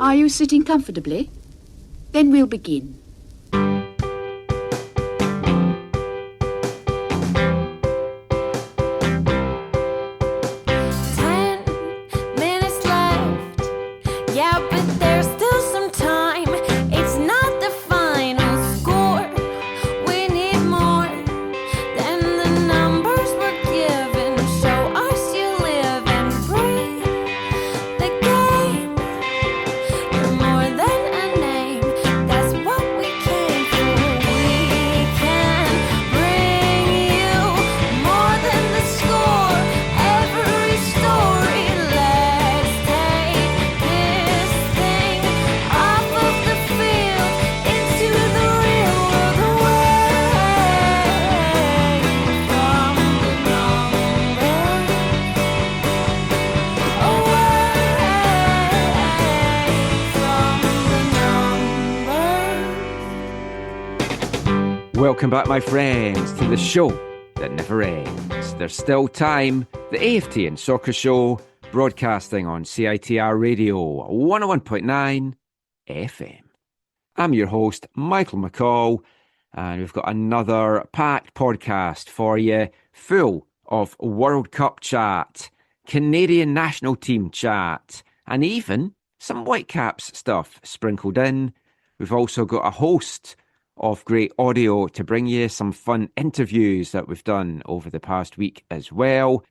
Are you sitting comfortably? Then we'll begin. 'Welcome back, my friends, to the show that never ends. There's still time. The AFTN Soccer Show, broadcasting on CITR Radio 101.9 FM. I'm your host, Michael McCall, and we've got another packed podcast for you, full of World Cup chat, Canadian national team chat, and even some Whitecaps stuff sprinkled in. We've also got a host of great audio to bring you, some fun interviews that we've done over the past week as well.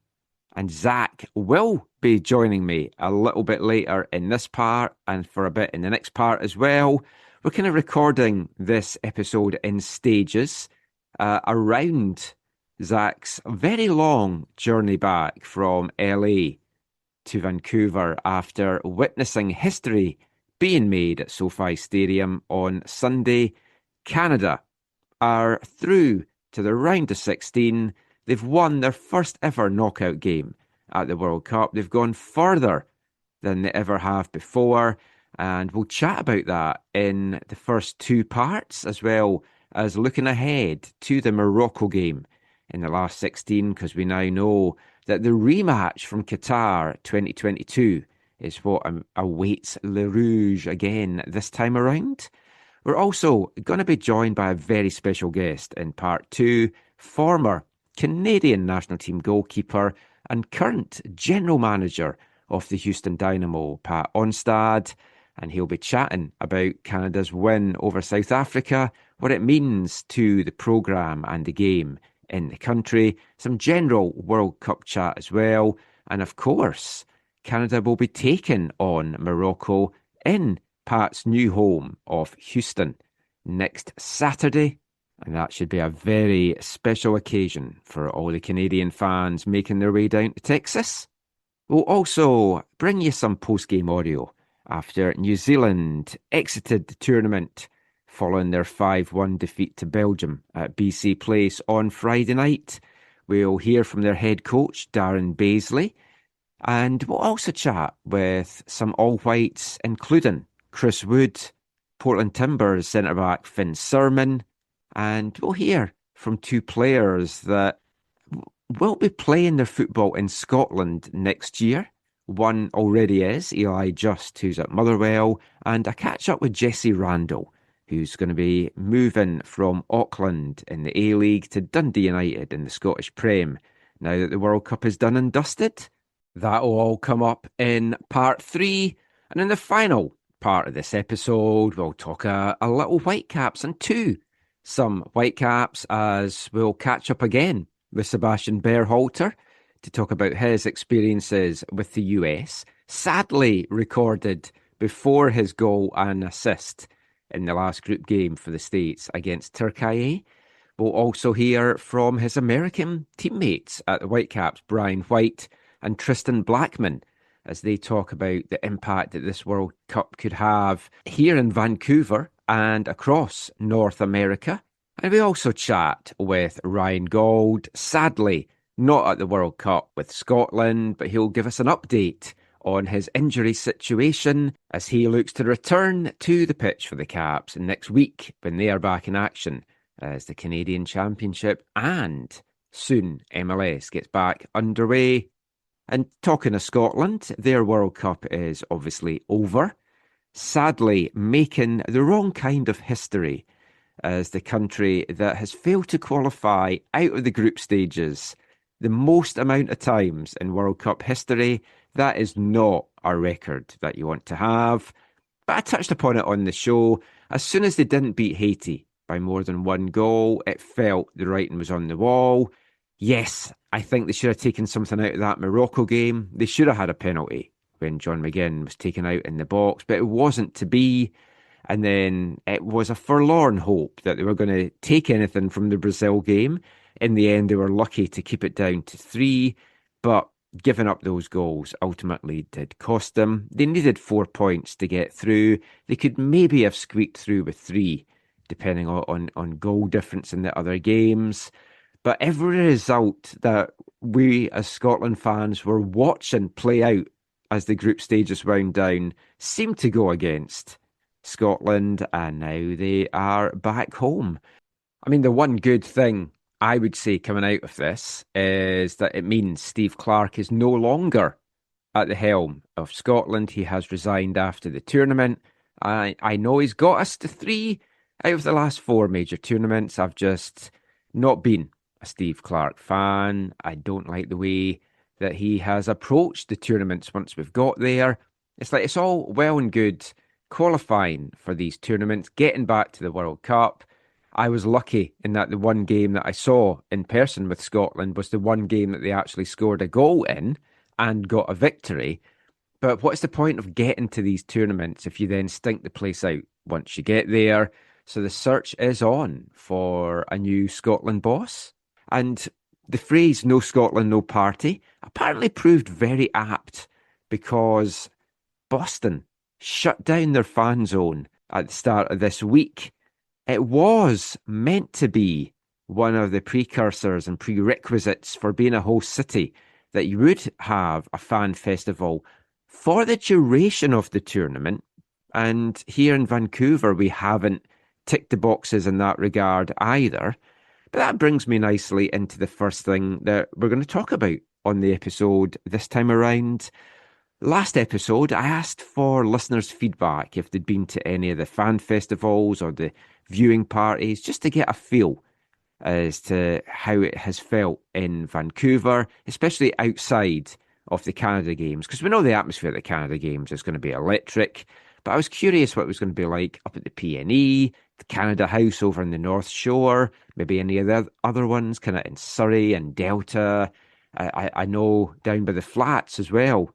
And Zach will be joining me a little bit later in this part and for a bit in the next part as well. We're kind of recording this episode in stages around Zach's very long journey back from LA to Vancouver after witnessing history being made at SoFi Stadium on Sunday. Canada are through to the round of 16. They've won their first ever knockout game at the World Cup. They've gone further than they ever have before. And we'll chat about that in the first two parts, as well as looking ahead to the Morocco game in the last 16, because we now know that the rematch from Qatar 2022 is what awaits Le Rouge again this time around. We're also going to be joined by a very special guest in part two, former Canadian national team goalkeeper and current general manager of the Houston Dynamo, Pat Onstad, and he'll be chatting about Canada's win over South Africa, what it means to the programme and the game in the country, some general World Cup chat as well, and of course, Canada will be taking on Morocco in Pat's new home of Houston next Saturday, and that should be a very special occasion for all the Canadian fans making their way down to Texas. We'll also bring you some post-game audio after New Zealand exited the tournament following their 5-1 defeat to Belgium at BC Place on Friday night. We'll hear from their head coach, Darren Baisley, and we'll also chat with some All-Whites, including Chris Wood, Portland Timbers centre-back Finn Sermon, and we'll hear from two players that will be playing their football in Scotland next year. One already is, Eli Just, who's at Motherwell, and a catch-up with Jesse Randall, who's going to be moving from Auckland in the A-League to Dundee United in the Scottish Prem, now that the World Cup is done and dusted. That'll all come up in part 3, and in the final part of this episode, we'll talk a little Whitecaps and some Whitecaps, as we'll catch up again with Sebastian Berhalter to talk about his experiences with the US, sadly recorded before his goal and assist in the last group game for the States against Turkey. We'll also hear from his American teammates at the Whitecaps, Brian White and Tristan Blackmon, as they talk about the impact that this World Cup could have here in Vancouver and across North America. And we also chat with Ryan Gauld, sadly not at the World Cup with Scotland, but he'll give us an update on his injury situation as he looks to return to the pitch for the Caps next week when they are back in action as the Canadian Championship and soon MLS gets back underway. And talking of Scotland, their World Cup is obviously over. sadly making the wrong kind of history as the country that has failed to qualify out of the group stages the most amount of times in World Cup history. That is not a record that you want to have. But I touched upon it on the show. As soon as they didn't beat Haiti by more than one goal, it felt the writing was on the wall. Yes, I think they should have taken something out of that Morocco game. They should have had a penalty when John McGinn was taken out in the box, but it wasn't to be. And then it was a forlorn hope that they were going to take anything from the Brazil game. In the end, they were lucky to keep it down to 3, but giving up those goals ultimately did cost them. They needed 4 points to get through. They could maybe have squeaked through with 3, depending on goal difference in the other games. But every result that we as Scotland fans were watching play out as the group stages wound down seemed to go against Scotland, and now they are back home. I mean, the one good thing I would say coming out of this is that it means Steve Clarke is no longer at the helm of Scotland. He has resigned after the tournament. I know he's got us to 3 out of the last 4 major tournaments. I've just not been a Steve Clarke fan. I don't like the way that he has approached the tournaments once we've got there. It's like it's all well and good qualifying for these tournaments, getting back to the World Cup. I was lucky in that the one game that I saw in person with Scotland was the one game that they actually scored a goal in and got a victory. But what's the point of getting to these tournaments if you then stink the place out once you get there? So the search is on for a new Scotland boss. And the phrase "no Scotland, no party" apparently proved very apt, because Boston shut down their fan zone at the start of this week. It was meant to be one of the precursors and prerequisites for being a host city, that you would have a fan festival for the duration of the tournament. And here in Vancouver, we haven't ticked the boxes in that regard either. But that brings me nicely into the first thing that we're going to talk about on the episode this time around. Last episode, I asked for listeners' feedback if they'd been to any of the fan festivals or the viewing parties, just to get a feel as to how it has felt in Vancouver, especially outside of the Canada Games, because we know the atmosphere at the Canada Games is going to be electric. But I was curious what it was going to be like up at the PNE, the Canada House over in the North Shore, maybe any of the other ones, kind of in Surrey and Delta. I know down by the Flats as well,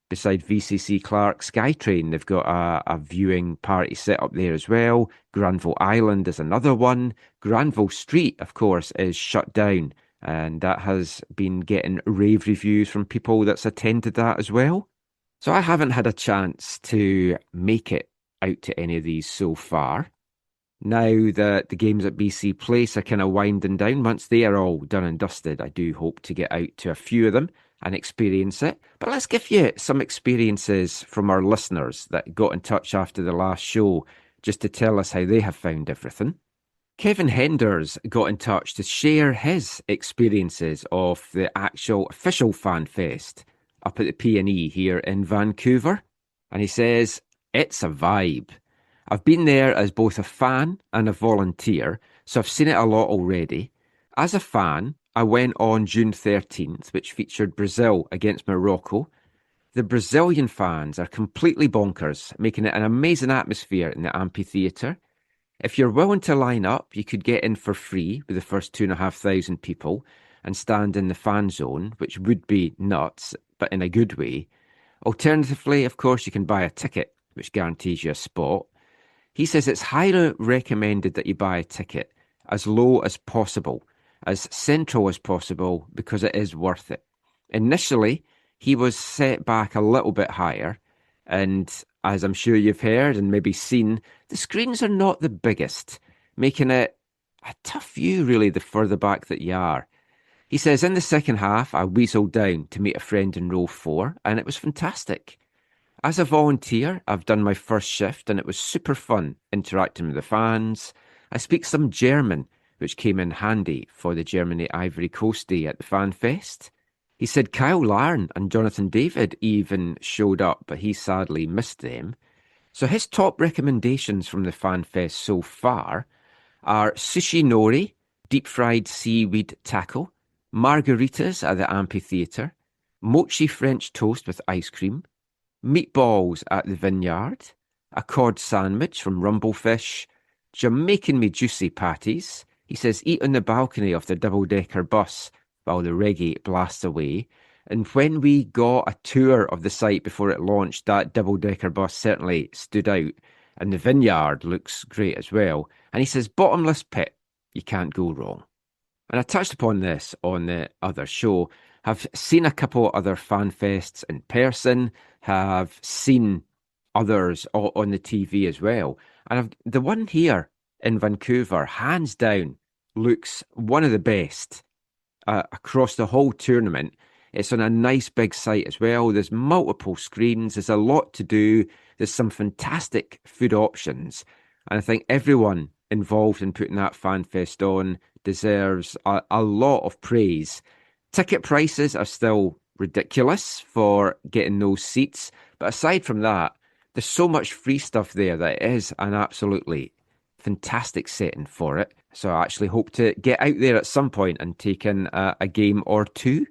beside VCC Clark SkyTrain, they've got a viewing party set up there as well. Granville Island is another one. Granville Street, of course, is shut down, and that has been getting rave reviews from people that's attended that as well. So I haven't had a chance to make it out to any of these so far. Now that the games at BC Place are kind of winding down, once they are all done and dusted, I do hope to get out to a few of them and experience it. But let's give you some experiences from our listeners that got in touch after the last show, just to tell us how they have found everything. Kevin Henders got in touch to share his experiences of the actual official fan fest up at the PNE here in Vancouver. And he says, it's a vibe. I've been there as both a fan and a volunteer, so I've seen it a lot already. As a fan, I went on June 13th, which featured Brazil against Morocco. The Brazilian fans are completely bonkers, making it an amazing atmosphere in the amphitheatre. If you're willing to line up, you could get in for free with the first 2,500 people and stand in the fan zone, which would be nuts, but in a good way. Alternatively, of course, you can buy a ticket, which guarantees you a spot. He says it's highly recommended that you buy a ticket as low as possible, as central as possible, because it is worth it. Initially, he was set back a little bit higher, and as I'm sure you've heard and maybe seen, the screens are not the biggest, making it a tough view really the further back that you are. He says, in the second half, I weaseled down to meet a friend in row 4, and it was fantastic. As a volunteer, I've done my first shift, and it was super fun interacting with the fans. I speak some German, which came in handy for the Germany-Ivory Coast Day at the Fan Fest. He said Kyle Larn and Jonathan David even showed up, but he sadly missed them. So his top recommendations from the Fan Fest so far are sushi nori, deep-fried seaweed taco, margaritas at the amphitheatre, mochi French toast with ice cream, meatballs at the Vineyard, a cod sandwich from Rumblefish, Jamaican me juicy patties. He says eat on the balcony of the double-decker bus while the reggae blasts away. And when we got a tour of the site before it launched, that double-decker bus certainly stood out. And the Vineyard looks great as well. And he says bottomless pit, you can't go wrong. And I touched upon this on the other show. Have seen a couple other fan fests in person, have seen others on the TV as well. And the one here in Vancouver, hands down, looks one of the best across the whole tournament. It's on a nice big site as well. There's multiple screens. There's a lot to do. There's some fantastic food options. And I think everyone involved in putting that fan fest on deserves a lot of praise. Ticket prices are still ridiculous for getting those seats. But aside from that, there's so much free stuff there that it is an absolutely fantastic setting for it. So I actually hope to get out there at some point and take in a game or two.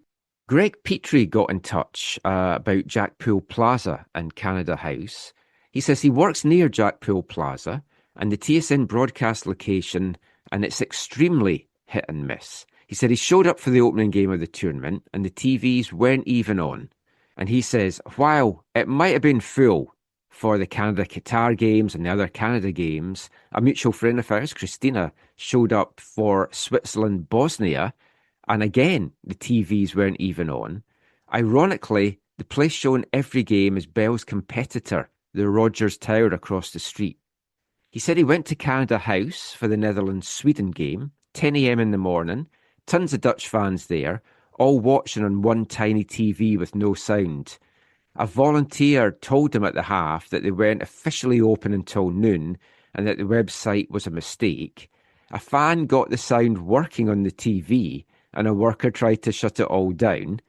Greg Petrie got in touch about Jackpool Plaza and Canada House. He says he works near Jackpool Plaza and the TSN broadcast location, and it's extremely hit and miss. He said he showed up for the opening game of the tournament and the TVs weren't even on. And he says, while it might have been full for the Canada-Qatar games and the other Canada games, a mutual friend of ours, Christina, showed up for Switzerland-Bosnia, and again, the TVs weren't even on. Ironically, the place showing every game is Bell's competitor, the Rogers Tower across the street. He said he went to Canada House for the Netherlands-Sweden game, 10 a.m. in the morning, tons of Dutch fans there, all watching on one tiny TV with no sound. A volunteer told him at the half that they weren't officially open until noon and that the website was a mistake. A fan got the sound working on the TV and a worker tried to shut it all down.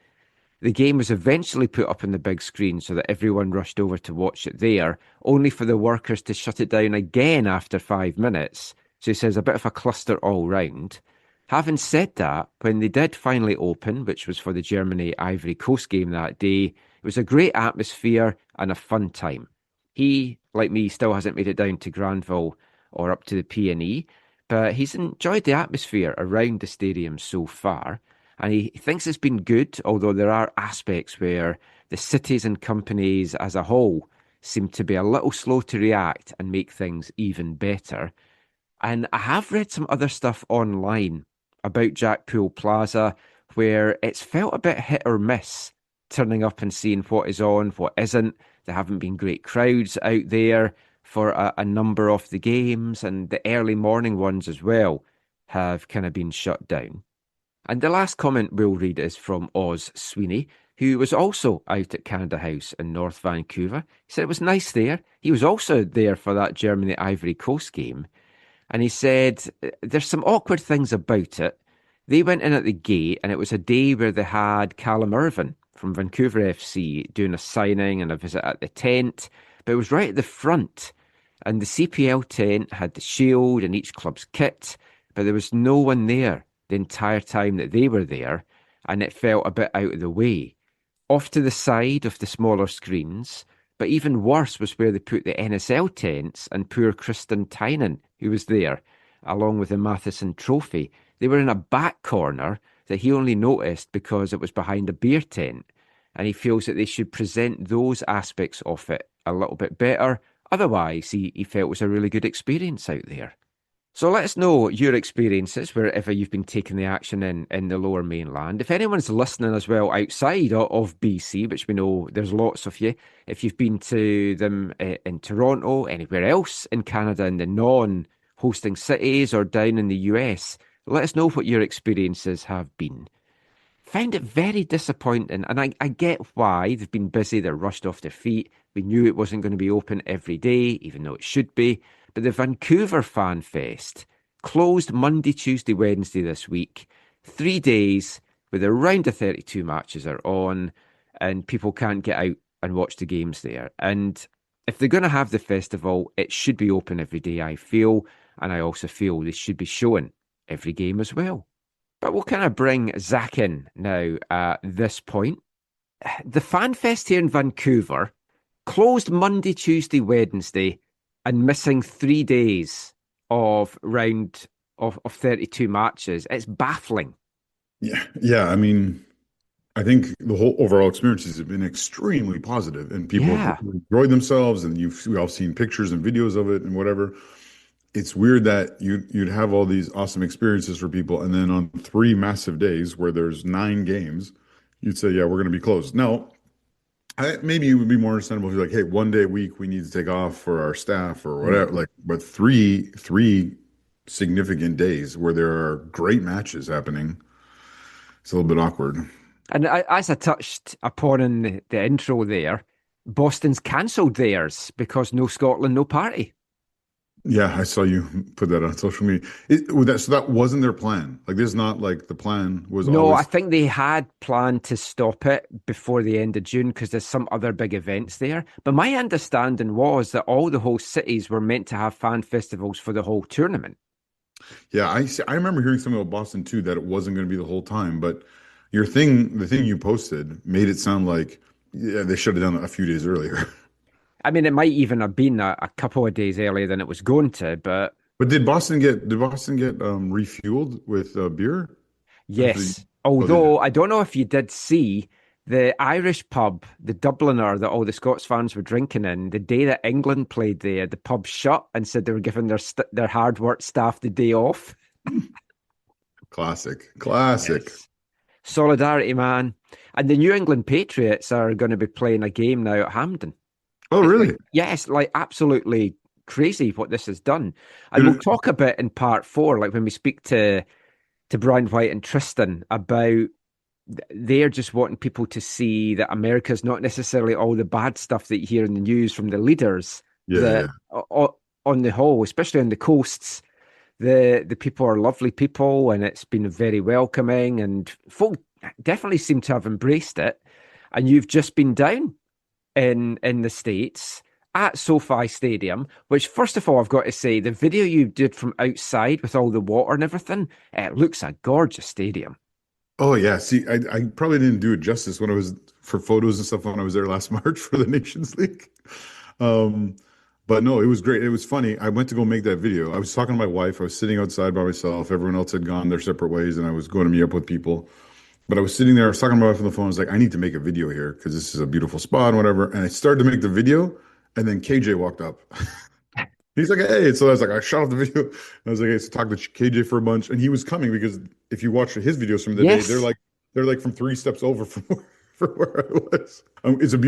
The game was eventually put up on the big screen so that everyone rushed over to watch it there, only for the workers to shut it down again after 5 minutes. So he says a bit of a cluster all round. Having said that, when they did finally open, which was for the Germany-Ivory Coast game that day, it was a great atmosphere and a fun time. He, like me, still hasn't made it down to Granville or up to the P&E, but he's enjoyed the atmosphere around the stadium so far, and he thinks it's been good, although there are aspects where the cities and companies as a whole seem to be a little slow to react and make things even better. And I have read some other stuff online about Jackpool Plaza where it's felt a bit hit or miss, turning up and seeing what is on, what isn't. There haven't been great crowds out there for a number of the games, and the early morning ones as well have kind of been shut down. And the last comment we'll read is from Oz Sweeney, who was also out at Canada House in North Vancouver. He said it was nice there. He was also there for that Germany-Ivory Coast game. And he said there's some awkward things about it. They went in at the gate and it was a day where they had Callum Irvine from Vancouver FC doing a signing and a visit at the tent. But it was right at the front. And the CPL tent had the shield and each club's kit. But there was no one there the entire time that they were there. And it felt a bit out of the way. Off to the side of the smaller screens. But even worse was where they put the NSL tents and poor Tristan, who was there, along with the Matheson Trophy. They were in a back corner that he only noticed because it was behind a beer tent. And he feels that they should present those aspects of it a little bit better. Otherwise, he felt it was a really good experience out there. So let us know your experiences wherever you've been taking the action in the Lower Mainland. If anyone's listening as well outside of BC, which we know there's lots of you, if you've been to them in Toronto, anywhere else in Canada, in the non-hosting cities or down in the US, let us know what your experiences have been. Found it very disappointing, and I get why. They've been busy, they're rushed off their feet. We knew it wasn't going to be open every day, even though it should be. But the Vancouver Fan Fest closed Monday, Tuesday, Wednesday this week. 3 days with a round of 32 matches are on, and people can't get out and watch the games there. And if they're going to have the festival, it should be open every day, I feel. And I also feel they should be showing every game as well. But we'll kind of bring Zach in now at this point. The Fan Fest here in Vancouver closed Monday, Tuesday, Wednesday, and missing 3 days of 32 matches. It's baffling. Yeah. I mean, I think the whole overall experiences have been extremely positive, and people have enjoyed themselves, and we've all seen pictures and videos of it and whatever. It's weird that you'd have all these awesome experiences for people, and then on 3 massive days where there's 9 games, you'd say, yeah, we're going to be closed. Now, maybe it would be more understandable if you're like, hey, 1 day a week we need to take off for our staff or whatever. Like, but three significant days where there are great matches happening, it's a little bit awkward. And as I touched upon in the intro there, Boston's cancelled theirs because no Scotland, no party. Yeah, I saw you put that on social media. So that wasn't their plan. Like, this is not like the plan was. No, always... I think they had planned to stop it before the end of June because there's some other big events there. But my understanding was that all the host cities were meant to have fan festivals for the whole tournament. Yeah, I remember hearing something about Boston too, that it wasn't going to be the whole time. But the thing you posted made it sound like, yeah, they shut it down a few days earlier. I mean, it might even have been a couple of days earlier than it was going to, but did Boston get refueled with beer? Yes. Although I don't know if you did see the Irish pub, the Dubliner that all the Scots fans were drinking in, the day that England played there, the pub shut and said they were giving their hard work staff the day off. Classic. Yes. Solidarity, man. And the New England Patriots are going to be playing a game now at Hampden. Oh, really? Yes, like absolutely crazy what this has done. And we'll talk a bit in part 4, like when we speak to Brian White and Tristan about they're just wanting people to see that America's not necessarily all the bad stuff that you hear in the news from the leaders. On the whole, especially on the coasts, the people are lovely people, and it's been very welcoming, and folk definitely seem to have embraced it. And you've just been down in the States at SoFi Stadium, which, first of all, I've got to say, the video you did from outside with all the water and everything, it looks a gorgeous stadium. Oh, yeah. See, I probably didn't do it justice when I was for photos and stuff when I was there last March for the Nations League. But no, it was great. It was funny. I went to go make that video. I was talking to my wife. I was sitting outside by myself. Everyone else had gone their separate ways, and I was going to meet up with people. But I was sitting there, I was talking to my wife on the phone. I was like, I need to make a video here because this is a beautiful spot and whatever. And I started to make the video, and then KJ walked up. He's like, hey. So I was like, I shot off the video. I was like, hey, so talk to KJ for a bunch. And he was coming because if you watch his videos from the day, they're like from 3 steps over from where I was. It's a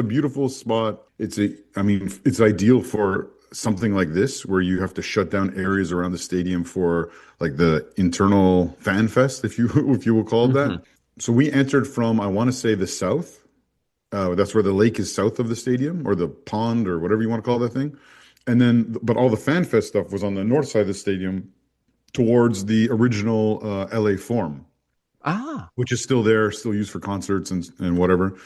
beautiful spot. It's ideal for something like this where you have to shut down areas around the stadium for like the internal fan fest, if you will call it that. So we entered from, I want to say, the south. That's where the lake is south of the stadium, or the pond, or whatever you want to call that thing. And then, but all the fan fest stuff was on the north side of the stadium towards the original LA Forum, which is still there, still used for concerts and whatever.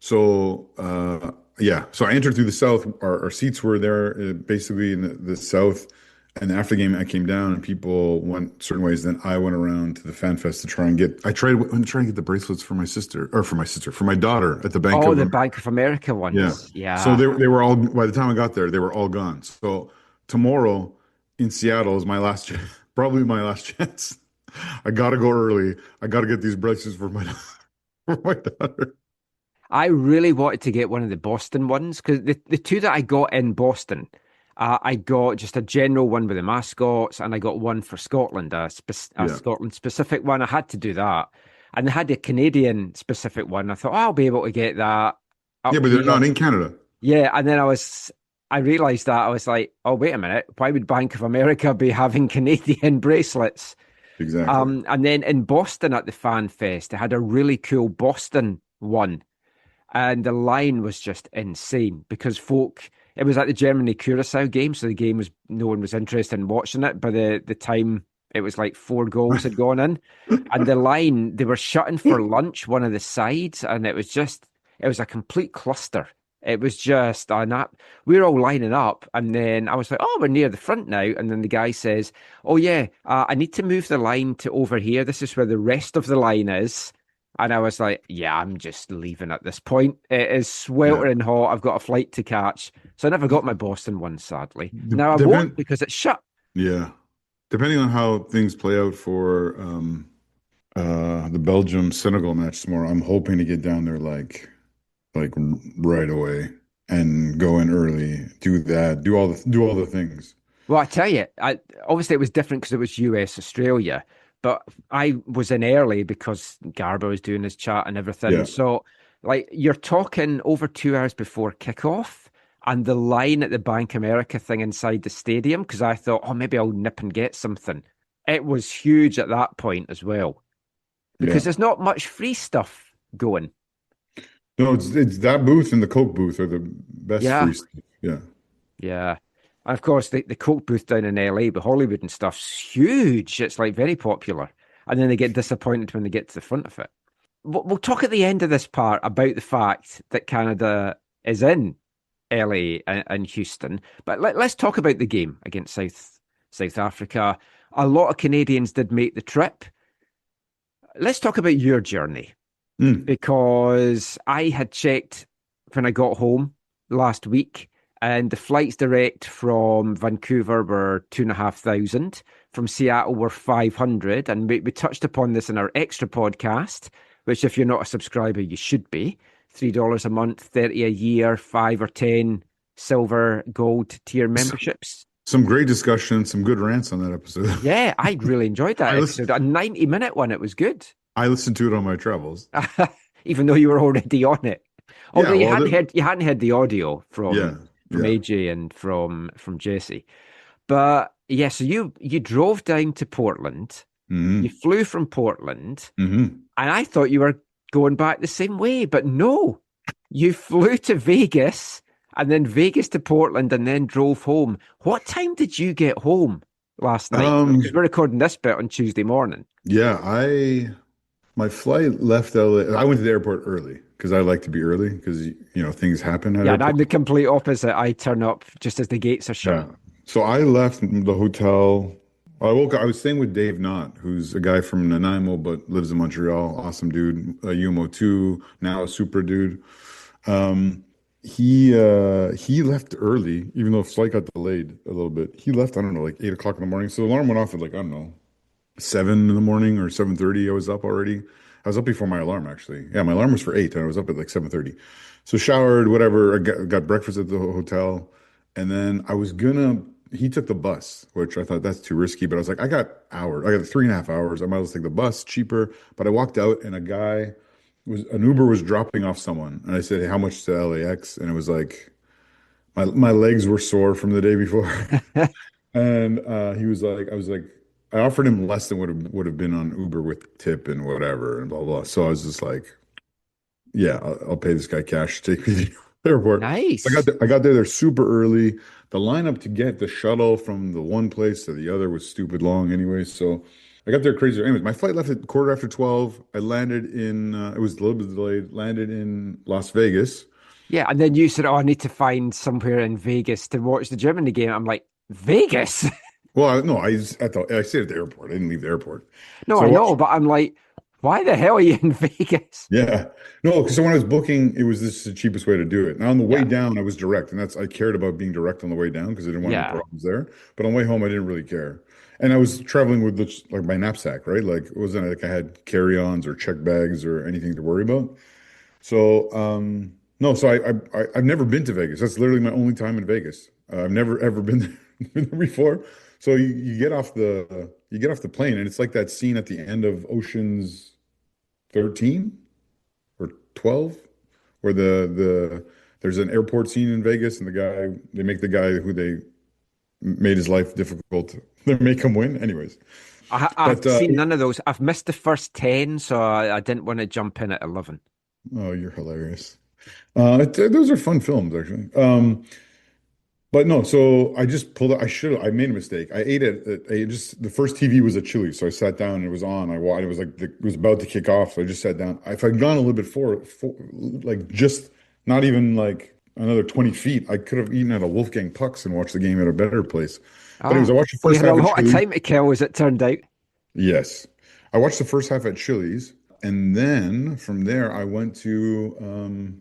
So I entered through the south. Our seats were there, basically in the south. And after the game, I came down and people went certain ways. Then I went around to the fan fest to try and get. I tried to get the bracelets for my daughter at the Bank. Oh, the Bank of America ones. Yeah. So they were all. By the time I got there, they were all gone. So tomorrow in Seattle is my last, probably my last chance. I gotta go early. I gotta get these bracelets for my daughter. I really wanted to get one of the Boston ones because the two that I got in Boston. I got just a general one with the mascots, and I got one for Scotland, a Scotland-specific one. I had to do that. And they had a Canadian-specific one. I thought, I'll be able to get that. Yeah, but they're not in Canada. Yeah, and then I realised that. I was like, oh, wait a minute. Why would Bank of America be having Canadian bracelets? Exactly. And then in Boston at the Fan Fest, they had a really cool Boston one. And the line was just insane because it was like the Germany-Curacao game, so no one was interested in watching it. By the time it was like 4 goals had gone in, and the line, they were shutting for lunch one of the sides, and it was a complete cluster. It was just we were all lining up, and then I was like, "Oh, we're near the front now." And then the guy says, "Oh yeah, I need to move the line to over here. This is where the rest of the line is." And I was like, "Yeah, I'm just leaving at this point. It is Yeah. sweltering hot. I've got a flight to catch." So I never got my Boston one, sadly. Now I won't Depend. because it's shut. Yeah. Depending on how things play out for the Belgium Senegal match tomorrow, I'm hoping to get down there like right away and go in early, do that, do all the things. Well, I tell you, obviously it was different because it was US Australia, but I was in early because Garbo was doing his chat and everything. Yeah. So, like, you're talking over 2 hours before kickoff, and the line at the Bank America thing inside the stadium, because I thought, oh, maybe I'll nip and get something. It was huge at that point as well, Yeah. because there's not much free stuff going. No, it's that booth and the Coke booth are the best Yeah, free stuff. Yeah. yeah. And of course, the Coke booth down in LA, but Hollywood and stuff's huge. It's like very popular. And then they get disappointed when they get to the front of it. We'll talk at the end of this part about the fact that Canada is in LA and Houston. But let's talk about the game against South Africa. A lot of Canadians did make the trip. Let's talk about your journey, Mm. because I had checked when I got home last week, and the flights direct from Vancouver were 2,500, from Seattle were 500, and we touched upon this in our extra podcast, which if you're not a subscriber, you should be. $3 a month, 30 a year, 5 or 10 silver, gold tier memberships. Some great discussion, some good rants on that episode. Yeah, I really enjoyed that I episode. A 90-minute one, it was good. I listened to it on my travels. Even though you were already on it. Although Yeah, well, you hadn't heard the audio from yeah, yeah. AJ and from Jesse. But yeah, so you drove down to Portland, you Hmm. flew from Portland, Hmm. and I thought you were going back the same way, but no. You flew to Vegas and then Vegas to Portland and then drove home. What time did you get home last night? Because we're recording this bit on Tuesday morning. Yeah, my flight left LA. I went to the airport early because I like to be early because things happen at Yeah, and I'm airports. the complete opposite. I turn up just as the gates are shut. Yeah. So I left the hotel. I woke up. I was staying with Dave Knott, who's a guy from Nanaimo but lives in Montreal. Awesome dude. UMO2, now a super dude. Um, he left early, even though flight got delayed a little bit. He left, I don't know, like 8 o'clock in the morning. So the alarm went off at like, I don't know, 7 in the morning or 7:30. I was up already. I was up before my alarm actually. Yeah, my alarm was for 8 and I was up at like 7:30. So showered, whatever. I got breakfast at the hotel. And then he took the bus, which I thought that's too risky, but I was like, I got hours. I got 3.5 hours. I might as well take the bus, cheaper. But I walked out and an Uber was dropping off someone. And I said, hey, how much to LAX? And it was like, my legs were sore from the day before. And he was like, I offered him less than would have been on Uber with tip and whatever and blah blah. So I was just like, yeah, I'll pay this guy cash to take me to the airport. Nice. I got there. They're super early. The lineup to get the shuttle from the one place to the other was stupid long anyway. So I got there crazy. Anyways, my flight left at 12:15. I landed in. It was a little bit delayed. Landed in Las Vegas. Yeah, and then you said, "Oh, I need to find somewhere in Vegas to watch the Germany game." I'm like, Vegas? Well, no, I thought I stayed at the airport. I didn't leave the airport. No, So I I know, watched. but I'm like, why the hell are you in Vegas? Yeah. No, because when I was booking, it was the cheapest way to do it. Now on the way Yeah, down, I was direct, and I cared about being direct on the way down because I didn't want any yeah. problems there. But on the way home, I didn't really care. And I was traveling with like my knapsack, right? Like it wasn't like I had carry-ons or check bags or anything to worry about. So no, so I've never been to Vegas. That's literally my only time in Vegas. I've never ever been been there before. So you get off the plane, and it's like that scene at the end of Ocean's 13 or 12, where there's an airport scene in Vegas, and they make the guy who they made his life difficult, they make him win. Anyways, I've but seen none of those. I've missed the first 10, so I didn't want to jump in at 11. oh, you're hilarious. Those are fun films, actually. But no, so I just pulled out. I made a mistake. I ate the first TV was at Chili's, so I sat down and it was on. It was like it was about to kick off, so I just sat down. If I'd gone a little bit like just not even like another 20 feet. I could have eaten at a Wolfgang Puck's and watched the game at a better place. But anyways, I Ah, watched the we first had a half at lot of Chili's. time to kill, as it turned out. Yes. I watched the first half at Chili's. And then from there, I watched the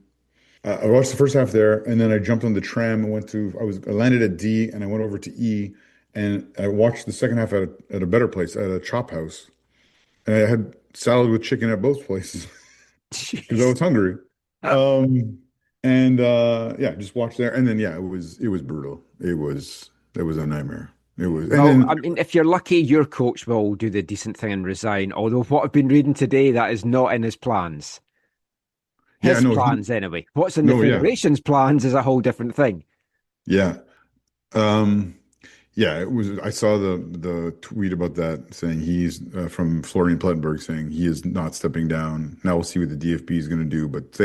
first half there. And then I jumped on the tram and I landed at D and I went over to E. And I watched the second half at a better place, at a chop house. And I had salad with chicken at both places because I Jeez. was hungry. Um, and yeah, just watched there. And then yeah, it was brutal. It was a nightmare. It was, and Well, then I mean, if you're lucky, your coach will do the decent thing and resign. Although, what I've been reading today, that is not in his plans. yeah, His no, plans, anyway. What's in the no, yeah, Federation's plans is a whole different thing. yeah. Um, yeah, it was. I saw the tweet about that saying he's from Florian Plettenberg saying he is not stepping down. Now we'll see what the DFB is going to do, but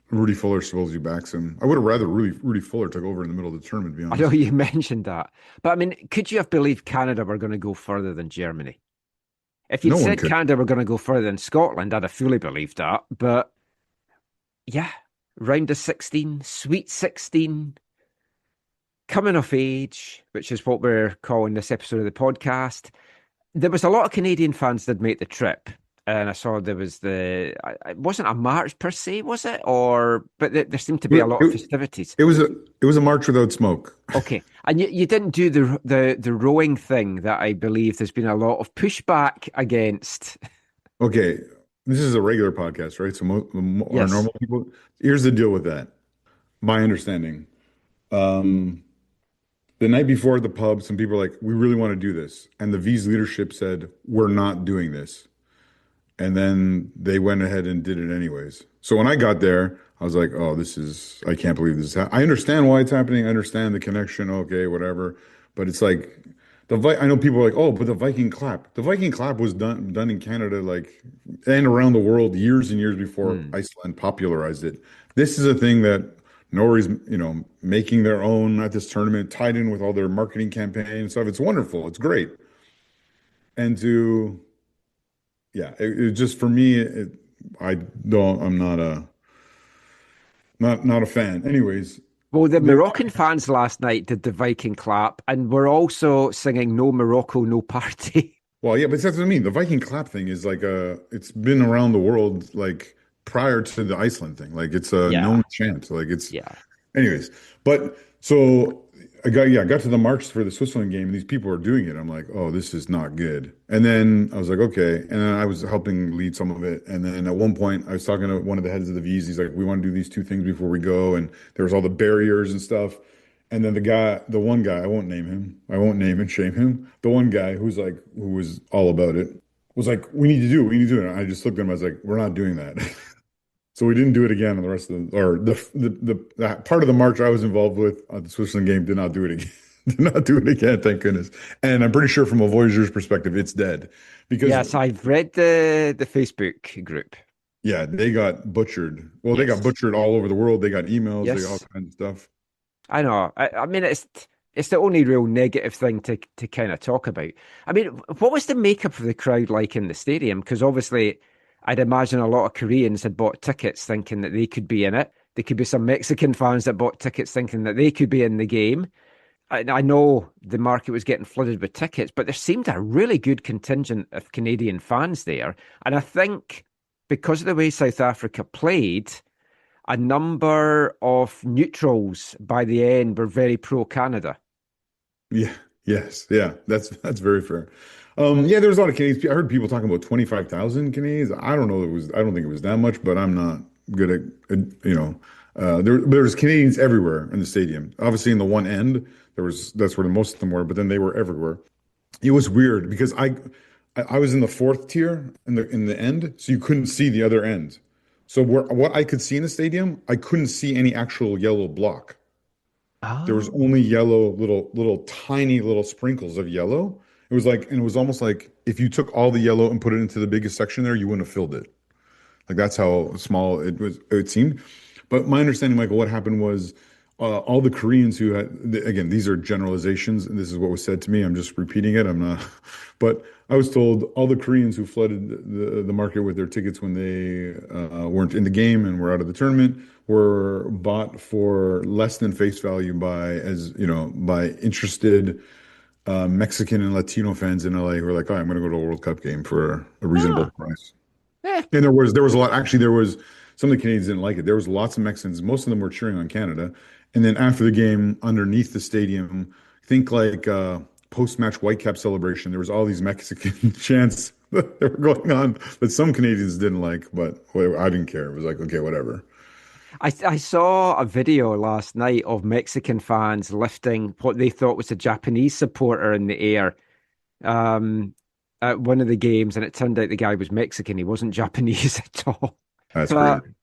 Rudy Fuller supposedly backs him. I would have rather Rudy Fuller took over in the middle of the tournament, to be I know honest. you mentioned that. But I mean, could you have believed Canada were going to go further than Germany? If you'd No one said could. Canada were going to go further than Scotland, I'd have fully believed that. But yeah, round of 16, sweet 16, coming of age, which is what we're calling this episode of the podcast. There was a lot of Canadian fans that made the trip. And I saw there was it wasn't a march per se, was it? But there seemed to be a lot of It, festivities. it was a march without smoke. Okay. And you didn't do the rowing thing that I believe there's been a lot of pushback against. Okay, this is a regular podcast, right? So our Yes. normal people. Here's the deal with that. My understanding. Um, the night before at the pub, some people were like, "We really want to do this," and the V's leadership said, "We're not doing this." And then they went ahead and did it anyways. So when I got there, I was like, "Oh, I can't believe this is I understand why it's happening. I understand the connection. Okay, whatever." But it's like I know people are like, "Oh, but the Viking clap." The Viking clap was done in Canada like and around the world years and years before Hmm. Iceland popularized it. This is a thing that Norway's, making their own at this tournament, tied in with all their marketing campaign and stuff. It's wonderful. It's great. And yeah, it just for me, I'm not a fan. Anyways, Well, the there, Moroccan fans last night did the Viking clap and were also singing "No Morocco, no party." well, yeah, but that's what I mean. The Viking clap thing is like it's been around the world like prior to the Iceland thing. Like it's a Yeah, known chant. Like it's yeah. Anyways, but so I got to the march for the Switzerland game, and these people are doing it. I'm like, oh, this is not good. And then I was like, okay. And then I was helping lead some of it. And then at one point, I was talking to one of the heads of the V's. He's like, we want to do these two things before we go. And there was all the barriers and stuff. And then the one guy, I won't name him. I won't name and shame him. The one guy who was all about it was like, we need to do it. And I just looked at him. I was like, we're not doing that. So we didn't do it again on the rest of or that part of the march I was involved with at the Switzerland game did not do it again. Did not do it again, thank goodness. And I'm pretty sure from a Voyager's perspective, it's dead because Yes, I've read the Facebook group. yeah, they got butchered. Well, they got Yes, butchered all over the world. They got emails, they got all yes. kinds of stuff. I know. I mean, it's the only real negative thing to kind of talk about. I mean, what was the makeup of the crowd like in the stadium? Because obviously, I'd imagine a lot of Koreans had bought tickets thinking that they could be in it. There could be some Mexican fans that bought tickets thinking that they could be in the game. I know the market was getting flooded with tickets, but there seemed a really good contingent of Canadian fans there. And I think because of the way South Africa played, a number of neutrals by the end were very pro Canada. Yeah, yes, yeah, that's very fair. Yeah, there's a lot of Canadians. I heard people talking about 25,000 Canadians. I don't know. I don't think it was that much, but I'm not good there's Canadians everywhere in the stadium. Obviously, in the one end, that's where the most of them were, but then they were everywhere. It was weird because I was in the fourth tier in the end, so you couldn't see the other end. So what I could see in the stadium, I couldn't see any actual yellow block. There was Oh. only yellow, little tiny little sprinkles of yellow. And it was almost like if you took all the yellow and put it into the biggest section there, you wouldn't have filled it. Like that's how small it seemed. But my understanding, Michael, what happened was all the Koreans who had, again, these are generalizations, and this is what was said to me. I'm just repeating it. I'm not, but I was told all the Koreans who flooded the market with their tickets when they weren't in the game and were out of the tournament were bought for less than face value by, as you know, by interested Mexican and Latino fans in LA who were like, "Oh, I'm going to go to a World Cup game for a reasonable Ah, price." eh. And there was a lot. Actually, there was some of the Canadians didn't like it. There was lots of Mexicans. Most of them were cheering on Canada. And then after the game, underneath the stadium, think like post-match Whitecap celebration. There was all these Mexican chants that were going on that some Canadians didn't like, but well, I didn't care. It was like, okay, whatever. I saw a video last night of Mexican fans lifting what they thought was a Japanese supporter in the air um, at one of the games, and it turned out the guy was Mexican. He wasn't Japanese at all. That's But crazy.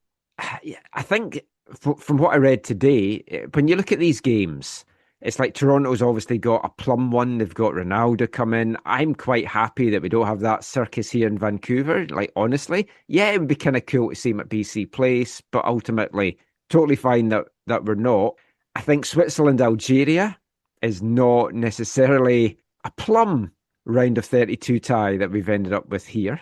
yeah, I think from what I read today, when you look at these games, it's like Toronto's obviously got a plum one. They've got Ronaldo coming. I'm quite happy that we don't have that circus here in Vancouver. Like, honestly, yeah, it would be kind of cool to see him at BC Place, but ultimately, totally fine that we're not. I think Switzerland, Algeria is not necessarily a plum round of 32 tie that we've ended up with here.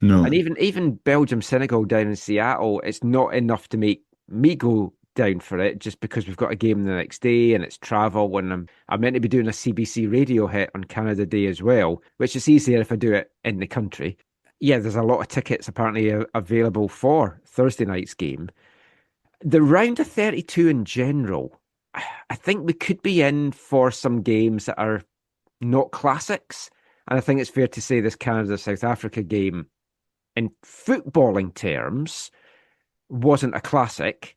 And No. even Belgium, Senegal down in Seattle, it's not enough to make me go down for it just because we've got a game the next day and it's travel and I'm meant to be doing a CBC radio hit on Canada Day as well, which is easier if I do it in the country. Yeah, there's a lot of tickets apparently available for Thursday night's game. The round of 32 in general, I think we could be in for some games that are not classics. And I think it's fair to say this Canada-South Africa game in footballing terms, wasn't a classic.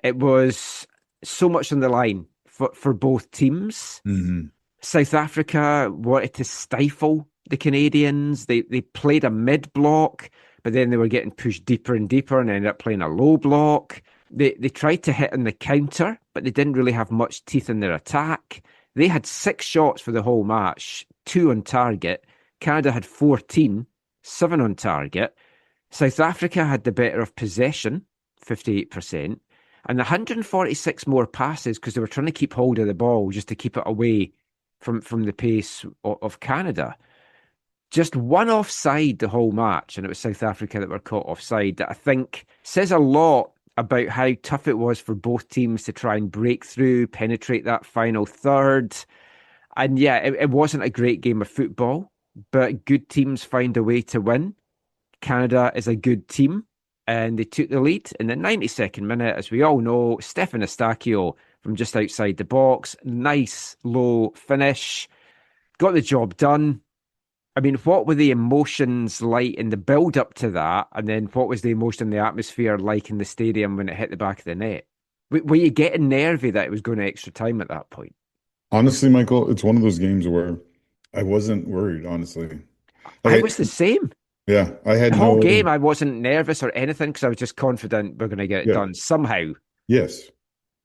It was so much on the line for both teams. Hmm. South Africa wanted to stifle the Canadians. They played a mid block, but then they were getting pushed deeper and deeper and ended up playing a low block. They tried to hit on the counter, but they didn't really have much teeth in their attack. They had 6 shots for the whole match, 2 on target. Canada had 14, 7 on target. South Africa had the better of possession, 58%, and 146 more passes because they were trying to keep hold of the ball just to keep it away from the pace of Canada. Just one offside the whole match, and it was South Africa that were caught offside. That I think says a lot about how tough it was for both teams to try and break through, penetrate that final third. And yeah, it wasn't a great game of football, but good teams find a way to win. Canada is a good team, and they took the lead in the 92nd minute. As we all know, Stefan Eustáquio from just outside the box, nice low finish, got the job done. I mean, what were the emotions like in the build up to that? And then what was the emotion, the atmosphere like in the stadium when it hit the back of the net? Were you getting nervy that it was going to extra time at that point? Honestly, Michael, it's one of those games where I wasn't worried, honestly. I Like, was the same. yeah, I had The whole no, game, I wasn't nervous or anything because I was just confident we're going to get it yeah, done somehow. yes.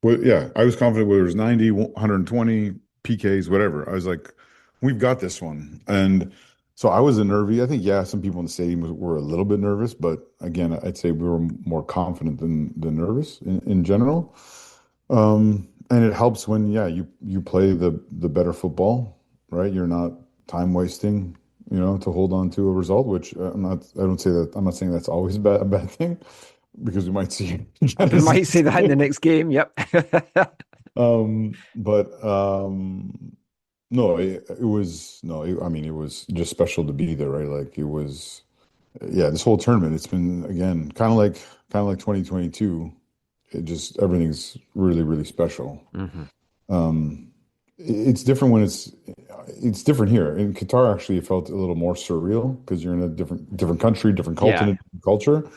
Well, yeah, I was confident whether it was 90, 120, PKs, whatever. I was like, we've got this one. And so I wasn't nervy. I think, yeah, some people in the stadium were a little bit nervous, but again, I'd say we were more confident than nervous in general. And it helps when, yeah, you play the better football, right? You're not time wasting, to hold on to a result, which I don't say that, I'm not saying that's always a bad thing because we might see We might Genesis. see that in the next game. Yep. But no, it was no, I mean, it was just special to be there, right? Like it was, yeah, this whole tournament, it's been again kind of like 2022. It just everything's really, really special. Hmm. Um, it's different when it's different here. In Qatar, actually, it felt a little more surreal because you're in a different country, different Yeah. continent, culture.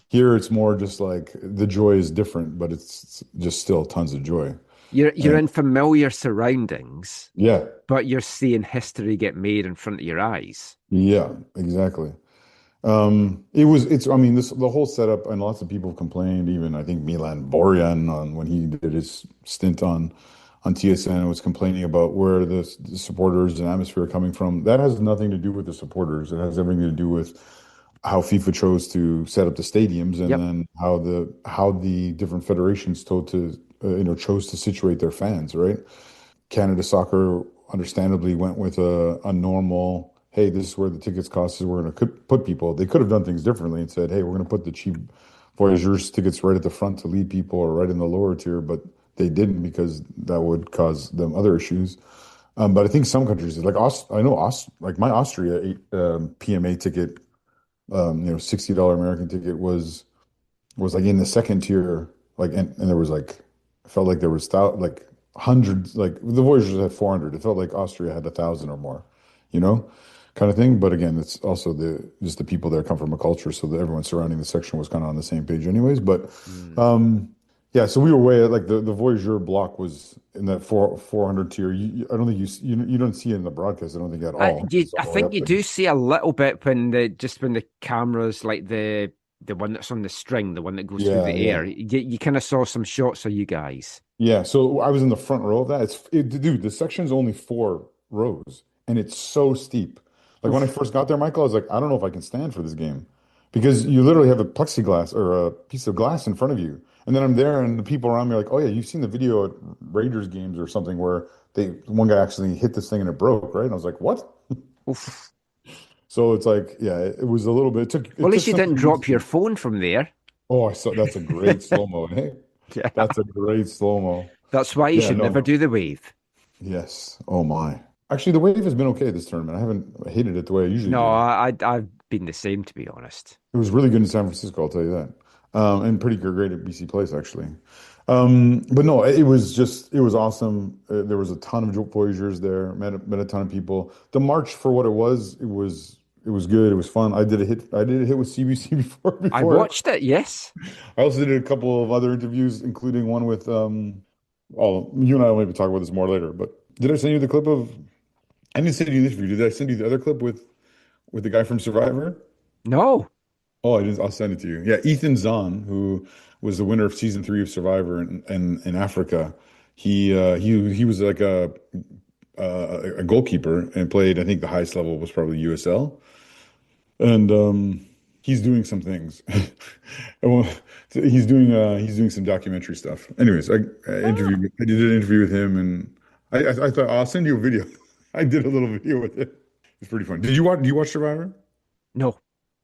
Here, it's more just like the joy is different, but it's just still tons of joy. You're And in familiar surroundings, yeah, but you're seeing history get made in front of your eyes. yeah, exactly. I mean, the whole setup, and lots of people complained, even I think Milan Borjan on when he did his stint on TSN was complaining about where the supporters and atmosphere are coming from. That has nothing to do with the supporters. It has everything to do with how FIFA chose to set up the stadiums and Yep. then how the different federations chose to situate their fans, right? Canada Soccer understandably went with a normal, hey, this is where the tickets cost is we're going to put people. They could have done things differently and said, hey, we're going to put the cheap Voyageurs tickets right at the front to lead people or right in the lower tier, but they didn't because that would cause them other issues. But I think some countries, like like my Austria PMA ticket, $60 American ticket was like in the second tier, like and there was like I felt like there was like hundreds, like the Voyagers had 400. It felt like Austria had 1,000 or more, you know, kind of thing. But again, it's also just the people there come from a culture, so that everyone surrounding the section was kind of on the same page, anyways. But yeah, so we were way like the Voyageur block was in that 400 tier. I don't think you don't see it in the broadcast. I don't think at all. It's I all the way think up you there. do see a little bit when the cameras, like the one that's on the string, the one that goes through Yeah, the yeah. air. You kind of saw some shots of you guys. Yeah, so I was in the front row of that. Dude, the section's only 4 rows, and it's so steep. Like when I Oof. first got there, Michael, I was like, I don't know if I can stand for this game because you literally have a plexiglass or a piece of glass in front of you, and then I'm there, and the people around me are like, oh yeah, you've seen the video at Raiders games or something where one guy actually hit this thing and it broke, right? And I was like, what? Oof. So it's like, yeah, it was a little bit. Well, It at took least you some didn't getting drop used your to. phone from there. Oh, I saw that's a great slow mo. Hey, Yeah. that's a great slow mo. That's why you Yeah, should never no. do the wave. Yes. Oh my. Actually, the wave has been okay this tournament. I haven't hated it the way I usually No, do. I've been the same, to be honest. It was really good in San Francisco, I'll tell you that. And pretty great at BC Place, actually. But no, it was awesome. There was a ton of Voyageurs there, met a ton of people. The march for what it was good. It was fun. I did a hit with CBC I before. watched it, yes. I also did a couple of other interviews, including one with, oh, you and I will maybe talk about this more later, but did I send you the clip of, I didn't send you this video. Did I send you the other clip with the guy from Survivor? No. Oh, I didn't. I'll send it to you. Yeah, Ethan Zahn, who was the winner of season 3 of Survivor in Africa. He was like a goalkeeper and played. I think the highest level was probably USL, and he's doing some things. Well, so he's doing some documentary stuff. Anyways, Ah. I did an interview with him, and I thought I'll send you a video. I did a little video with it. It's pretty fun. Did you watch? Do you watch Survivor? No,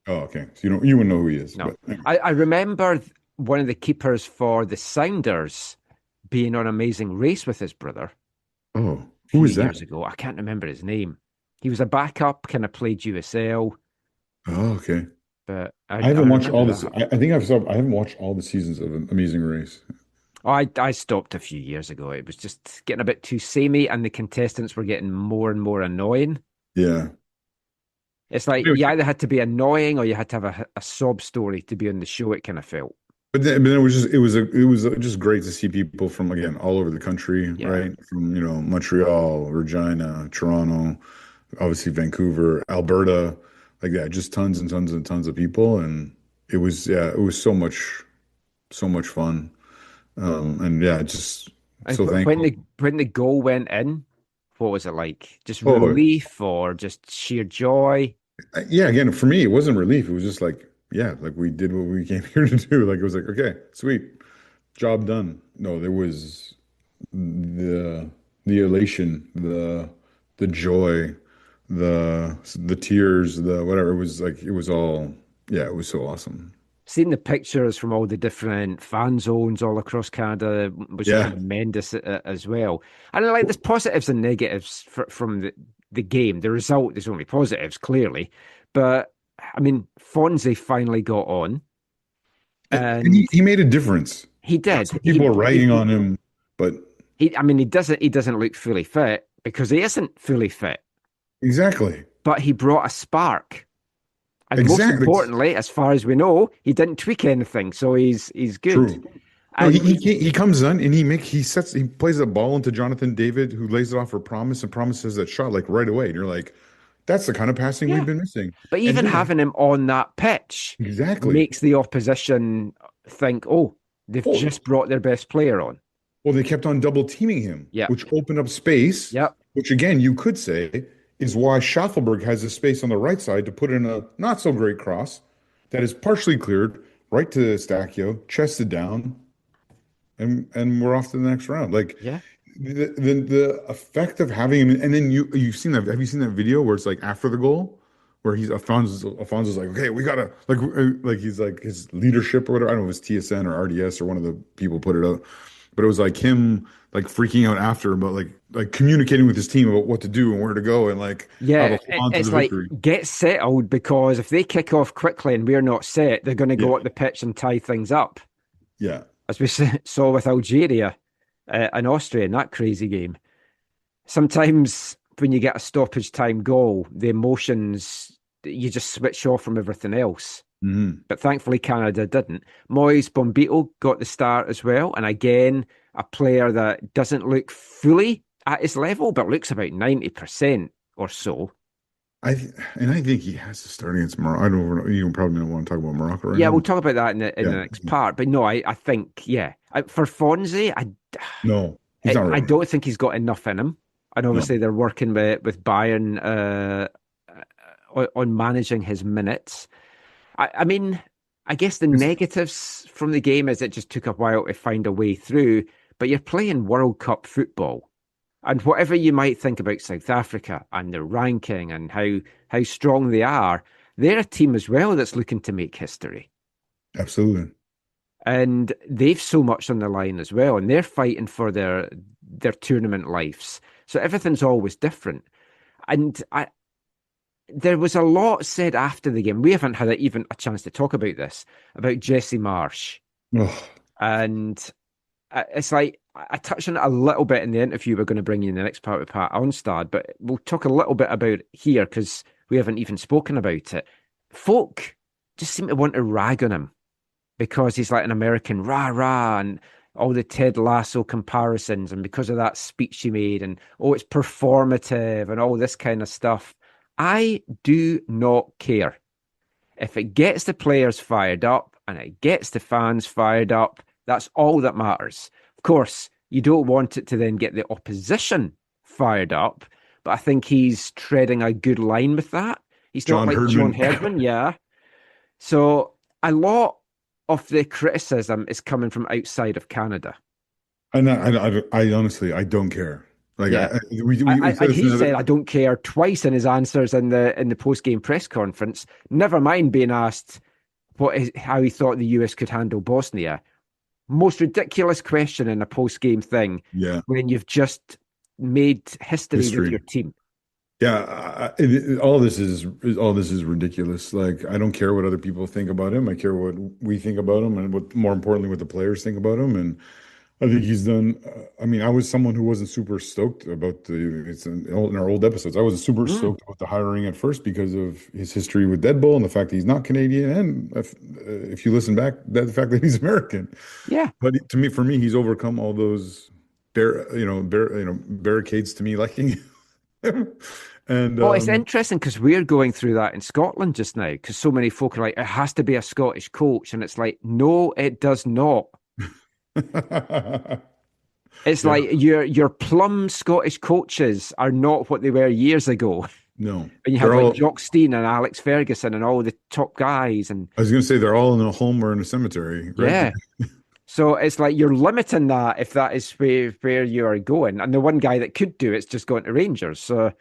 Oh, okay. So you wouldn't know who he is, no. but anyway. I remember one of the keepers for the Sounders being on Amazing Race with his brother Oh, a who few is that? years ago. I can't remember his name. He was a backup, kind of played USL, Oh, okay. but I I haven't watched remember all that this. happening. I think I haven't watched all the seasons of Amazing Race. Oh, I stopped a few years ago. It was just getting a bit too samey, and the contestants were getting more and more annoying. Yeah. It's like Anyway, you either had to be annoying or you had to have a sob story to be on the show. It kind of felt. but then it was just great to see people from again all over the country, Yeah. right? From Montreal, Regina, Toronto, obviously Vancouver, Alberta, like that. Just tons and tons and tons of people, and it was so much fun. And yeah, just And so thankful. when the goal went in, what was it like? Just Oh, relief or just sheer joy? yeah, again, for me, it wasn't relief. It was just like, yeah, like we did what we came here to do. Like it was like, okay, sweet, job done. No, there was the elation, the joy, the tears, the whatever. It was like it was all, yeah, it was so awesome. Seeing the pictures from all the different fan zones all across Canada was Yeah. tremendous as well. And like there's positives and negatives from the game. The result, there's only positives, clearly. But I mean, Fonzie finally got on, And and he made a difference. he Some did. people are writing on him, but I mean, he doesn't look fully fit because he isn't fully fit, exactly, but he brought a spark. And most exactly importantly, as far as we know, he didn't tweak anything, so he's good. true. No, And he comes in and he plays a ball into Jonathan David, who lays it off for Promise, and Promise has that shot like right away. And you're like, that's the kind of passing we've yeah, been missing. but And even then having him on that pitch exactly. makes the opposition think, oh, they've Oh, just brought their best player on. well, they kept on double teaming him, Yep, which opened up space, yep. which again you could say is why Schaffelberg has the space on the right side to put in a not so great cross that is partially cleared right to Stachio, chested down, and we're off to the next round. Like Yeah. the effect of having him, and then you've seen that. Have you seen that video where it's like after the goal, where he's Alfonso's like, okay, we gotta like he's like his leadership or whatever. I don't know if it's TSN or RDS or one of the people put it up, but it was like him like freaking out after about like communicating with his team about what to do and where to go and like how Yeah, to hold on to it's the like victory. get settled because if they kick off quickly and we're not set, they're going to go Yeah, up the pitch and tie things up, yeah. as we saw with Algeria and Austria in that crazy game. Sometimes when you get a stoppage time goal, the emotions, you just switch off from everything else. Hmm. But thankfully, Canada didn't. Moise Bombito got the start as well. And again, a player that doesn't look fully at his level, but looks about 90% or so. I think he has to start against Morocco. I don't. You probably don't want to talk about Morocco right Yeah, now. we'll talk about that in the Yeah. next part. But no, I think, yeah. For Fonzie, No, he's not I ready. don't think he's got enough in him. And No. obviously, they're working with Bayern on managing his minutes. I mean, I guess the negatives from the game is it just took a while to find a way through, but you're playing World Cup football. And whatever you might think about South Africa and their ranking and how strong they are, they're a team as well that's looking to make history. Absolutely. And they've so much on the line as well, and they're fighting for their tournament lives. So everything's always different. And there was a lot said after the game. We haven't had even a chance to talk about this, about Jesse Marsh. Oh, And it's like, I touched on it a little bit in the interview we're going to bring you in the next part with Pat Onstad, but we'll talk a little bit about it here because we haven't even spoken about it. Folk just seem to want to rag on him because he's like an American rah-rah and all the Ted Lasso comparisons and because of that speech he made and, oh, it's performative and all this kind of stuff. I do not care. If it gets the players fired up and it gets the fans fired up, that's all that matters. Of course, you don't want it to then get the opposition fired up, but I think he's treading a good line with that. He's not John like John Herdman. Herdman, yeah. So a lot of the criticism is coming from outside of Canada. And I honestly, I don't care. Like, Yeah. we said And this he in said, I don't care twice in his answers in the post-game press conference. Never mind being asked how he thought the US could handle Bosnia. Most ridiculous question in a post-game thing yeah, when you've just made history with your history. team. Yeah, all this is ridiculous. Like, I don't care what other people think about him. I care what we think about him, and what more importantly, what the players think about him. And I think he's done. I mean, I was someone who wasn't super stoked about it's in our old episodes. I wasn't super Mm, stoked about the hiring at first because of his history with Dead Bull and the fact that he's not Canadian, and if you listen back, the fact that he's American. yeah. But for me, he's overcome all those barricades to me liking him. And Well, it's interesting because we're going through that in Scotland just now because so many folk are like, it has to be a Scottish coach. And it's like, no, it does not. It's yeah, like your plum Scottish coaches are not what they were years ago. no, And you have they're like all. Jock Stein and Alex Ferguson and all the top guys. And I was going to say they're all in a home or in a cemetery, right? yeah. So it's like you're limiting that if that is where you are going. And the one guy that could do it's just going to Rangers. So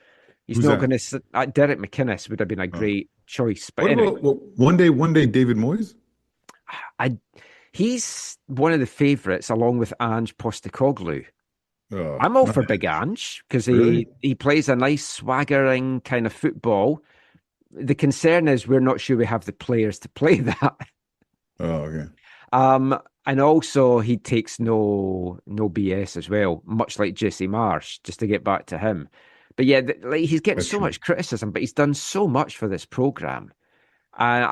he's Who's not that? going to. Derek McInnes would have been a Oh. great choice. But What anyway, about one day David Moyes? I he's one of the favourites along with Ange Postecoglou. I'm all for Big Ange because Really? he plays a nice swaggering kind of football. The concern is we're not sure we have the players to play that. Oh, okay. And also he takes no BS as well, much like Jesse Marsh, just to get back to him. But yeah, like he's getting That's so true. much criticism, but he's done so much for this program. And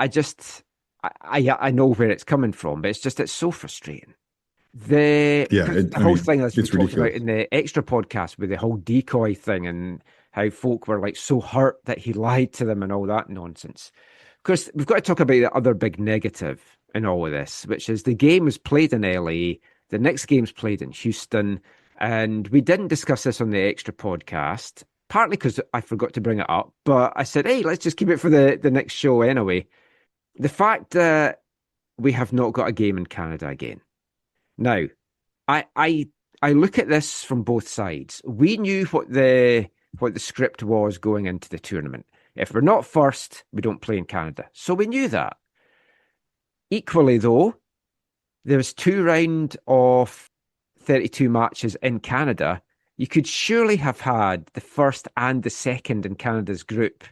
I know where it's coming from, but it's so frustrating. The Yeah, the whole thing as we it's talked about ridiculous. in the extra podcast with the whole decoy thing and how folk were like so hurt that he lied to them and all that nonsense. Of course, we've got to talk about the other big negative in all of this, which is the game was played in LA, the next game's played in Houston, and we didn't discuss this on the extra podcast, partly because I forgot to bring it up, but I said, hey, let's just keep it for the next show anyway. The fact that we have not got a game in Canada again. Now, I look at this from both sides. We knew what the script was going into the tournament. If we're not first, we don't play in Canada. So we knew that. Equally, though, there was 2 rounds of 32 matches in Canada. You could surely have had the first and the second in Canada's group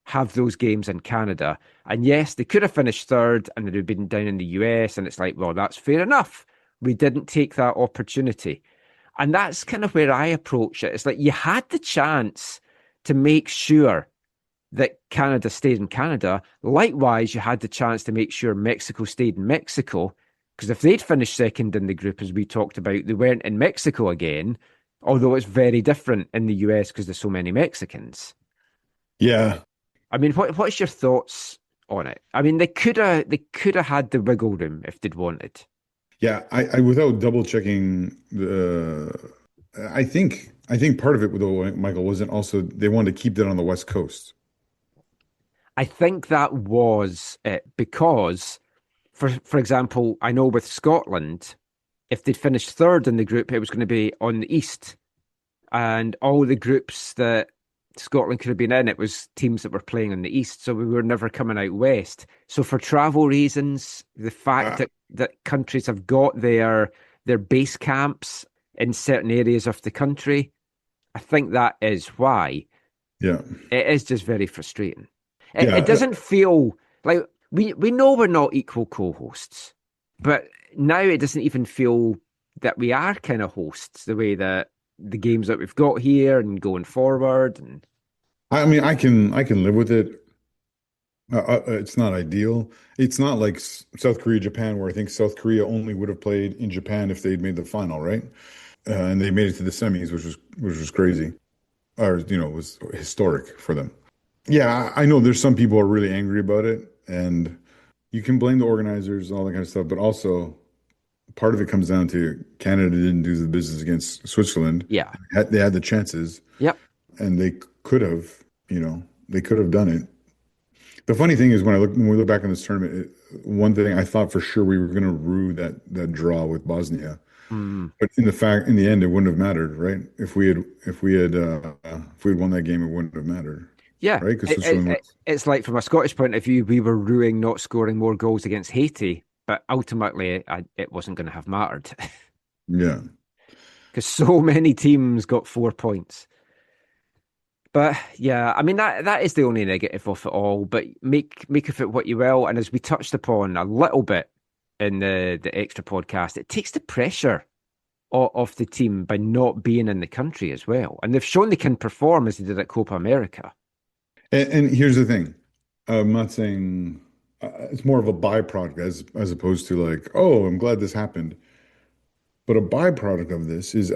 have those games in Canada. And yes, they could have finished third and they'd have been down in the US. And it's like, well, that's fair enough. We didn't take that opportunity. And that's kind of where I approach it. It's like you had the chance to make sure that Canada stayed in Canada. Likewise, you had the chance to make sure Mexico stayed in Mexico. Because if they'd finished second in the group, as we talked about, they weren't in Mexico again. Although it's very different in the US because there's so many Mexicans. Yeah. I mean, what's your thoughts on it? I mean, they could have had the wiggle room if they'd wanted. Yeah, I without double checking I think part of it though, Michael, wasn't also they wanted to keep that on the West Coast. I think that was it because, for example, I know with Scotland, if they'd finished third in the group, it was going to be on the East. And all the groups that Scotland could have been in, it was teams that were playing on the East. So we were never coming out West. So for travel reasons, the fact that countries have got their base camps in certain areas of the country, I think that is why. Yeah. It is just very frustrating. It doesn't feel like we know we're not equal co-hosts, but now it doesn't even feel that we are kind of hosts the way that the games that we've got here and going forward. And I mean, I can live with it. It's not ideal. It's not like South Korea, Japan, where I think South Korea only would have played in Japan if they'd made the final, right? And they made it to the semis, which was crazy, or was historic for them. Yeah, I know there's some people who are really angry about it, and you can blame the organizers and all that kind of stuff, but also part of it comes down to Canada didn't do the business against Switzerland. Yeah. They had the chances. Yep. And they could have, they could have done it. The funny thing is when we look back on this tournament, one thing I thought for sure we were going to rue that draw with Bosnia. But in the end, it wouldn't have mattered, right? If we had won that game, it wouldn't have mattered. Yeah, right. It's like from a Scottish point of view, we were ruing not scoring more goals against Haiti, but ultimately it wasn't going to have mattered. Yeah, because so many teams got 4 points. But yeah, I mean that is the only negative of it all. But make of it what you will. And as we touched upon a little bit in the extra podcast, it takes the pressure off the team by not being in the country as well. And they've shown they can perform as they did at Copa America. And here's the thing. I'm not saying it's more of a byproduct as opposed to like, oh, I'm glad this happened. But a byproduct of this is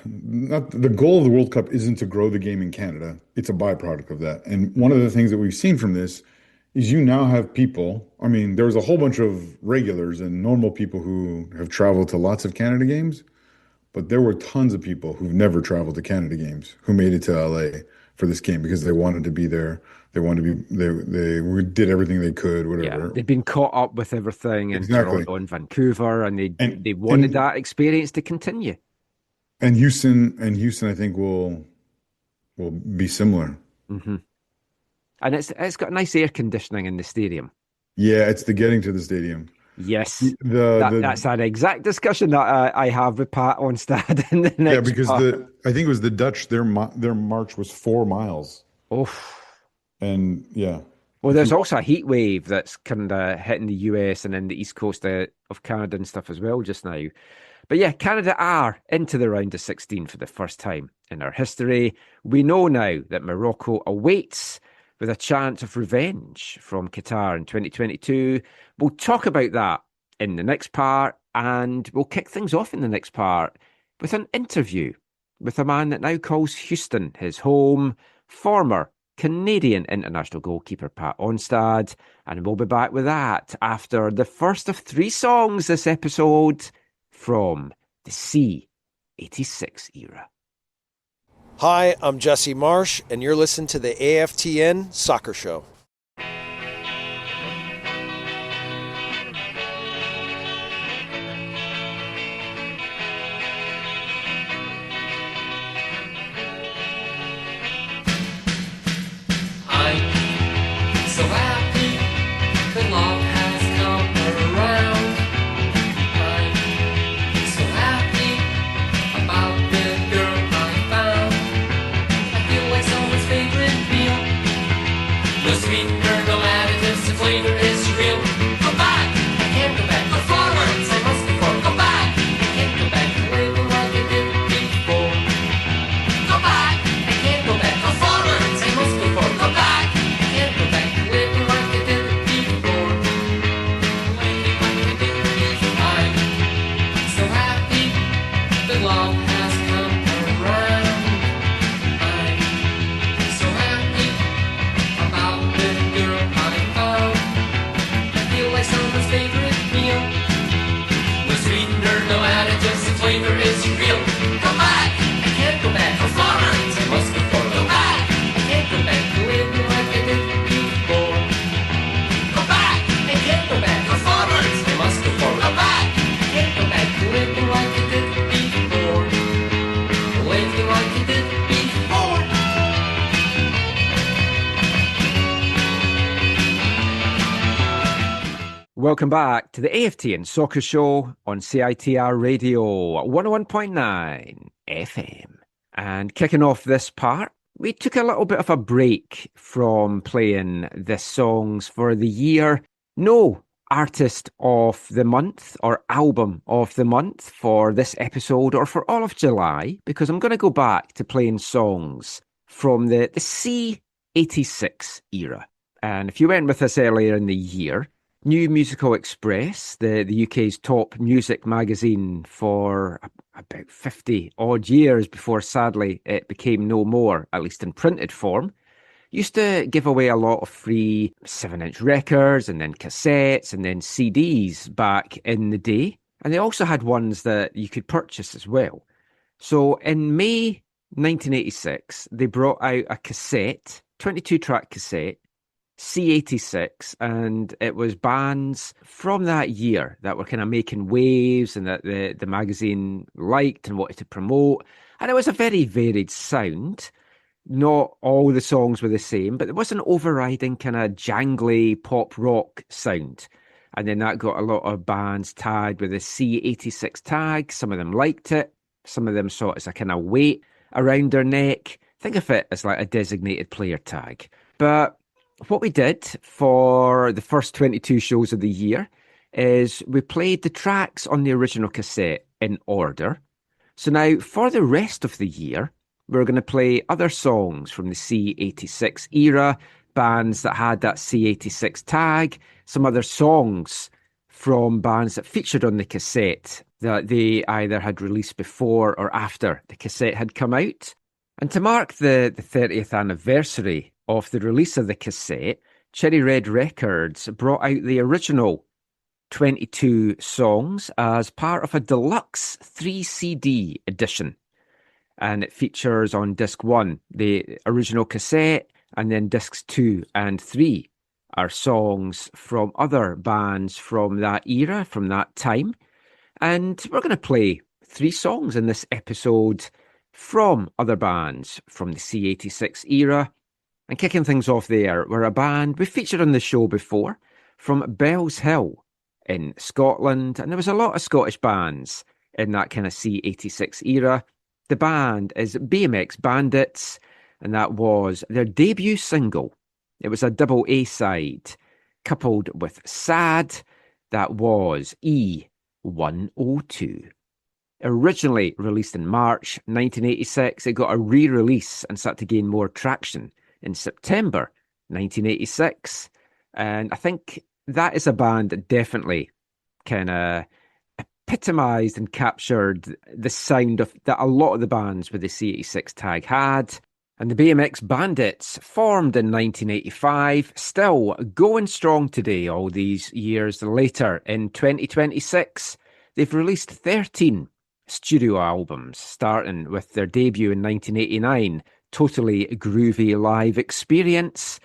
not the goal of the World Cup isn't to grow the game in Canada. It's a byproduct of that. And one of the things that we've seen from this is you now have people. I mean, there was a whole bunch of regulars and normal people who have traveled to lots of Canada games, but there were tons of people who've never traveled to Canada games who made it to LA for this game because they wanted to be there. They wanted to be. They did everything they could. Whatever. Yeah, they'd been caught up with everything in Toronto and Vancouver, and they wanted that experience to continue. And Houston, I think will be similar. Mm-hmm. And it's got nice air conditioning in the stadium. Yeah, it's the getting to the stadium. Yes, that's an exact discussion that I have with Pat Onstad in the next. Yeah, because I think it was the Dutch. Their march was 4 miles. Oh, and yeah. Well, there's also a heat wave that's kind of hitting the US and in the east coast of Canada and stuff as well just now. But yeah, Canada are into the round of 16 for the first time in our history. We know now that Morocco awaits with a chance of revenge from Qatar in 2022. We'll talk about that in the next part, and we'll kick things off in the next part with an interview with a man that now calls Houston his home, former Canadian international goalkeeper Pat Onstad, and we'll be back with that after the first of 3 songs this episode from the C86 era. Hi, I'm Jesse Marsh, and you're listening to the AFTN Soccer Show. Welcome back to the AFTN Soccer Show on CITR Radio 101.9 FM. And kicking off this part, we took a little bit of a break from playing the songs for the year. No artist of the month or album of the month for this episode or for all of July, because I'm going to go back to playing songs from the C86 era. And if you went with us earlier in the year, New Musical Express, the UK's top music magazine for about 50 odd years before sadly it became no more, at least in printed form, used to give away a lot of free 7-inch records and then cassettes and then CDs back in the day. And they also had ones that you could purchase as well. So in May 1986, they brought out a cassette, 22-track cassette, C86, and it was bands from that year that were kind of making waves and that the magazine liked and wanted to promote. And it was a very varied sound. Not all the songs were the same, but there was an overriding kind of jangly pop rock sound. And then that got a lot of bands tagged with the C86 tag. Some of them liked it. Some of them saw it as a kind of weight around their neck. Think of it as like a designated player tag. But what we did for the first 22 shows of the year is we played the tracks on the original cassette in order. So now for the rest of the year, we're going to play other songs from the C86 era, bands that had that C86 tag, some other songs from bands that featured on the cassette that they either had released before or after the cassette had come out. And to mark the 30th anniversary of the release of the cassette, Cherry Red Records brought out the original 22 songs as part of a deluxe 3-CD edition. And it features on disc 1 the original cassette, and then discs 2 and 3 are songs from other bands from that era, from that time. And we're going to play 3 songs in this episode from other bands from the C86 era. And kicking things off there, we're a band we featured on the show before from Bells Hill in Scotland. And there was a lot of Scottish bands in that kind of C86 era. The band is BMX Bandits, and that was their debut single. It was a double A-side, coupled with Sad, that was E102. Originally released in March 1986, it got a re-release and started to gain more traction in September 1986. And I think that is a band that definitely kind of epitomised and captured the sound of that a lot of the bands with the C86 tag had. And the BMX Bandits, formed in 1985, still going strong today, all these years later. In 2026, they've released 13 studio albums, starting with their debut in 1989, Totally Groovy Live Experience.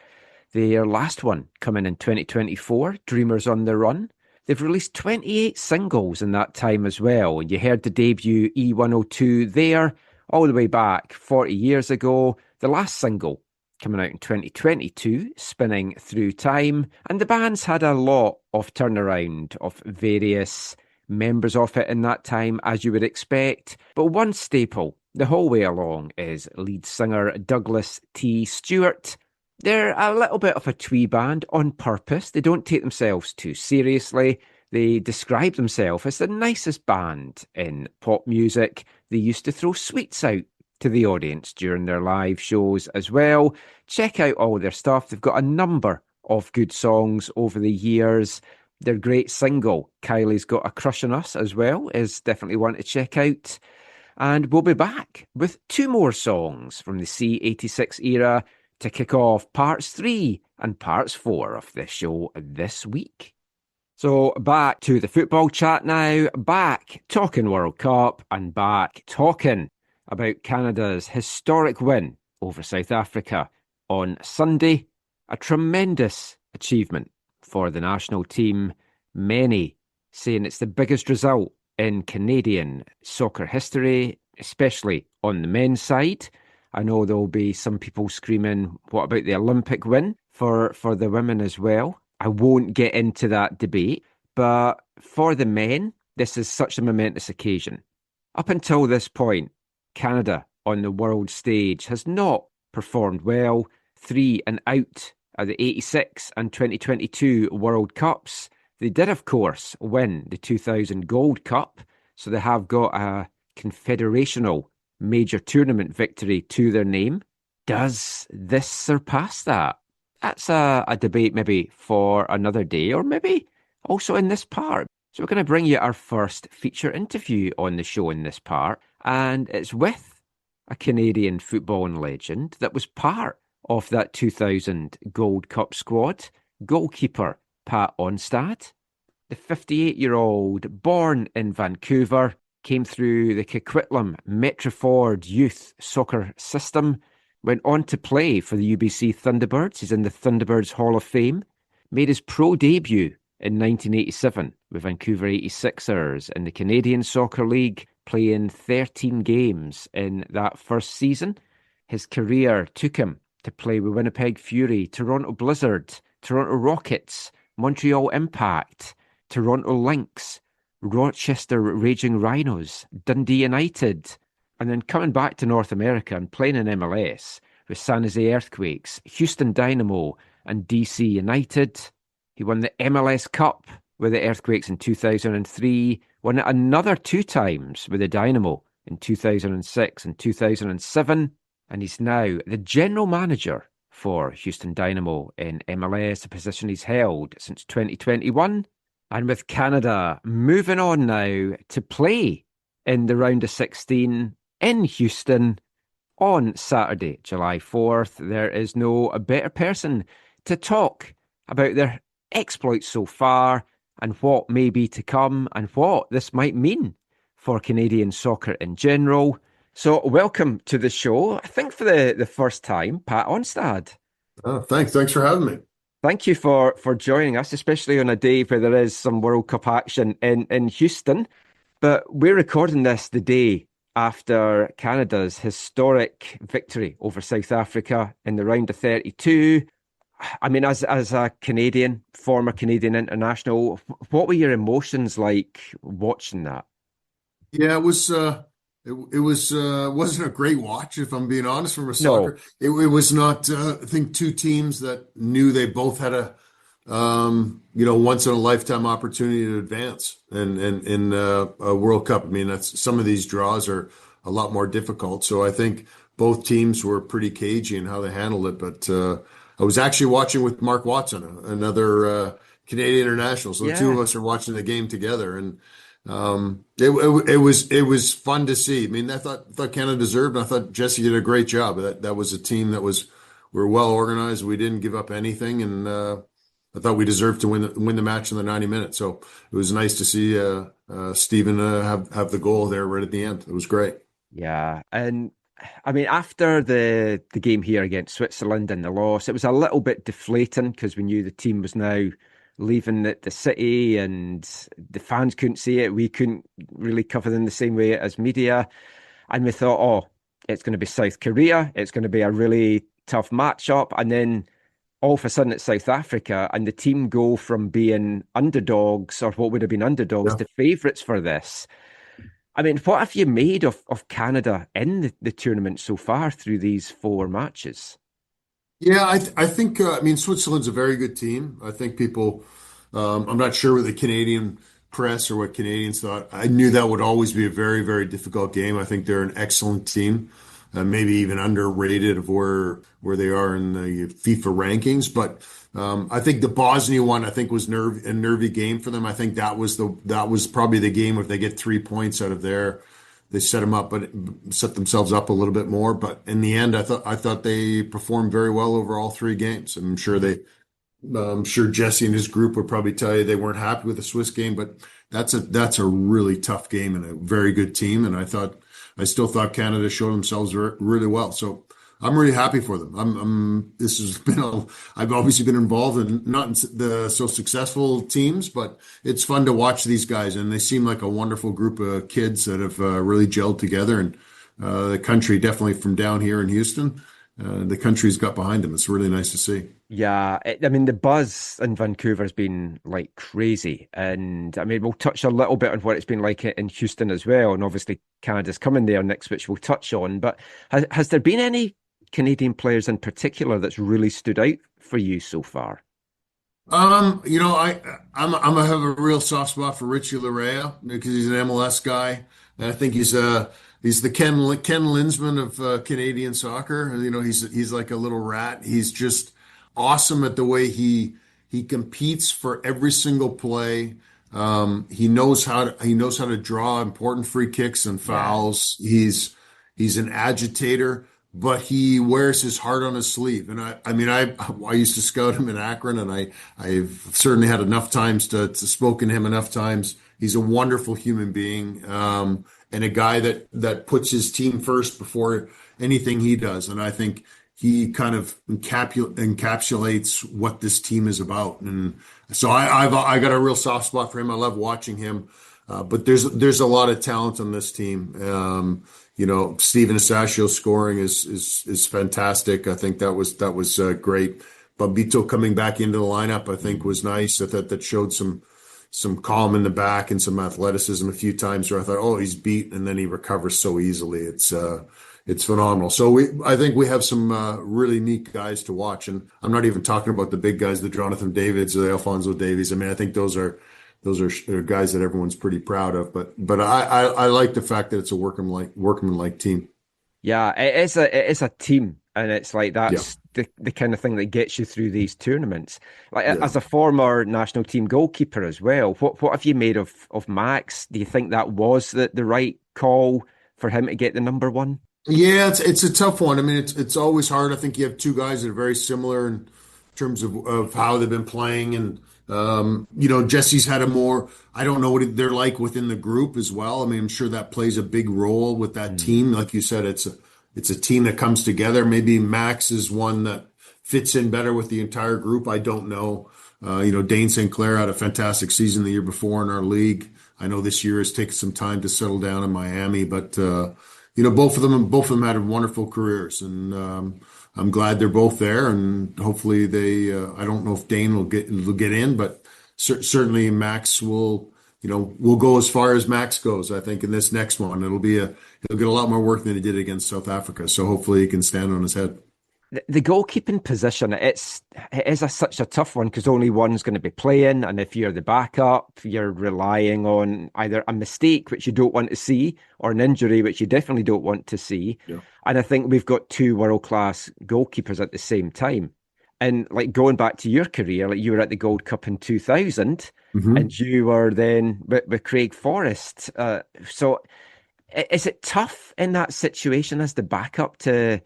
Their last one coming in 2024, Dreamers on the Run. They've released 28 singles in that time as well. And you heard the debut E102 there, all the way back 40 years ago. The last single coming out in 2022, Spinning Through Time. And the band's had a lot of turnaround of various members of it in that time, as you would expect. But one staple the whole way along is lead singer Douglas T. Stewart. They're a little bit of a twee band on purpose. They don't take themselves too seriously. They describe themselves as the nicest band in pop music. They used to throw sweets out to the audience during their live shows as well. Check out all their stuff. They've got a number of good songs over the years. Their great single, Kylie's Got a Crush on Us as well, is definitely one to check out. And we'll be back with 2 more songs from the C86 era to kick off parts 3 and parts 4 of this show this week. So back to the football chat now, back talking World Cup and back talking about Canada's historic win over South Africa on Sunday. A tremendous achievement for the national team. Many saying it's the biggest result in Canadian soccer history, especially on the men's side. I know there'll be some people screaming, what about the Olympic win for the women as well? I won't get into that debate. But for the men, this is such a momentous occasion. Up until this point, Canada on the world stage has not performed well. 3 and out at the 86 and 2022 World Cups. They did, of course, win the 2000 Gold Cup, so they have got a confederational major tournament victory to their name. Does this surpass that? That's a debate maybe for another day, or maybe also in this part. So we're going to bring you our first feature interview on the show in this part, and it's with a Canadian footballing legend that was part of that 2000 Gold Cup squad, goalkeeper Pat Onstad. The 58-year-old, born in Vancouver, came through the Coquitlam Metroford youth soccer system, went on to play for the UBC Thunderbirds. He's in the Thunderbirds Hall of Fame, made his pro debut in 1987 with Vancouver 86ers in the Canadian Soccer League, playing 13 games in that first season. His career took him to play with Winnipeg Fury, Toronto Blizzard, Toronto Rockets, Montreal Impact, Toronto Lynx, Rochester Raging Rhinos, Dundee United, and then coming back to North America and playing in MLS with San Jose Earthquakes, Houston Dynamo, and DC United. He won the MLS Cup with the Earthquakes in 2003, won it another 2 times with the Dynamo in 2006 and 2007, and he's now the general manager for Houston Dynamo in MLS, a position he's held since 2021. And with Canada moving on now to play in the round of 16 in Houston on Saturday, July 4th, there is no better person to talk about their exploits so far and what may be to come and what this might mean for Canadian soccer in general. So welcome to the show, I think for the first time, Pat Onstad. Oh, thanks for having me. Thank you for joining us, especially on a day where there is some World Cup action in Houston. But we're recording this the day after Canada's historic victory over South Africa in the round of 32. I mean, as a Canadian, former Canadian international, what were your emotions like watching that? Yeah, it was wasn't a great watch, if I'm being honest, from a soccer. No. It was not. I think two teams that knew they both had a once in a lifetime opportunity to advance in a World Cup. I mean, that's some of these draws are a lot more difficult. So I think both teams were pretty cagey in how they handled it. But I was actually watching with Mark Watson, another Canadian international. So the two of us are watching the game together, and it was fun to see. I mean, I thought Canada deserved, and I thought Jesse did a great job. That was a team that we were well organized. We didn't give up anything, and I thought we deserved to win the match in the 90 minutes. So it was nice to see Stephen have the goal there right at the end. It was great. Yeah, and I mean, after the game here against Switzerland and the loss, it was a little bit deflating because we knew the team was now leaving the city and the fans couldn't see it. We couldn't really cover them the same way as media. And we thought, oh, it's going to be South Korea. It's going to be a really tough matchup. And then all of a sudden it's South Africa, and the team go from being underdogs, or what would have been underdogs, to favourites for this. I mean, what have you made of Canada in the tournament so far through these 4 matches? Yeah, I think, Switzerland's a very good team. I think people, I'm not sure what the Canadian press or what Canadians thought. I knew that would always be a very, very difficult game. I think they're an excellent team, maybe even underrated of where they are in the FIFA rankings. But I think the Bosnia one, I think, was a nervy game for them. I think that was probably the game if they get 3 points out of there. They set themselves up a little bit more, but in the end, I thought they performed very well over all 3 games. I'm sure Jesse and his group would probably tell you they weren't happy with the Swiss game, but that's a really tough game and a very good team. And I still thought Canada showed themselves really well. So I'm really happy for them. I've obviously been involved in not in the so successful teams, but it's fun to watch these guys, and they seem like a wonderful group of kids that have really gelled together. And the country, definitely from down here in Houston, the country's got behind him. It's really nice to see. Yeah, I mean, the buzz in Vancouver has been like crazy. And I mean, we'll touch a little bit on what it's been like in Houston as well. And obviously, Canada's coming there next, which we'll touch on. But has there been any Canadian players in particular that's really stood out for you so far? I have a real soft spot for Richie Laryea because he's an MLS guy, and I think he's the Ken Linsman of Canadian soccer. He's like a little rat. He's just awesome at the way he competes for every single play. He knows how to draw important free kicks and fouls. He's an agitator, but he wears his heart on his sleeve. And I used to scout him in Akron, and I've certainly had enough times to spoken to him enough times. He's a wonderful human being, and a guy that puts his team first before anything he does. And I think he kind of encapsulates what this team is about. And so I got a real soft spot for him. I love watching him. But there's a lot of talent on this team. Steven Asasio scoring is fantastic. I think that was great. Bambito coming back into the lineup, I think, was nice. I thought that showed some calm in the back and some athleticism a few times where I thought, oh, he's beat, and then he recovers so easily. It's phenomenal. So I think we have some really neat guys to watch, and I'm not even talking about the big guys, the Jonathan Davids, or the Alphonso Davies. I mean, I think those are guys that everyone's pretty proud of. But I like the fact that it's a workmanlike team. Yeah, it is a team, and it's like that's the kind of thing that gets you through these tournaments. Like as a former national team goalkeeper as well, what have you made of Max? Do you think that was the right call for him to get the number one? Yeah, it's a tough one. I mean, it's always hard. I think you have two guys that are very similar in terms of how they've been playing, and Jesse's had I don't know what they're like within the group as well. I mean, I'm sure that plays a big role with that team. Like you said, it's a team that comes together. Maybe Max is one that fits in better with the entire group. I don't know. Dane St. Clair had a fantastic season the year before in our league. I know this year has taken some time to settle down in Miami, but both of them had wonderful careers, and I'm glad they're both there. And hopefully I don't know if Dane will get in, but certainly Max will go as far as Max goes. I think in this next one, he'll get a lot more work than he did against South Africa. So hopefully he can stand on his head. The goalkeeping position, it is such a tough one because only one's going to be playing, and if you're the backup, you're relying on either a mistake, which you don't want to see, or an injury, which you definitely don't want to see. Yeah. And I think we've got two world-class goalkeepers at the same time. And like going back to your career, like you were at the Gold Cup in 2000, and you were then with Craig Forrest. So is it tough in that situation as the backup to...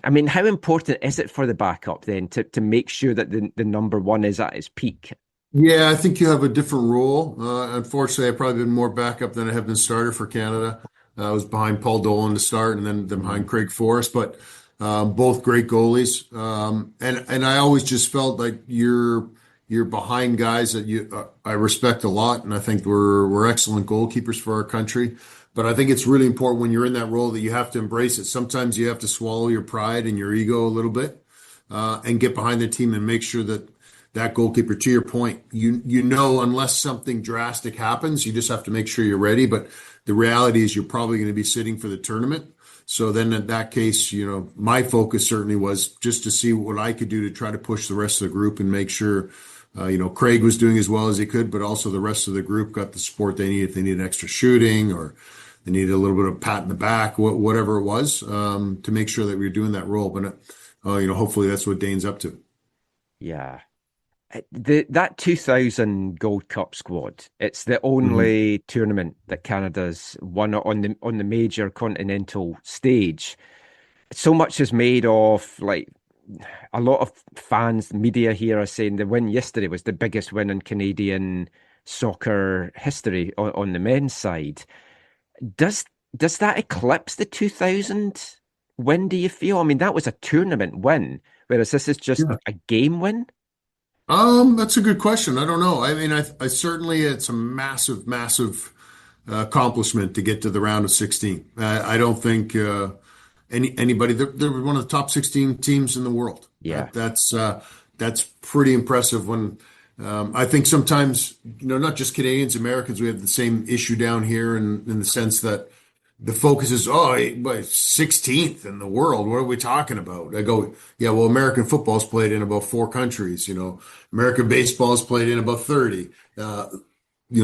I mean, how important is it for the backup then to make sure that the number one is at its peak? Yeah, I think you have a different role. Unfortunately, I've probably been more backup than I have been starter for Canada. I was behind Paul Dolan to start, and then behind Craig Forrest, but both great goalies. And I always just felt like you're behind guys that I respect a lot, and I think we're excellent goalkeepers for our country. But I think it's really important when you're in that role that you have to embrace it. Sometimes you have to swallow your pride and your ego a little bit and get behind the team and make sure that goalkeeper, to your point, unless something drastic happens, you just have to make sure you're ready. But the reality is you're probably going to be sitting for the tournament. So then in that case, my focus certainly was just to see what I could do to try to push the rest of the group and make sure Craig was doing as well as he could, but also the rest of the group got the support they needed. If they needed extra shooting or they needed a little bit of pat in the back, whatever it was, to make sure that we were doing that role. But, hopefully that's what Dane's up to. Yeah. That 2000 Gold Cup squad, it's the only tournament that Canada's won on the major continental stage. So much is made of, like, a lot of fans, media here are saying the win yesterday was the biggest win in Canadian soccer history on the men's side. Does that eclipse the 2000 win, do you feel? I mean, that was a tournament win, whereas this is just a game win. That's a good question. I don't know. I mean, I certainly, it's a massive accomplishment to get to the round of 16. I don't think anybody. They're one of the top 16 teams in the world. Yeah. That's pretty impressive. When I think sometimes, not just Canadians, Americans, we have the same issue down here in the sense that the focus is, 16th in the world. What are we talking about? I go, yeah, well, American football's played in about 4 countries. American baseball's played in about 30.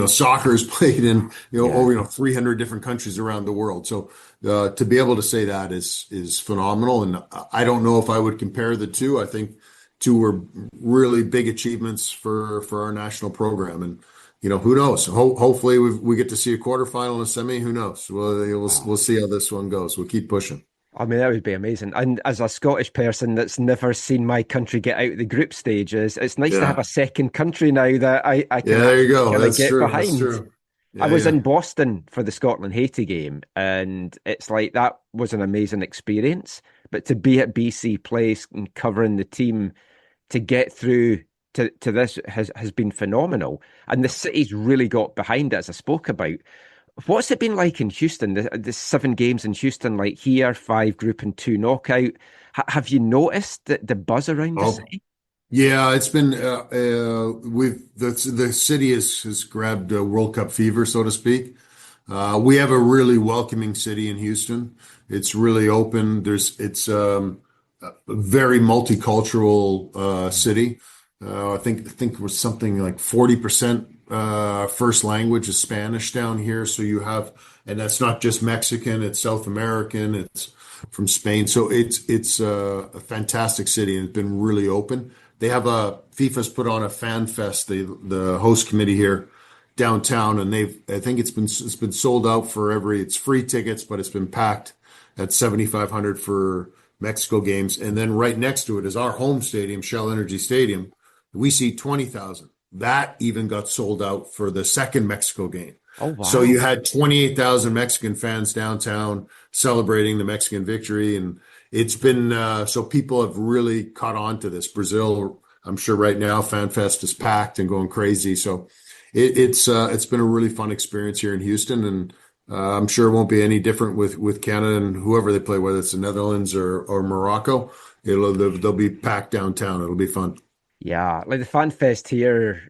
Soccer is played in, over 300 different countries around the world. So to be able to say that is phenomenal. And I don't know if I would compare the two. I think two were really big achievements for our national program. And who knows? Hopefully we get to see a quarterfinal and a semi. Who knows? We'll see how this one goes. We'll keep pushing. I mean, that would be amazing. And as a Scottish person that's never seen my country get out of the group stages, it's nice to have a second country now that I can there you go. That's get true. behind. That's true. Yeah, I was in Boston for the Scotland-Haiti game, and it's like that was an amazing experience. But to be at BC Place and covering the team to get through to this has been phenomenal. And the city's really got behind it, as I spoke about. What's it been like in Houston? The 7 games in Houston, like here, 5 group and 2 knockout. Have you noticed the buzz around the city? Yeah, it's been the city has grabbed World Cup fever, so to speak. We have a really welcoming city in Houston. It's really open. It's a very multicultural city. I think we're something like 40% first language is Spanish down here. So and that's not just Mexican, it's South American, it's from Spain. So it's a fantastic city, and it's been really open. They have FIFA's put on a fan fest, the host committee here downtown, and I think it's been sold out it's free tickets, but it's been packed at 7,500 for Mexico games. And then right next to it is our home stadium, Shell Energy Stadium. We see 20,000. That even got sold out for the second Mexico game. Oh, wow. So you had 28,000 Mexican fans downtown celebrating the Mexican victory. And it's been, so people have really caught on to this. Brazil, I'm sure right now, FanFest is packed and going crazy. So it's been a really fun experience here in Houston. And I'm sure it won't be any different with Canada and whoever they play, whether it's the Netherlands or Morocco. They'll be packed downtown. It'll be fun. Yeah, like the fan fest here,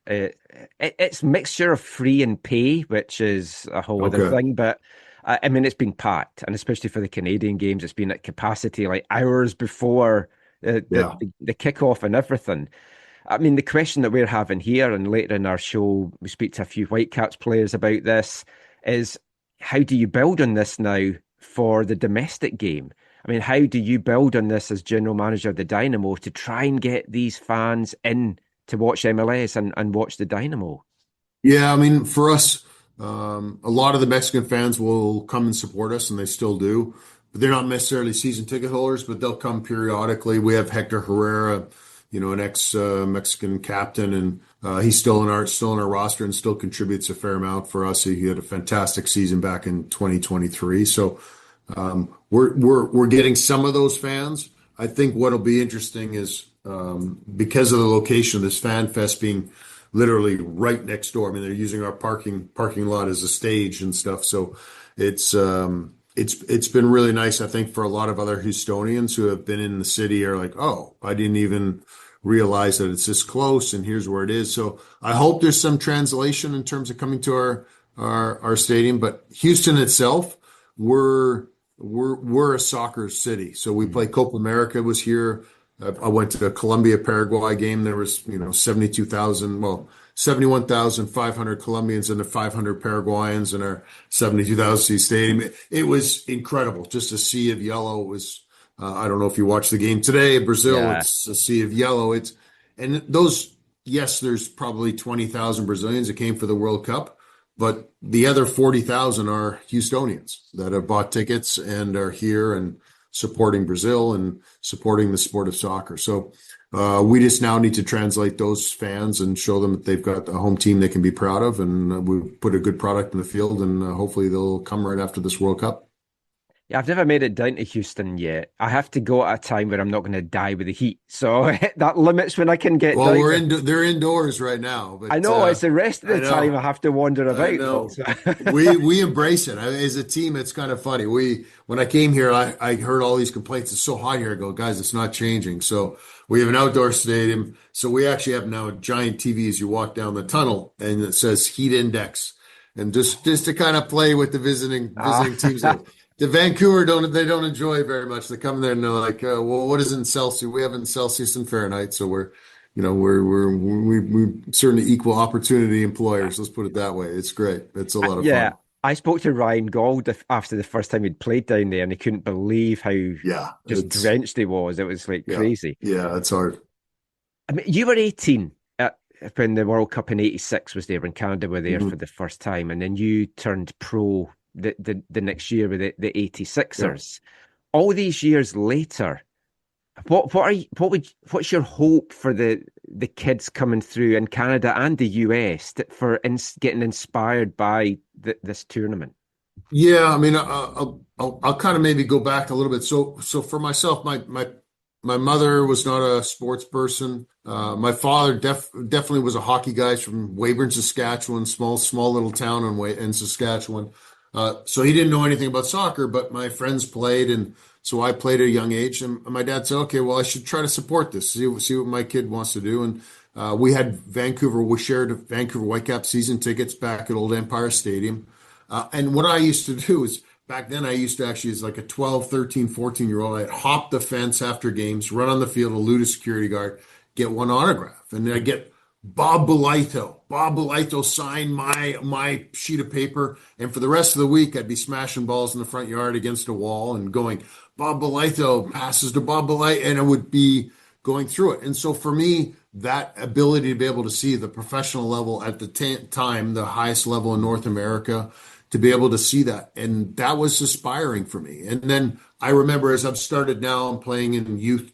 it's mixture of free and pay, which is a whole other thing. But I mean, it's been packed, and especially for the Canadian games, it's been at capacity, like hours before the kickoff and everything. I mean, the question that we're having here, and later in our show, we speak to a few Whitecaps players about this, is how do you build on this now for the domestic game? I mean, how do you build on this as general manager of the Dynamo to try and get these fans in to watch MLS and watch the Dynamo? Yeah, I mean, for us, a lot of the Mexican fans will come and support us, and they still do. But they're not necessarily season ticket holders, but they'll come periodically. We have Hector Herrera, an ex-Mexican captain, and he's still in our roster and still contributes a fair amount for us. He had a fantastic season back in 2023. So we're getting some of those fans. I think what'll be interesting is because of the location of this fan fest being literally right next door. I mean, they're using our parking lot as a stage and stuff. So it's been really nice. I think for a lot of other Houstonians who have been in the city are like, oh, I didn't even realize that it's this close, and here's where it is. So I hope there's some translation in terms of coming to our stadium. But Houston itself, we're a soccer city. So we play Copa America was here. I went to the Colombia Paraguay game. There was 71,500 Colombians and the 500 Paraguayans in our 72,000 seat stadium. It was incredible. Just a sea of yellow. It was I don't know if you watched the game today. Brazil, It's a sea of yellow. There's probably 20,000 Brazilians that came for the World Cup. But the other 40,000 are Houstonians that have bought tickets and are here and supporting Brazil and supporting the sport of soccer. So we just now need to translate those fans and show them that they've got a home team they can be proud of. And we put a good product in the field, and hopefully they'll come right after this World Cup. Yeah, I've never made it down to Houston yet. I have to go at a time where I'm not going to die with the heat. So that limits when I can get Well, down there. they're indoors right now, I but know it's the rest of I the time I know. have to wander I about though. know. So. We embrace it. As a team, it's kind of funny. When I came here, I heard all these complaints. It's so hot here. I go, guys, it's not changing. So we have an outdoor stadium. So we actually have now a giant TV as you walk down the tunnel, and it says heat index, and just to kind of play with the visiting teams. Ah. The Vancouver don't enjoy it very much. They come there and they're like, well, what is in Celsius? We have it in Celsius and Fahrenheit, so we certainly equal opportunity employers. Let's put it that way. It's great. It's a lot of Yeah, fun. I spoke to Ryan Gauld after the first time he'd played down there, and he couldn't believe how Yeah, just drenched he was. It was like yeah, crazy. yeah. It's hard. I mean, you were 18 when the World Cup in '86 was there, when Canada were there Mhm. for the first time, and then you turned pro the next year with the Yeah. 86ers. All these years later, what's your hope for the kids coming through in Canada and the US getting inspired by this tournament? Yeah, I mean, I'll kind of maybe go back a little bit. So for myself, my mother was not a sports person. My father definitely was a hockey guy from Weyburn, Saskatchewan, small little town in Saskatchewan. So he didn't know anything about soccer, but my friends played, and so I played at a young age. And my dad said, "Okay, well, I should try to support this. See what my kid wants to do." And we shared Vancouver Whitecaps season tickets back at Old Empire Stadium. And what I used to do is back then I used to actually, as like a 12, 13, 14-year-old, I'd hop the fence after games, run on the field, elude a security guard, get one autograph. And then I get Bob Belito. Bob Belito signed my sheet of paper. And for the rest of the week, I'd be smashing balls in the front yard against a wall and going, Bob Belito passes to Bob Belito, and it would be going through it. And so for me, that ability to be able to see the professional level at the time, the highest level in North America, to be able to see that. And that was inspiring for me. And then I remember as I've started now, I'm playing in youth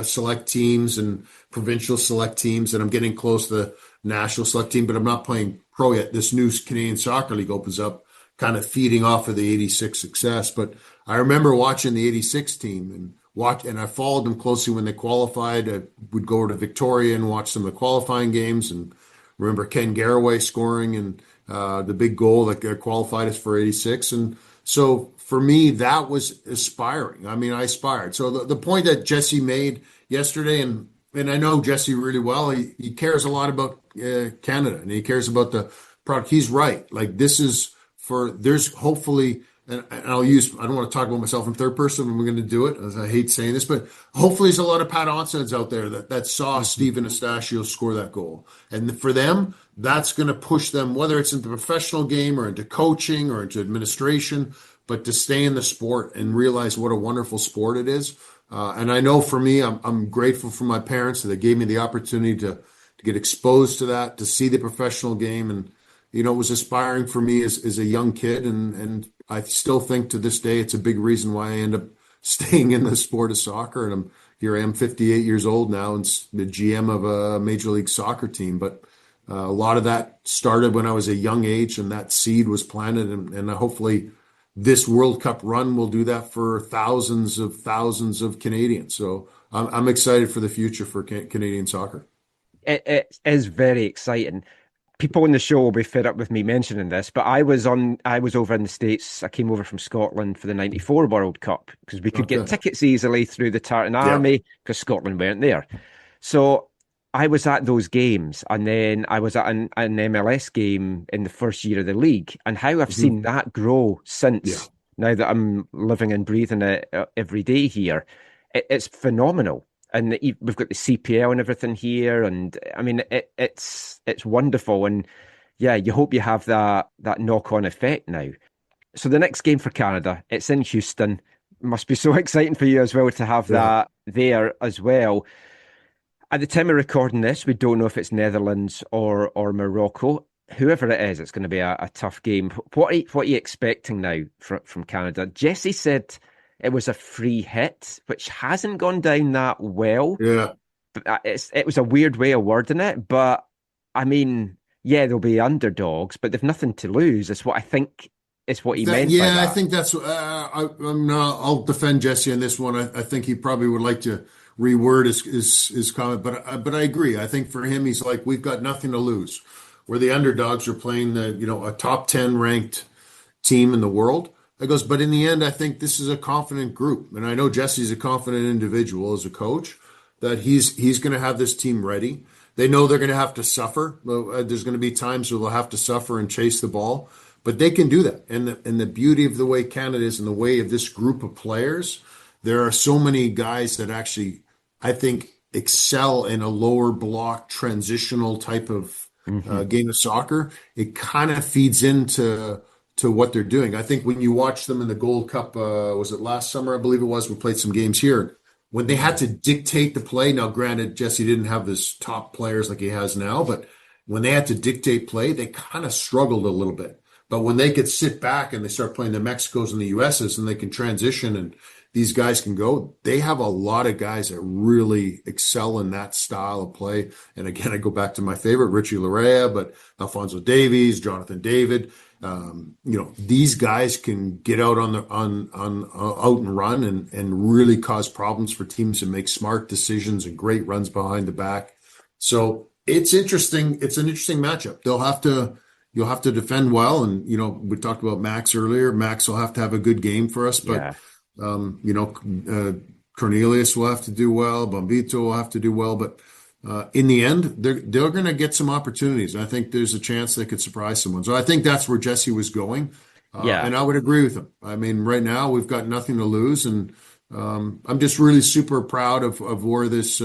select teams and provincial select teams, and I'm getting close to the national select team, but I'm not playing pro yet. This new Canadian Soccer League opens up, kind of feeding off of the 86 success. But I remember watching the 86 team and I followed them closely when they qualified. I would go to Victoria and watch some of the qualifying games, and remember Ken Garraway scoring and the big goal that qualified us for 86. And so for me, that was aspiring. I mean, I aspired. So the point that Jesse made yesterday, and I know Jesse really well, he cares a lot about Canada, and he cares about the product. He's right. Like there's hopefully, and I don't want to talk about myself in third person when we're going to do it, as I hate saying this, but hopefully there's a lot of Pat Onstads out there that saw Stephen Eustachio score that goal. And for them, that's going to push them, whether it's into the professional game or into coaching or into administration, but to stay in the sport and realize what a wonderful sport it is. And I know for me, I'm grateful for my parents that they gave me the opportunity to get exposed to that, to see the professional game. And, it was aspiring for me as a young kid. And I still think to this day, it's a big reason why I end up staying in the sport of soccer. And here I am 58 years old now and the GM of a Major League Soccer team. But a lot of that started when I was a young age, and that seed was planted. And hopefully this World Cup run will do that for thousands of Canadians. So I'm excited for the future for Canadian soccer. It is very exciting. People on the show will be fed up with me mentioning this, but I was over in the States. I came over from Scotland for the '94 World Cup because we could get tickets easily through the Tartan Army because Scotland weren't there. So I was at those games, and then I was at an MLS game in the first year of the league, and how I've seen that grow since. Now that I'm living and breathing it every day here, it's phenomenal. And we've got the CPL and everything here, and I mean it's wonderful. And yeah, you hope you have that knock-on effect now. So the next game for Canada, it's in Houston. Must be so exciting for you as well to have that there as well. At the time of recording this, we don't know if it's Netherlands or Morocco. Whoever it is, it's going to be a tough game. What are you expecting now from Canada? Jesse said it was a free hit, which hasn't gone down that well. Yeah. It was a weird way of wording it, but I mean, yeah, they'll be underdogs, but they've nothing to lose. It's what I think is what he meant by Yeah, I that. think that's. I'll defend Jesse on this one. I think he probably would like to reword his comment, but I agree. I think for him, he's like, we've got nothing to lose. We're the underdogs. We're playing a top 10 ranked team in the world. I goes, but in the end, I think this is a confident group, and I know Jesse's a confident individual as a coach that he's going to have this team ready. They know they're going to have to suffer. There's going to be times where they'll have to suffer and chase the ball, but they can do that. And the beauty of the way Canada is and the way of this group of players, there are so many guys that actually, I think, excel in a lower block transitional type of game of soccer. It kind of feeds into what they're doing. I think when you watch them in the Gold Cup, was it last summer? I believe it was. We played some games here. When they had to dictate the play, now granted, Jesse didn't have his top players like he has now, but when they had to dictate play, they kind of struggled a little bit. But when they could sit back and they start playing the Mexicos and the USs and they can transition and these guys can go, they have a lot of guys that really excel in that style of play. And again, I go back to my favorite, Richie Larea, but Alphonso Davies, Jonathan David. These guys can get out out and run and really cause problems for teams and make smart decisions and great runs behind the back. So it's interesting. It's an interesting matchup. You'll have to defend well. And, we talked about Max earlier. Max will have to have a good game for us, but, Cornelius will have to do well. Bombito will have to do well, but in the end, they're going to get some opportunities. And I think there's a chance they could surprise someone. So I think that's where Jesse was going. And I would agree with him. I mean, right now we've got nothing to lose. And I'm just really super proud of where this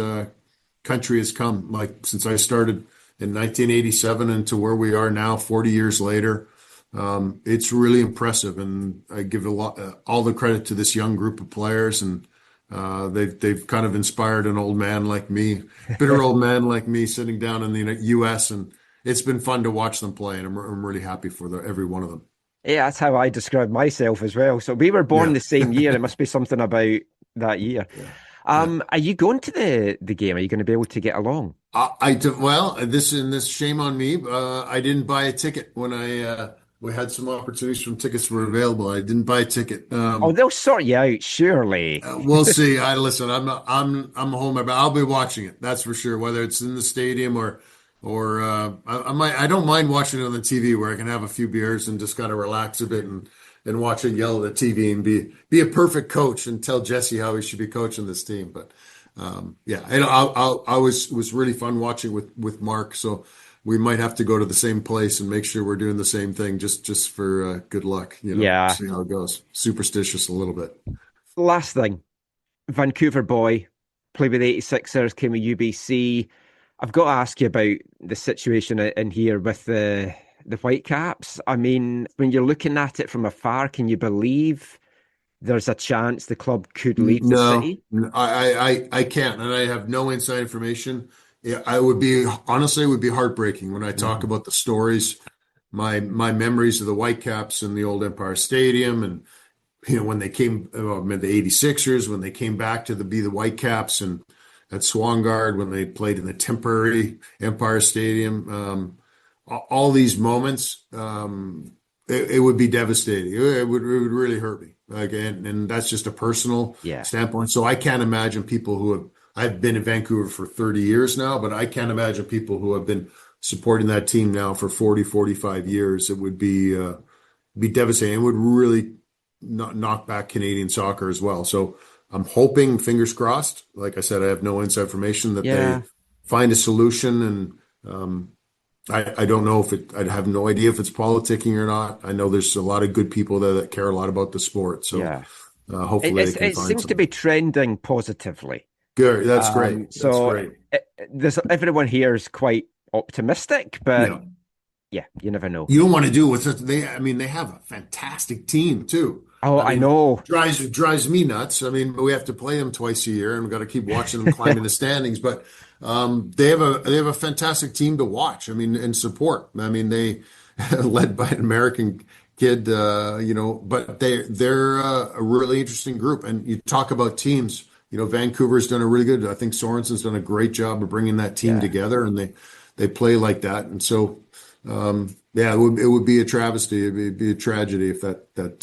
country has come, like since I started in 1987 and to where we are now, 40 years later. It's really impressive. And I give all the credit to this young group of players. And they've kind of inspired an old man like me, bitter old man like me, sitting down in the U.S. And it's been fun to watch them play, and I'm really happy for every one of them. Yeah, that's how I describe myself as well. So we were born the same year. It must be something about that year. Are you going to the game? Are you going to be able to get along? This shame on me. I didn't buy a ticket when we had some opportunities from tickets were available. I didn't buy a ticket. They'll sort you out, surely. We'll see. Listen. I'm home. I'll be watching it. That's for sure. Whether it's in the stadium or I don't mind watching it on the TV where I can have a few beers and just kind of relax a bit and watch it, yell at the TV and be a perfect coach and tell Jesse how he should be coaching this team. But I was really fun watching with Mark. So we might have to go to the same place and make sure we're doing the same thing just for good luck. See how it goes. Superstitious a little bit. Last thing, Vancouver boy, played with the 86ers, came with UBC. I've got to ask you about the situation in here with the Whitecaps. I mean, when you're looking at it from afar, can you believe there's a chance the club could leave the city? No, I can't, and I have no inside information. It would be heartbreaking when I talk about the stories, my memories of the Whitecaps and the old Empire Stadium, and when they came, the 86ers, when they came back to be the Whitecaps, and at Swangard when they played in the temporary Empire Stadium. All these moments, it would be devastating. It would really hurt me. And that's just a personal standpoint. So I can't imagine people I've been in Vancouver for 30 years now, but I can't imagine people who have been supporting that team now for 40, 45 years. It would be devastating. It would really knock back Canadian soccer as well. So I'm hoping, fingers crossed, like I said, I have no inside information, that they find a solution. And I don't know I have no idea if it's politicking or not. I know there's a lot of good people there that care a lot about the sport. So hopefully they can it find seems to be trending positively. Good. That's great. Everyone here is quite optimistic, but you never know. You don't want to do with it. They have a fantastic team too. I know. Drives me nuts. I mean, we have to play them twice a year, and we've got to keep watching them climb in the standings. But they have a fantastic team to watch. I mean, and support. I mean, they led by an American kid. But they're a really interesting group. And you talk about teams. Vancouver's done a really good. I think Sorensen's done a great job of bringing that team together, and they play like that. And so Yeah, it would be a travesty. It'd be a tragedy if that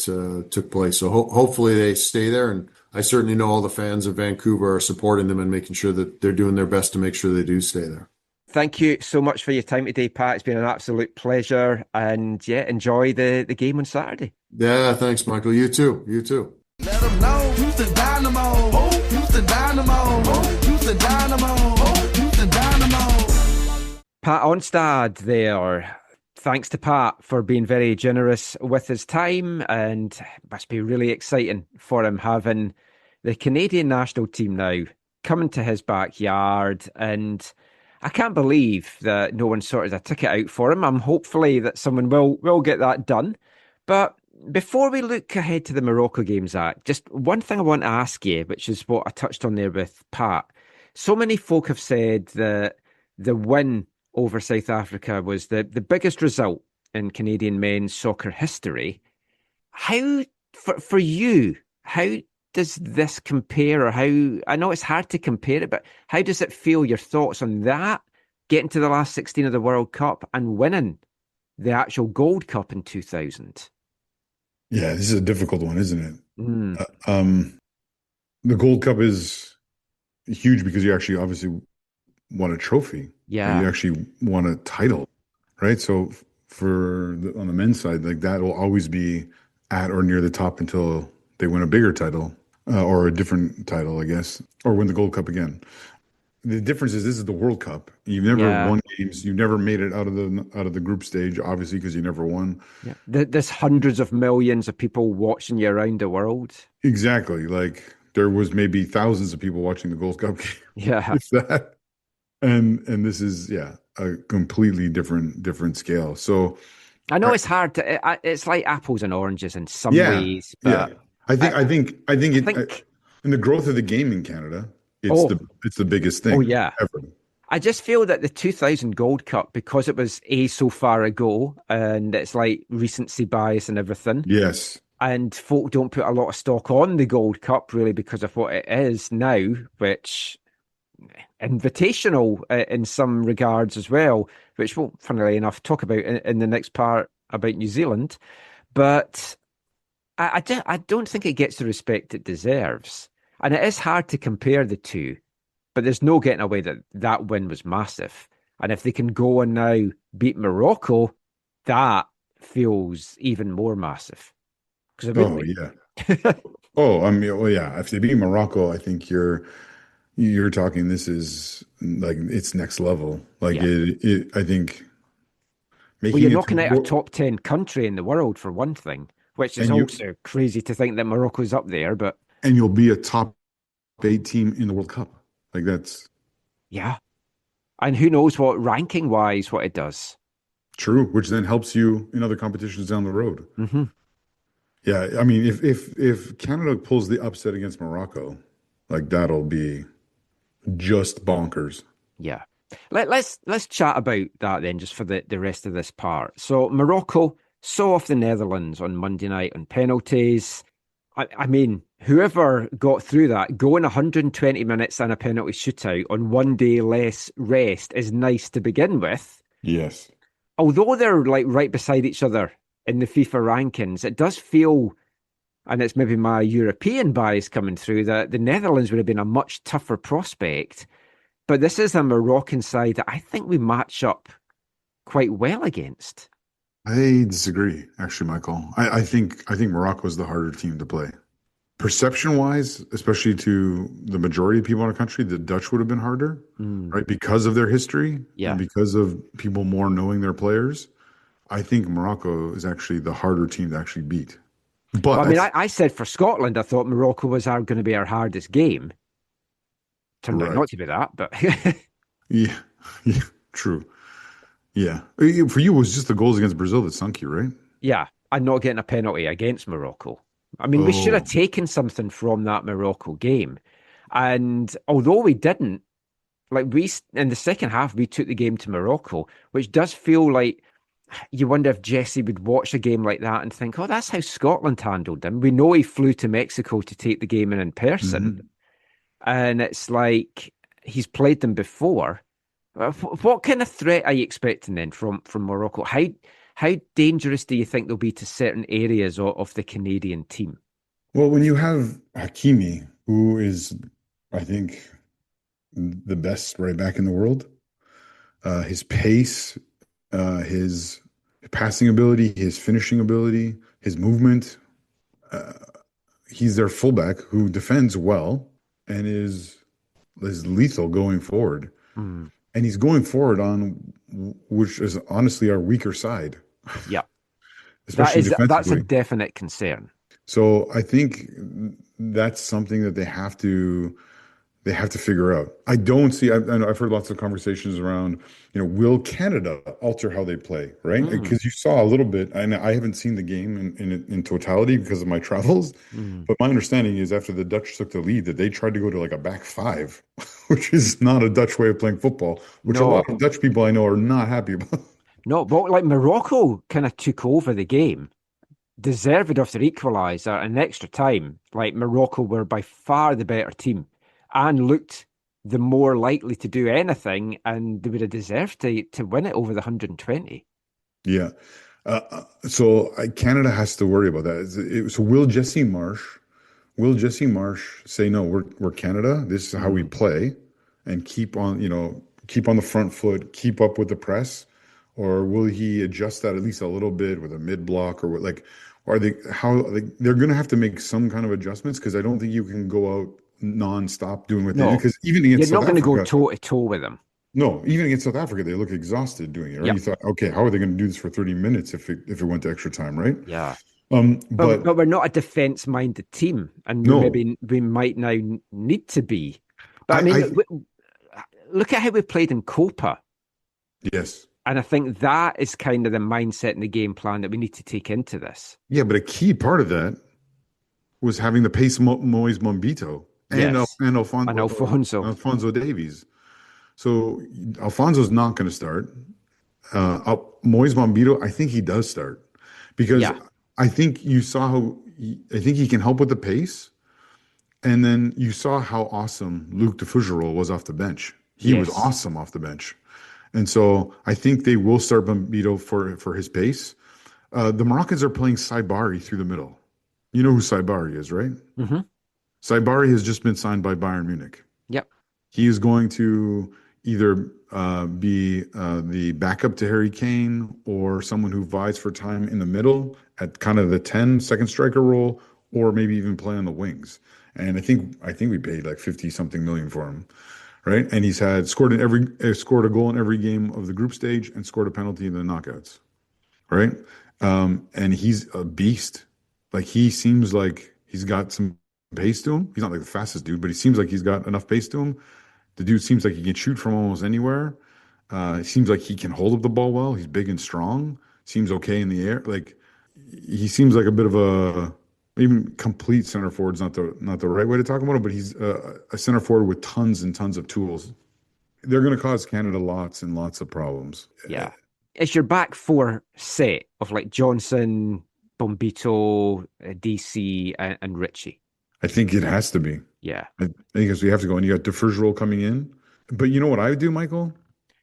took place. So hopefully they stay there. And I certainly know all the fans of Vancouver are supporting them and making sure that they're doing their best to make sure they do stay there. Thank you so much for your time today, Pat. It's been an absolute pleasure. And yeah, enjoy the game on Saturday. Yeah, thanks, Michael. You too. You too. Let them know Houston Dynamo. Oh, Houston Dynamo. Oh, Houston Dynamo. Oh, Houston Dynamo. Pat Onstad there. Thanks to Pat for being very generous with his time, and it must be really exciting for him having the Canadian national team now coming to his backyard. And I can't believe that no one sorted a ticket out for him. I'm hopefully that someone will get that done. But before we look ahead to the Morocco game, Zach, just one thing I want to ask you, which is what I touched on there with Pat. So many folk have said that the win over South Africa was the biggest result in Canadian men's soccer history. How, for you, how does this compare, or how, I know it's hard to compare it, but how does it feel, your thoughts on that, getting to the last 16 of the World Cup and winning the actual Gold Cup in 2000? Yeah, this is a difficult one, isn't it? The Gold Cup is huge because you actually obviously won a trophy. Yeah. You actually won a title, right? So on the men's side, like that will always be at or near the top until they win a bigger title or a different title, I guess, or win the Gold Cup again. The difference is this is the World Cup. You've never won games. You've never made it out of the group stage, obviously, because you never won. Yeah. There's hundreds of millions of people watching you around the world. Exactly. Like there was maybe thousands of people watching the Gold Cup game. Yeah. If that. And this is a completely different scale. So I know it's hard to. It's like apples and oranges in some ways. But yeah. I think in the growth of the game in Canada, it's the biggest thing. Oh yeah, ever. I just feel that the 2000 Gold Cup, because it was so far ago, and it's like recency bias and everything. Yes. And folk don't put a lot of stock on the Gold Cup really because of what it is now, which invitational in some regards as well, which we'll, funnily enough, talk about in the next part about New Zealand. But I don't think it gets the respect it deserves. And it is hard to compare the two, but there's no getting away that win was massive. And if they can go and now beat Morocco, that feels even more massive. If they beat Morocco, I think you're talking, this is like it's next level. Like I think you're knocking out a top 10 country in the world for one thing, which is also crazy to think that Morocco's up there, and you'll be a top 8 team in the World Cup. Like that's and who knows what ranking wise what it does. True, which then helps you in other competitions down the road. Mm-hmm. Yeah, I mean, if Canada pulls the upset against Morocco, like that'll be just bonkers. Yeah. Let's chat about that then, just for the rest of this part. So Morocco saw off the Netherlands on Monday night on penalties. I mean, whoever got through that, going 120 minutes and a penalty shootout on one day less rest is nice to begin with. Yes. Although they're like right beside each other in the FIFA rankings, it does feel, and it's maybe my European bias coming through, that the Netherlands would have been a much tougher prospect. But this is a Moroccan side that I think we match up quite well against. I disagree, actually, Michael. I think Morocco is the harder team to play. Perception-wise, especially to the majority of people in our country, the Dutch would have been harder, right? Because of their history and because of people more knowing their players. I think Morocco is actually the harder team to actually beat. But I mean, I said for Scotland, I thought Morocco was going to be our hardest game. Turned out not to be that, but yeah, true. Yeah, for you, it was just the goals against Brazil that sunk you, right? Yeah, and not getting a penalty against Morocco. I mean, we should have taken something from that Morocco game, and although we didn't, in the second half, we took the game to Morocco, which does feel like you wonder if Jesse would watch a game like that and think, oh, that's how Scotland handled them. We know he flew to Mexico to take the game in person. And it's like he's played them before. What kind of threat are you expecting then from Morocco? How dangerous do you think they'll be to certain areas of the Canadian team? Well, when you have Hakimi, who is, I think, the best right back in the world, his pace, his passing ability, his finishing ability, his movement, he's their fullback who defends well and is lethal going forward. Mm. And he's going forward on which is honestly our weaker side. Yeah, Especially that's a defensively. definite concern. So I think that's something that they have to figure out. I don't see. I know I've heard lots of conversations around, will Canada alter how they play, right? Mm. Because you saw a little bit, and I haven't seen the game in totality because of my travels. Mm. But my understanding is after the Dutch took the lead, that they tried to go to like a back five, which is not a Dutch way of playing football, which a No. lot of Dutch people I know are not happy about. No, but like Morocco kind of took over the game, deserved of their equaliser and extra time. Like Morocco were by far the better team and looked the more likely to do anything, and they would have deserved to win it over the 120. Yeah. So Canada has to worry about that. So will Jesse Marsh say, no, we're Canada. This is how we play, and keep on the front foot, keep up with the press, or will he adjust that at least a little bit with a mid block or what? Like, they're going to have to make some kind of adjustments because I don't think you can go out nonstop doing what they do. Because even against you're South not going to go Africa, toe to toe with them. no, even against South Africa, they look exhausted doing it. Right? Yep. You thought, okay, how are they going to do this for 30 minutes if it went to extra time, right? Yeah. But But we're not a defense-minded team, and No. we might now need to be. But I mean, look at how we played in Copa, yes. and I think that is kind of the mindset and the game plan that we need to take into this. Yeah, but a key part of that was having the pace Moise Mombito and Yes. Alfonso Alfonso. Davies. So Alfonso's not going to start. Moise Mombito, I think he does start because Yeah. I think you saw I think he can help with the pace. And then you saw how awesome Luc de Fougerolles was off the bench. He was Yes. awesome off the bench. And so I think they will start Mombito for his pace. The Moroccans are playing Saibari through the middle. You know who Saibari is, right? Mm-hmm. Saibari has just been signed by Bayern Munich. Yep. He is going to either be the backup to Harry Kane or someone who vies for time in the middle at kind of the 10 second striker role, or maybe even play on the wings. And I think we paid like 50 something million for him, right? And he's scored a goal in every game of the group stage and scored a penalty in the knockouts, right? And he's a beast. Like he seems like he's got some pace to him. He's not like the fastest dude, but he seems like he's got enough pace to him. The dude seems like he can shoot from almost anywhere. It seems like he can hold up the ball well. He's big and strong. Seems okay in the air. Like he seems like a bit of a even complete center forward is not the right way to talk about him, but he's a center forward with tons and tons of tools. They're going to cause Canada lots and lots of problems. Yeah. It's your back four set of like Johnson, Bombito, DC, and Richie. I think it has to be. Yeah. I think we have to go. And you got de Fougerolles coming in. But you know what I would do, Michael?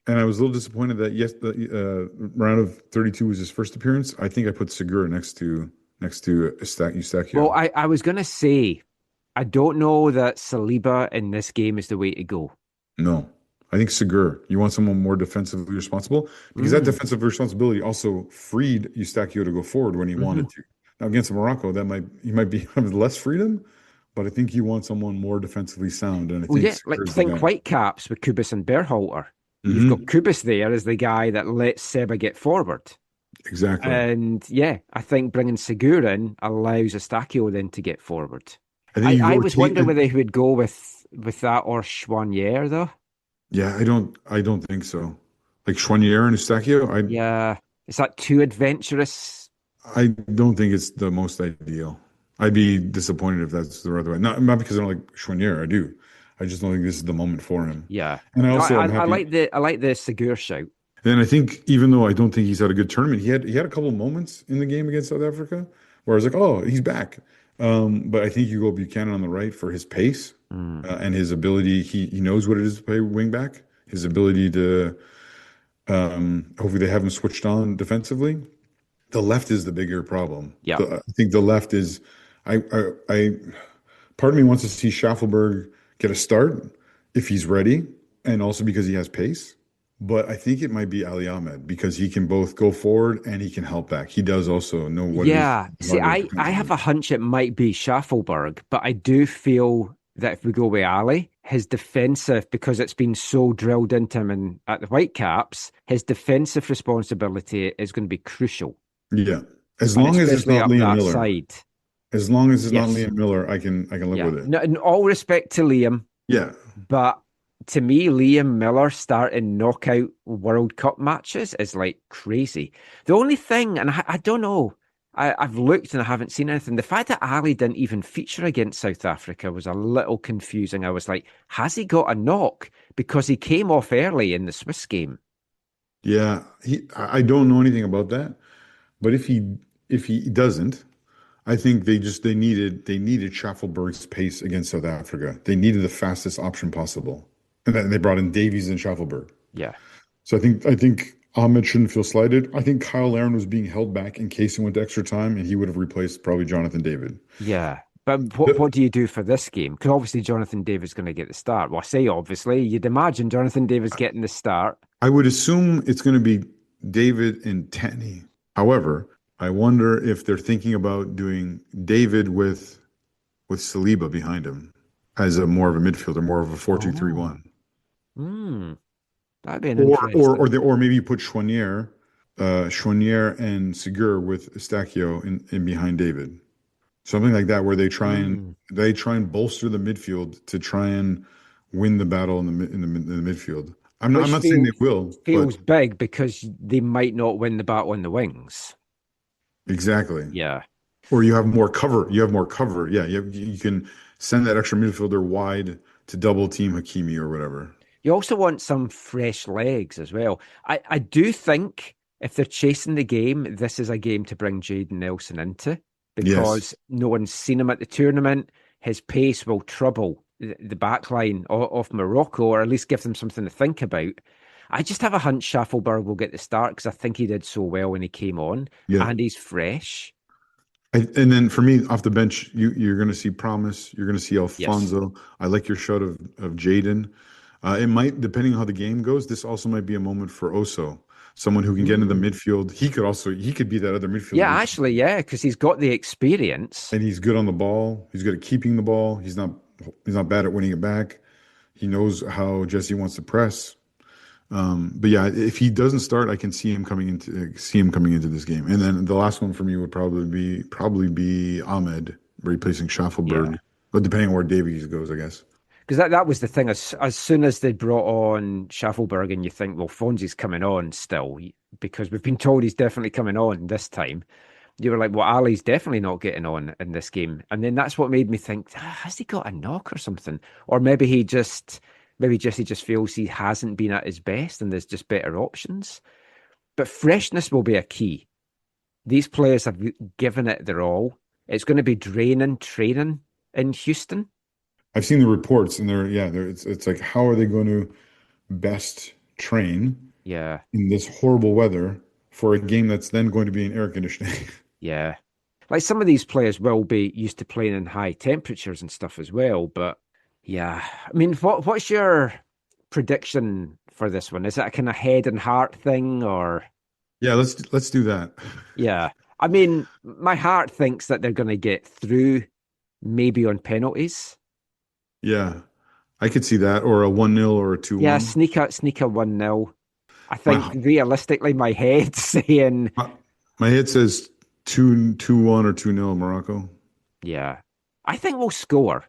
And I was a little disappointed that, yes, the round of 32 was his first appearance. I think I put Segura next to Eustachio. Well, I was going to say, I don't know that Saliba in this game is the way to go. No. I think Segura. You want someone more defensively responsible? Because that defensive responsibility also freed Eustachio to go forward when he wanted to. Now, against Morocco, he might be have less freedom, but I think you want someone more defensively sound. And I think think Whitecaps with Kubis and Berhalter. You've got Kubis there as the guy that lets Seba get forward. Exactly. And yeah, I think bringing Segura in allows Eustachio then to get forward. I was wondering whether he would go with that or Chouanier though. Yeah, I don't think so. Like Chouanier and Eustachio, yeah, is that too adventurous? I don't think it's the most ideal. I'd be disappointed if that's the right way. Not because I don't like Chouanier. I do. I just don't think this is the moment for him. Yeah, and I like the Segura shout. And I think even though I don't think he's had a good tournament, he had a couple moments in the game against South Africa where I was like, oh, he's back. But I think you go Buchanan on the right for his pace and his ability. He knows what it is to play wing back. his ability to hopefully they have him switched on defensively. The left is the bigger problem. Yeah. I think the left is I part of me wants to see Schaffelberg get a start if he's ready, and also because he has pace. But I think it might be Ali Ahmed because he can both go forward and he can help back. He does also know what. Yeah. See, I have a hunch it might be Schaffelberg, but I do feel that if we go with Ali, his defensive, because it's been so drilled into him at the Whitecaps, his defensive responsibility is going to be crucial. Yeah, as long as it's not Liam Miller. Side. As long as it's not Liam Miller, I can live with it. No, in all respect to Liam. Yeah, but to me, Liam Miller starting knockout World Cup matches is like crazy. The only thing, and I don't know, I've looked and I haven't seen anything. The fact that Ali didn't even feature against South Africa was a little confusing. I was like, has he got a knock? Because he came off early in the Swiss game. Yeah, I don't know anything about that. But if he doesn't, I think they needed Schaffelberg's pace against South Africa. They needed the fastest option possible, and then they brought in Davies and Schaffelberg. Yeah. So I think Ahmed shouldn't feel slighted. I think Kyle Aaron was being held back in case he went to extra time, and he would have replaced probably Jonathan David. Yeah. But what do you do for this game? Because obviously Jonathan David's going to get the start. Well, I say obviously. You'd imagine Jonathan David's getting the start. I would assume it's going to be David and Tanny. However, I wonder if they're thinking about doing David with Saliba behind him as more of a midfielder, more of a 4-2-3-1. That'd be an interesting. Or maybe you put Chouanier and Segur with Eustachio in behind David. Something like that, where they try and bolster the midfield to try and win the battle in the midfield. I'm not saying they will. Feels big because they might not win the battle in the wings. Exactly. Yeah. Or you have more cover. Yeah, you can send that extra midfielder wide to double team Hakimi or whatever. You also want some fresh legs as well. I do think if they're chasing the game, this is a game to bring Jayden Nelson into because no one's seen him at the tournament. His pace will trouble the back line of Morocco, or at least give them something to think about. I just have a hunch Schaffelberg will get the start because I think he did so well when he came on, and he's fresh. And then for me, off the bench, you're going to see Promise. You're going to see Alfonso. Yes. I like your shot of Jayden. It might, depending on how the game goes, this also might be a moment for Oso, someone who can get into the midfield. He could be that other midfielder. Yeah, actually, because he's got the experience. And he's good on the ball. He's good at keeping the ball. He's not bad at winning it back. He knows how Jesse wants to press. But yeah, if he doesn't start, I can see him coming into this game. And then the last one for me would probably be Ahmed replacing Schaffelberg, but depending on where Davies goes, I guess. Because that was the thing. As soon as they brought on Schaffelberg, and you think, well, Fonzie's coming on still, because we've been told he's definitely coming on this time. You were like, well, Ali's definitely not getting on in this game. And then that's what made me think, has he got a knock or something? Or maybe Jesse just feels he hasn't been at his best and there's just better options. But freshness will be a key. These players have given it their all. It's going to be draining training in Houston. I've seen the reports, and it's like, how are they going to best train in this horrible weather for a game that's then going to be in air conditioning? Yeah. Like some of these players will be used to playing in high temperatures and stuff as well, but yeah. I mean, what's your prediction for this one? Is it a kind of head and heart thing, or? Yeah, let's do that. Yeah. I mean, my heart thinks that they're going to get through maybe on penalties. Yeah. I could see that, or a 1-0 or a 2-1. Yeah, sneak a 1-0. I think realistically my head's saying... My head says 2-1 or 2-0 Morocco. Yeah. I think we'll score.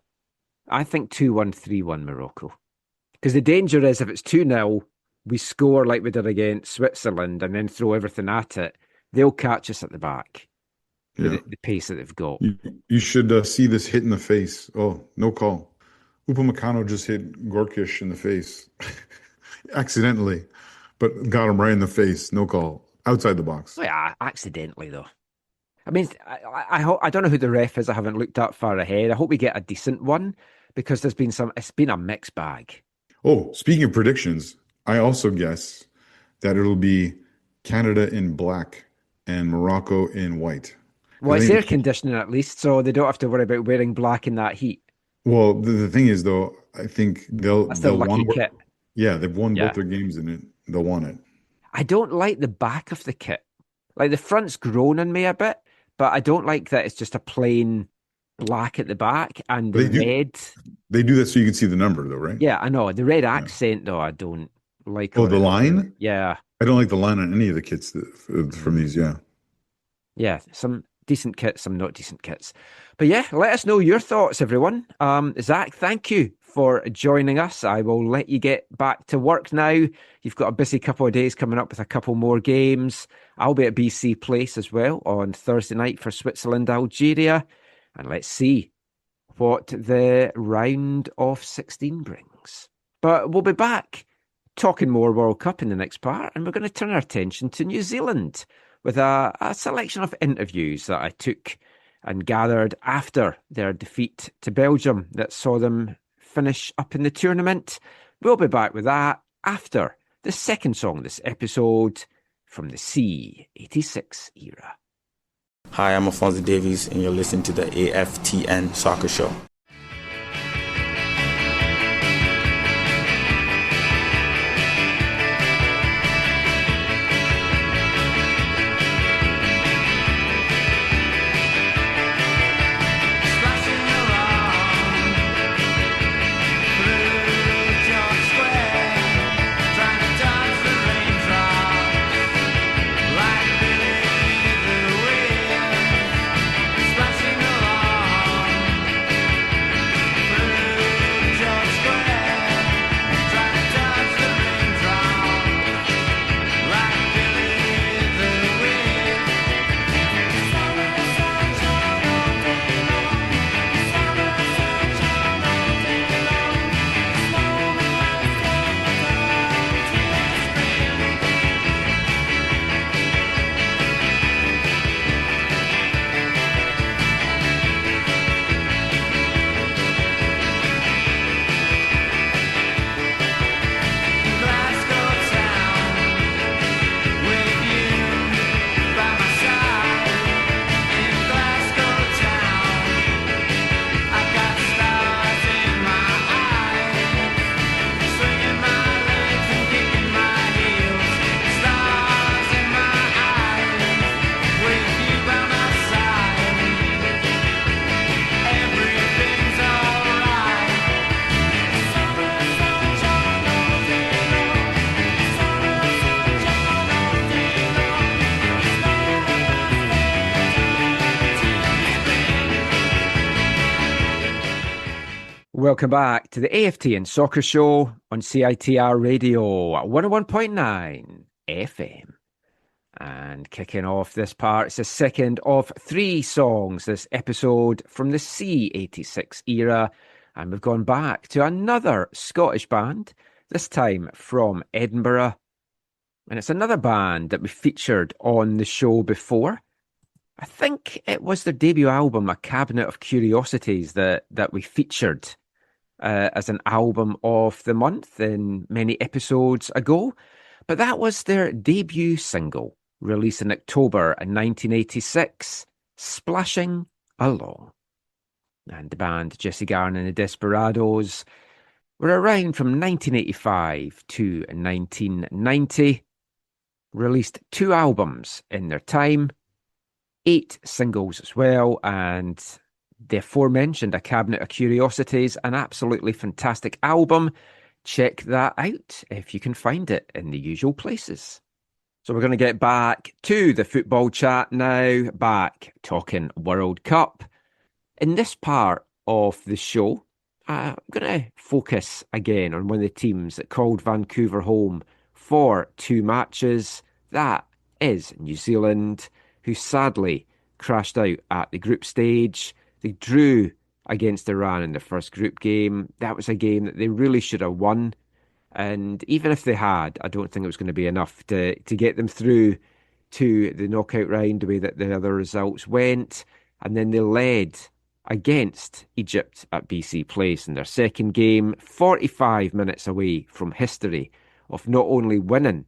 I think 2-1, 3-1 Morocco. Because the danger is if it's 2-0, we score like we did against Switzerland and then throw everything at it, they'll catch us at the back. The pace that they've got. You should see this hit in the face. Oh, no call. Upamecano just hit Gorkish in the face. Accidentally. But got him right in the face. No call. Outside the box. Yeah, accidentally though. I mean, I don't know who the ref is. I haven't looked that far ahead. I hope we get a decent one because it's been a mixed bag. Oh, speaking of predictions, I also guess that it'll be Canada in black and Morocco in white. 'Cause Well, I it's think air conditioning at least, so they don't have to worry about wearing black in that heat. well, the thing is though, I think That's their they'll want lucky to work. kit. Yeah, they've won both Yeah. their games in it. They'll want it. I don't like the back of the kit. Like the front's grown on me a bit, but I don't like that it's just a plain black at the back and the They do red. they do that so you can see the number though, right? Yeah, I know. The red Yeah. accent, though, I don't like Oh, on the it. line? Yeah. I don't like the line on any of the kits from these. Yeah. Yeah. Some decent kits, some not decent kits. But yeah, let us know your thoughts, everyone. Zach, thank you for joining us. I will let you get back to work now. You've got a busy couple of days coming up with a couple more games. I'll be at BC Place as well on Thursday night for Switzerland, Algeria. And let's see what the round of 16 brings. But we'll be back talking more World Cup in the next part, and we're going to turn our attention to New Zealand with a selection of interviews that I took and gathered after their defeat to Belgium that saw them finish up in the tournament. We'll be back with that after the second song this episode from the C86 era. Hi, I'm Alphonso Davies, and you're listening to the AFTN Soccer Show. Welcome back to the AFTN Soccer Show on CITR Radio 101.9 FM. And kicking off this part, it's the second of three songs this episode from the C86 era. And we've gone back to another Scottish band, this time from Edinburgh. And it's another band that we featured on the show before. I think it was their debut album, A Cabinet of Curiosities, that we featured as an album of the month in many episodes ago. But that was their debut single, released in October 1986, Splashing Along. And the band Jesse Garn and the Desperados were around from 1985 to 1990, released 2 albums in their time, 8 singles as well, and the aforementioned A Cabinet of Curiosities, an absolutely fantastic album. Check that out if you can find it in the usual places. So we're going to get back to the football chat now, back talking World Cup. In this part of the show, I'm going to focus again on one of the teams that called Vancouver home for 2 matches. That is New Zealand, who sadly crashed out at the group stage. They drew against Iran in the first group game. That was a game that they really should have won. And even if they had, I don't think it was going to be enough to get them through to the knockout round the way that the other results went. And then they led against Egypt at BC Place in their second game, 45 minutes away from history of not only winning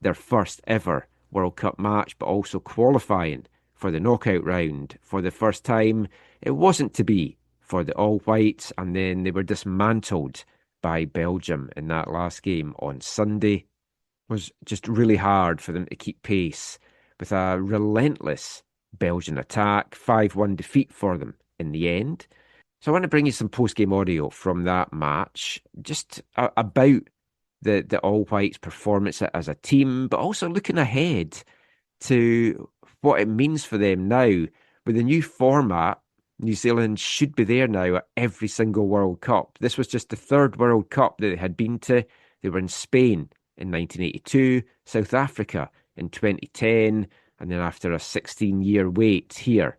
their first ever World Cup match, but also qualifying for the knockout round for the first time. It wasn't to be for the All Whites, and then they were dismantled by Belgium in that last game on Sunday. It was just really hard for them to keep pace with a relentless Belgian attack. 5-1 defeat for them in the end. So I want to bring you some post-game audio from that match, just about the All Whites' performance as a team, but also looking ahead to what it means for them now. With the new format, New Zealand should be there now at every single World Cup. This was just the third World Cup that they had been to. They were in Spain in 1982, South Africa in 2010, and then after a 16-year wait here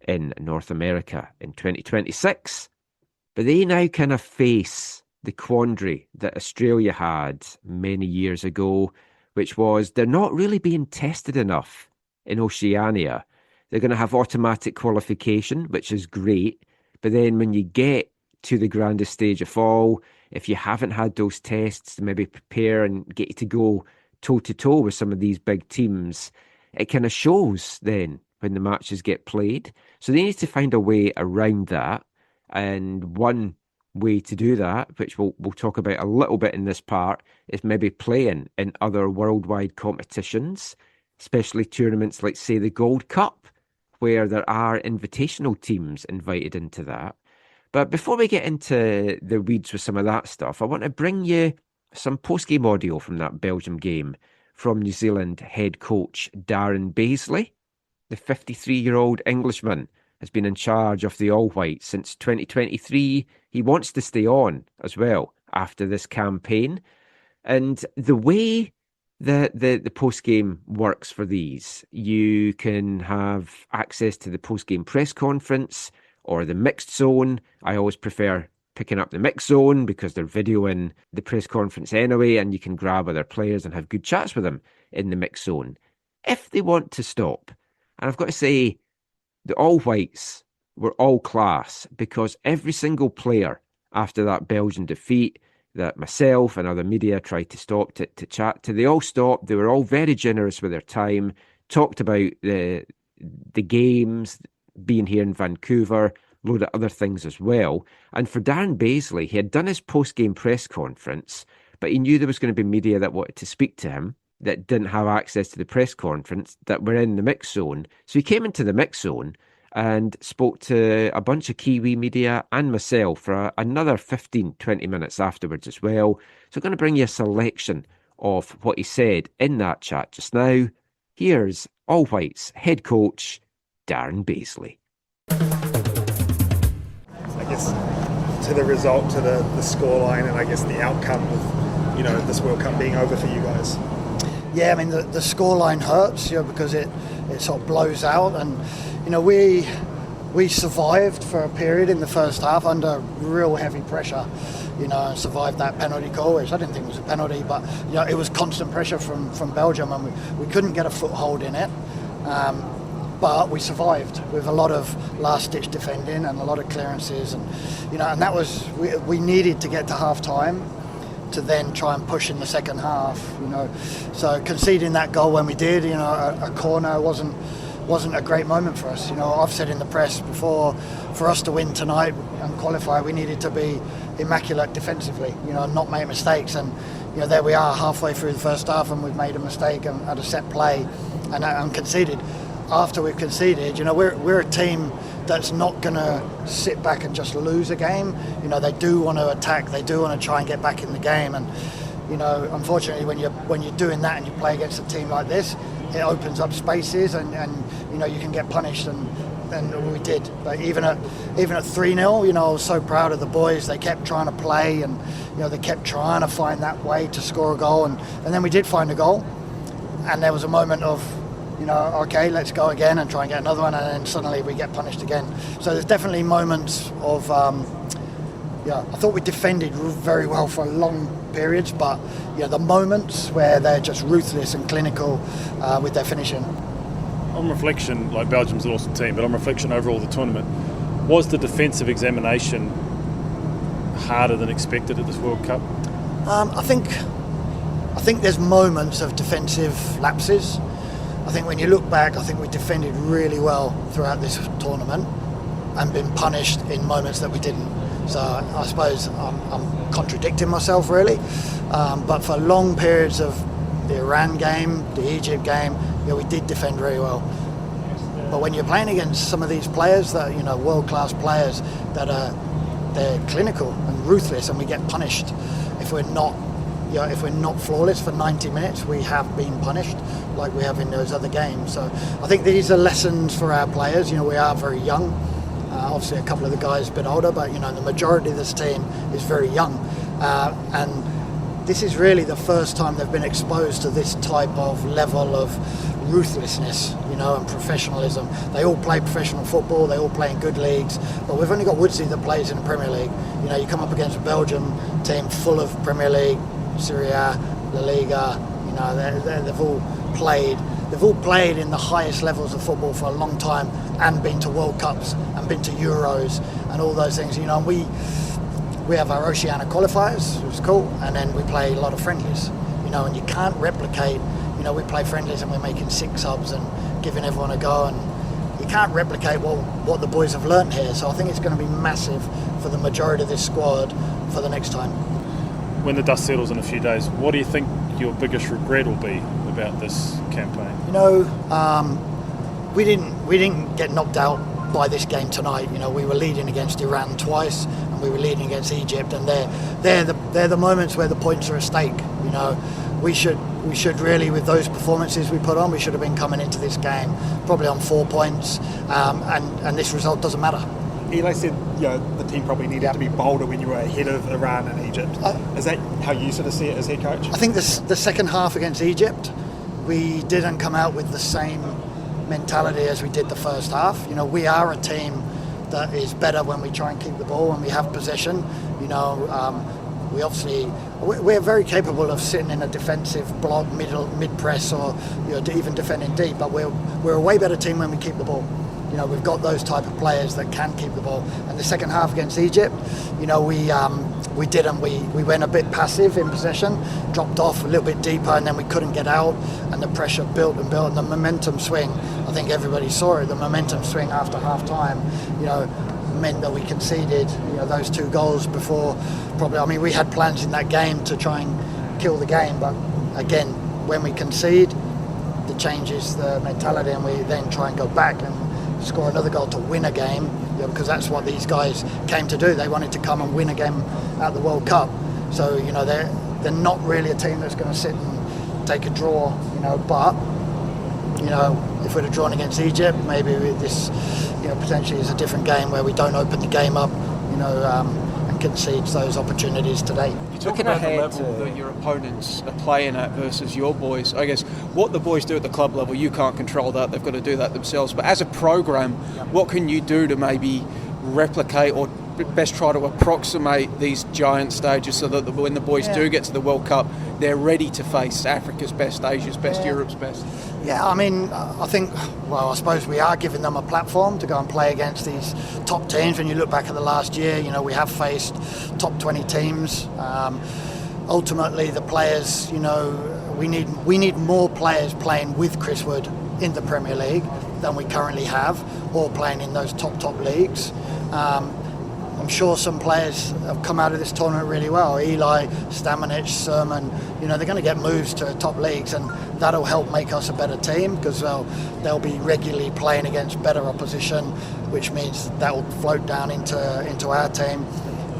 in North America in 2026. But they now kind of face the quandary that Australia had many years ago, which was they're not really being tested enough in Oceania. They're going to have automatic qualification, which is great. But then when you get to the grandest stage of all, if you haven't had those tests to maybe prepare and get you to go toe-to-toe with some of these big teams, it kind of shows then when the matches get played. So they need to find a way around that. And one way to do that, which we'll talk about a little bit in this part, is maybe playing in other worldwide competitions, especially tournaments like, say, the Gold Cup, where there are invitational teams invited into that. But before we get into the weeds with some of that stuff, I want to bring you some post-game audio from that Belgium game from New Zealand head coach Darren Baisley. The 53-year-old Englishman has been in charge of the All Whites since 2023. He wants to stay on as well after this campaign. And the way that the post-game works for these, you can have access to the post-game press conference or the mixed zone. I always prefer picking up the mixed zone because they're videoing the press conference anyway, and you can grab other players and have good chats with them in the mixed zone if they want to stop. And I've got to say, the All Whites were all class, because every single player after that Belgian defeat that myself and other media tried to stop to chat to, they all stopped. They were all very generous with their time, talked about the games, being here in Vancouver, a load of other things as well. And for Darren Baisley, he had done his post-game press conference, but he knew there was going to be media that wanted to speak to him that didn't have access to the press conference, that were in the mix zone. So he came into the mix zone and spoke to a bunch of Kiwi media and myself for another 15, 20 minutes afterwards as well. So I'm going to bring you a selection of what he said in that chat just now. Here's All Whites head coach Darren Baisley. I guess to the result, to the scoreline, and I guess the outcome of this World Cup being over for you guys. Yeah, I mean the scoreline hurts, because it sort of blows out, and we survived for a period in the first half under real heavy pressure, and survived that penalty call, which I didn't think was a penalty, but it was constant pressure from Belgium, and we couldn't get a foothold in it. But we survived with a lot of last-ditch defending and a lot of clearances, and and that was we needed to get to half-time to then try and push in the second half. So conceding that goal when we did, a corner wasn't a great moment for us. I've said in the press before, for us to win tonight and qualify, we needed to be immaculate defensively, and not make mistakes. And there we are halfway through the first half, and we've made a mistake and had a set play and conceded. After we've conceded, we're a team that's not going to sit back and just lose a game. They do want to attack. They do want to try and get back in the game. And unfortunately, when you're doing that and you play against a team like this, it opens up spaces, and you can get punished. And we did. But even at 3-0, I was so proud of the boys. They kept trying to play, and they kept trying to find that way to score a goal. And then we did find a goal, and there was a moment of, okay, let's go again and try and get another one, and then suddenly we get punished again. So there's definitely moments of, I thought we defended very well for long periods, but the moments where they're just ruthless and clinical with their finishing. On reflection, Belgium's an awesome team, but on reflection overall the tournament, was the defensive examination harder than expected at this World Cup? I I think there's moments of defensive lapses. I think when you look back, I think we defended really well throughout this tournament and been punished in moments that we didn't. So I suppose I'm contradicting myself really. But for long periods of the Iran game, the Egypt game, we did defend very well. But when you're playing against some of these players that, world-class players that they're clinical and ruthless, and we get punished if we're not flawless for 90 minutes, we have been punished like we have in those other games. So I think these are lessons for our players. We are very young. Obviously a couple of the guys a bit older, but the majority of this team is very young. And this is really the first time they've been exposed to this type of level of ruthlessness, and professionalism. They all play professional football, they all play in good leagues, but we've only got Woodsy that plays in the Premier League. You come up against a Belgium team full of Premier League, Serie A, La Liga, they've all played in the highest levels of football for a long time and been to World Cups and been to Euros and all those things, and we have our Oceania qualifiers, which is cool, and then we play a lot of friendlies, and you can't replicate, we play friendlies and we're making 6 subs and giving everyone a go, and you can't replicate what the boys have learned here. So I think it's going to be massive for the majority of this squad for the next time. When the dust settles in a few days, what do you think your biggest regret will be about this campaign? We didn't get knocked out by this game tonight. We were leading against Iran twice, and we were leading against Egypt, and they're the moments where the points are at stake. We should really, with those performances we put on, we should have been coming into this game probably on 4 points, and this result doesn't matter. Eli said, the team probably needed to be bolder when you were ahead of Iran and Egypt. Is that how you sort of see it as head coach? I think the second half against Egypt, we didn't come out with the same mentality as we did the first half. We are a team that is better when we try and keep the ball, when we have possession. We're very capable of sitting in a defensive block, mid press, or even defending deep. But we're a way better team when we keep the ball. We've got those type of players that can keep the ball. And the second half against Egypt, we didn't. We went a bit passive in possession, dropped off a little bit deeper, and then we couldn't get out. And the pressure built and built, and the momentum swing. I think everybody saw it. The momentum swing after half time, meant that we conceded, those 2 goals before. Probably, we had plans in that game to try and kill the game, but again, when we concede, it changes the mentality, and we then try and go back and score another goal to win a game, because that's what these guys came to do. They wanted to come and win a game at the World Cup. So they're not really a team that's going to sit and take a draw, but if we'd have drawn against Egypt, maybe this potentially is a different game where we don't open the game up, and concede those opportunities today. Looking ahead the level that your opponents are playing at versus your boys, I guess what the boys do at the club level, you can't control that, they've got to do that themselves. But as a program, what can you do to maybe replicate or best try to approximate these giant stages so that when the boys do get to the World Cup, they're ready to face Africa's best, Asia's best, Europe's best? Yeah, I think, I suppose we are giving them a platform to go and play against these top teams. When you look back at the last year, we have faced top 20 teams. Ultimately, the players, we need more players playing with Chris Wood in the Premier League than we currently have, or playing in those top leagues. I'm sure some players have come out of this tournament really well. Eli, Stamanic, Sermon, they're going to get moves to top leagues, and that'll help make us a better team, because they'll be regularly playing against better opposition, which means that will float down into our team.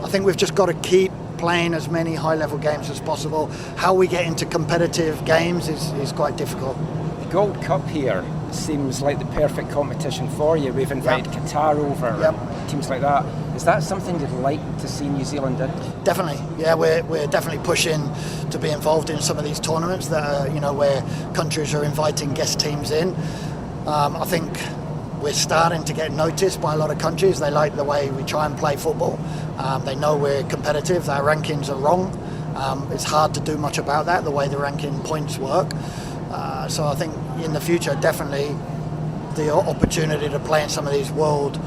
I think we've just got to keep playing as many high-level games as possible. How we get into competitive games is quite difficult. The Gold Cup here seems like the perfect competition for you. We've invited Qatar over, teams like that. Is that something you'd like to see New Zealand in? Definitely, yeah. We're definitely pushing to be involved in some of these tournaments that are, where countries are inviting guest teams in. I think we're starting to get noticed by a lot of countries. They like the way we try and play football. They know we're competitive. Our rankings are wrong. It's hard to do much about that, the way the ranking points work. So I think in the future, definitely the opportunity to play in some of these world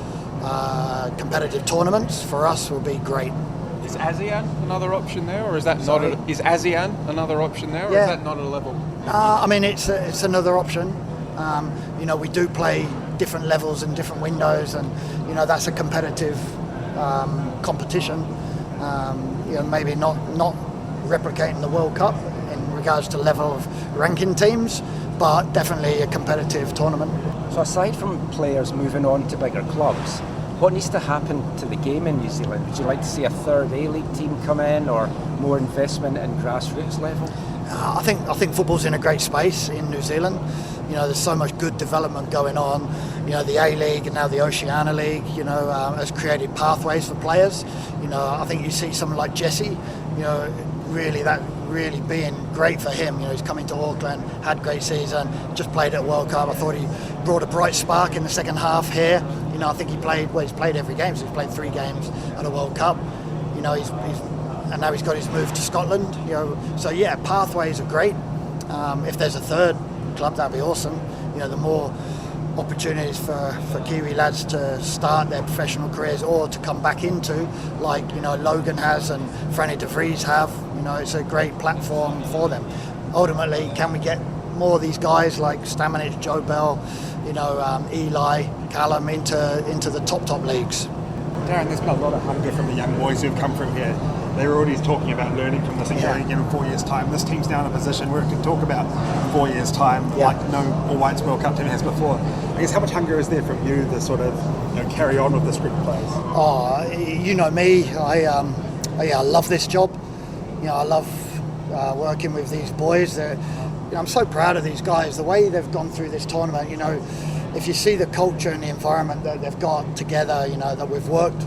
competitive tournaments for us will be great. Is ASEAN another option there, or is that Sorry? not? Is ASEAN another option there, or is that not at a level? I mean, it's another option. We do play different levels and different windows, and that's a competitive competition. Maybe not replicating the World Cup in regards to level of ranking teams, but definitely a competitive tournament. So aside from players moving on to bigger clubs, what needs to happen to the game in New Zealand? Would you like to see a third A-League team come in, or more investment in grassroots level? I think football's in a great space in New Zealand. There's so much good development going on. The A-League and now the Oceania League, has created pathways for players. I think you see someone like Jesse, really being great for him. He's coming to Auckland, had great season, just played at World Cup. I thought he brought a bright spark in the second half here. I think he's played every game, so he's played 3 games at a World Cup. And now he's got his move to Scotland. So yeah, pathways are great. If there's a third club, that'd be awesome. The more opportunities for Kiwi lads to start their professional careers or to come back into, like Logan has and Franny de Vries have. It's a great platform for them. Ultimately, can we get more of these guys like Stamanic, Joe Bell, Eli, Callum into the top leagues? Darren, there's been a lot of hunger from the young boys who've come from here. They were already talking about learning from this and going again in 4 years' time. This team's now in a position where it can talk about 4 years' time like no All Whites World Cup team has before. I guess how much hunger is there from you to sort of carry on with this group of players? Oh, you know me. I love this job. I love working with these boys. I'm so proud of these guys. The way they've gone through this tournament. If you see the culture and the environment that they've got together, that we've worked.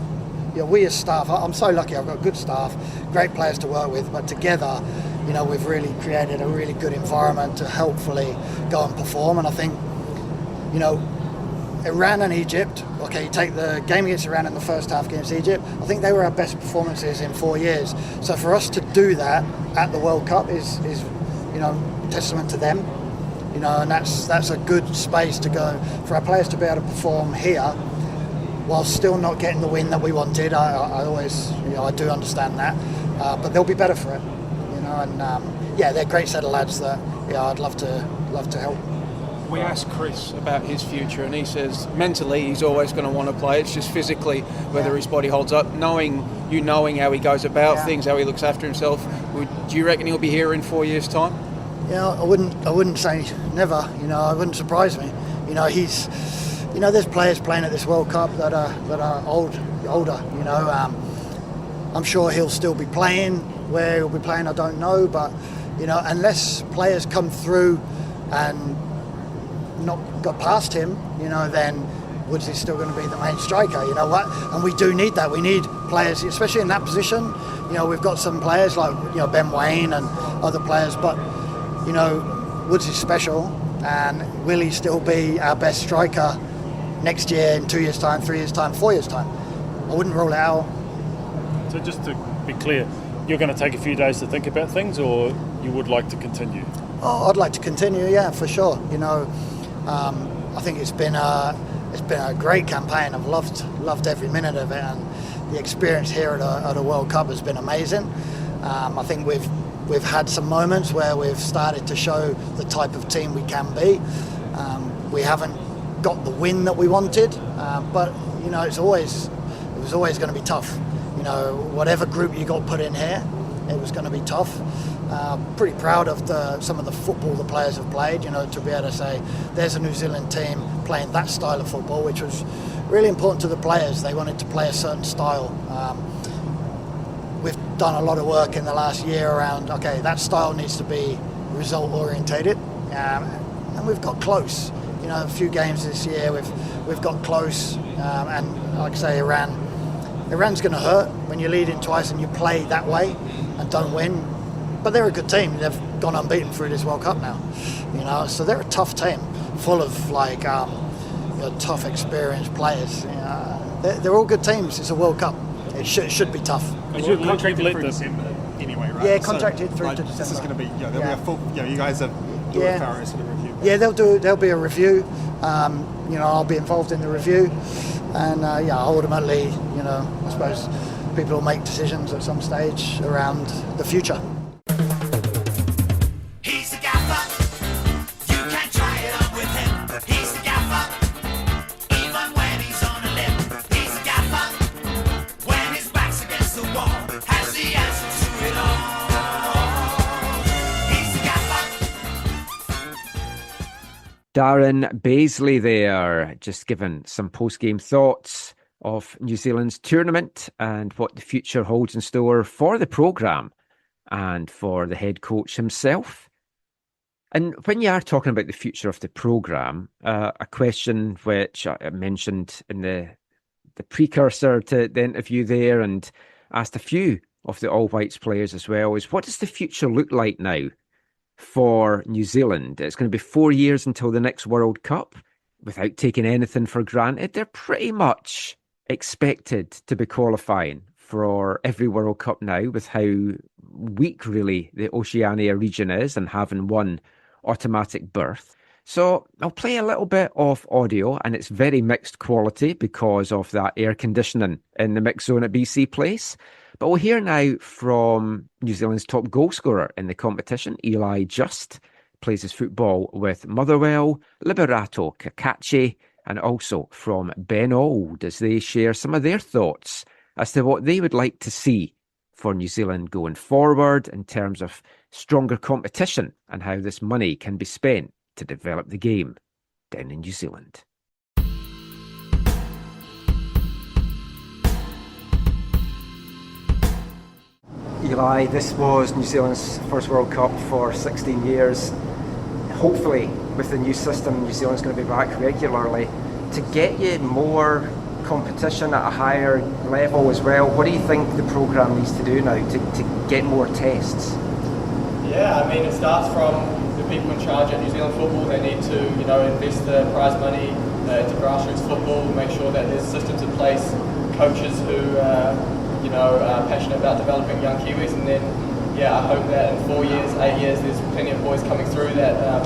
We as staff, I'm so lucky. I've got good staff, great players to work with, but together, we've really created a really good environment to hopefully go and perform. And I think, Iran and Egypt, okay, you take the game against Iran in the first half against Egypt, I think they were our best performances in 4 years. So for us to do that at the World Cup is testament to them, and that's a good space to go for our players to be able to perform here while still not getting the win that we wanted. I always, I do understand that, but they'll be better for it, and they're a great set of lads that, I'd love to help. We asked Chris about his future, and he says mentally he's always going to want to play. It's just physically whether his body holds up. Knowing how he goes about things, how he looks after himself. Do you reckon he'll be here in 4 years' time? I wouldn't say never. It wouldn't surprise me. He's. There's players playing at this World Cup that are older. I'm sure he'll still be playing. Where he'll be playing, I don't know. But unless players come through and not got past him, then Woods is still going to be the main striker. And we do need that. We need players, especially in that position. We've got some players like Ben Wayne and other players, but Woods is special, and will he still be our best striker next year, in 2 years' time, 3 years' time, 4 years' time? I wouldn't rule it out. So just to be clear, you're going to take a few days to think about things, or you would like to continue? Oh, I'd like to continue, yeah, for sure. I think it's been a great campaign. I've loved every minute of it, and the experience here at a World Cup has been amazing. I think we've had some moments where we've started to show the type of team we can be. We haven't got the win that we wanted, but it was always going to be tough. Whatever group you got put in here, it was going to be tough. Pretty proud of some of the football the players have played. To be able to say there's a New Zealand team playing that style of football, which was really important to the players. They wanted to play a certain style. We've done a lot of work in the last year around, okay, that style needs to be result orientated, and we've got close. A few games this year we've got close, and like I say, Iran's going to hurt when you lead in twice and you play that way and don't win. But they're a good team. They've gone unbeaten through this World Cup now, so they're a tough team, full of tough, experienced players. They're all good teams. It's a World Cup. It should be tough. You're contracted through December anyway, right? Yeah, contracted through to December. This is going to be, there'll be a full, you guys have do a thorough sort of review. Yeah, there'll be a review. I'll be involved in the review, and ultimately, I suppose people will make decisions at some stage around the future. He's the gaffer. You can try it on with him. He's the gaffer. Even when he's on a limb. He's the gaffer. When his back's against the wall, has the answer to it all. He's the gaffer. Darren Baisley there, just giving some post-game thoughts of New Zealand's tournament and what the future holds in store for the programme and for the head coach himself. And when you are talking about the future of the programme, a question which I mentioned in the precursor to the interview there and asked a few of the All Whites players as well is, what does the future look like now for New Zealand? It's going to be 4 years until the next World Cup. Without taking anything for granted, they're pretty much expected to be qualifying for every World Cup now, with how weak really the Oceania region is and having one automatic berth. So I'll play a little bit of audio, and it's very mixed quality because of that air conditioning in the mixed zone at BC Place. But we'll hear now from New Zealand's top goal scorer in the competition, Eli Just. Plays his football with Motherwell, Liberato Cacace, and also from Ben Auld as they share some of their thoughts as to what they would like to see for New Zealand going forward in terms of stronger competition and how this money can be spent to develop the game down in New Zealand. Eli, this was New Zealand's first World Cup for 16 years. Hopefully, with the new system, New Zealand's going to be back regularly. To get you more competition at a higher level as well, what do you think the programme needs to do now to get more tests? Yeah, I mean, it starts from the people in charge at New Zealand football. They need to, invest the prize money into grassroots football, make sure that there's systems in place, coaches who are passionate about developing young Kiwis, and then I hope that in 4 years, 8 years, there's plenty of boys coming through that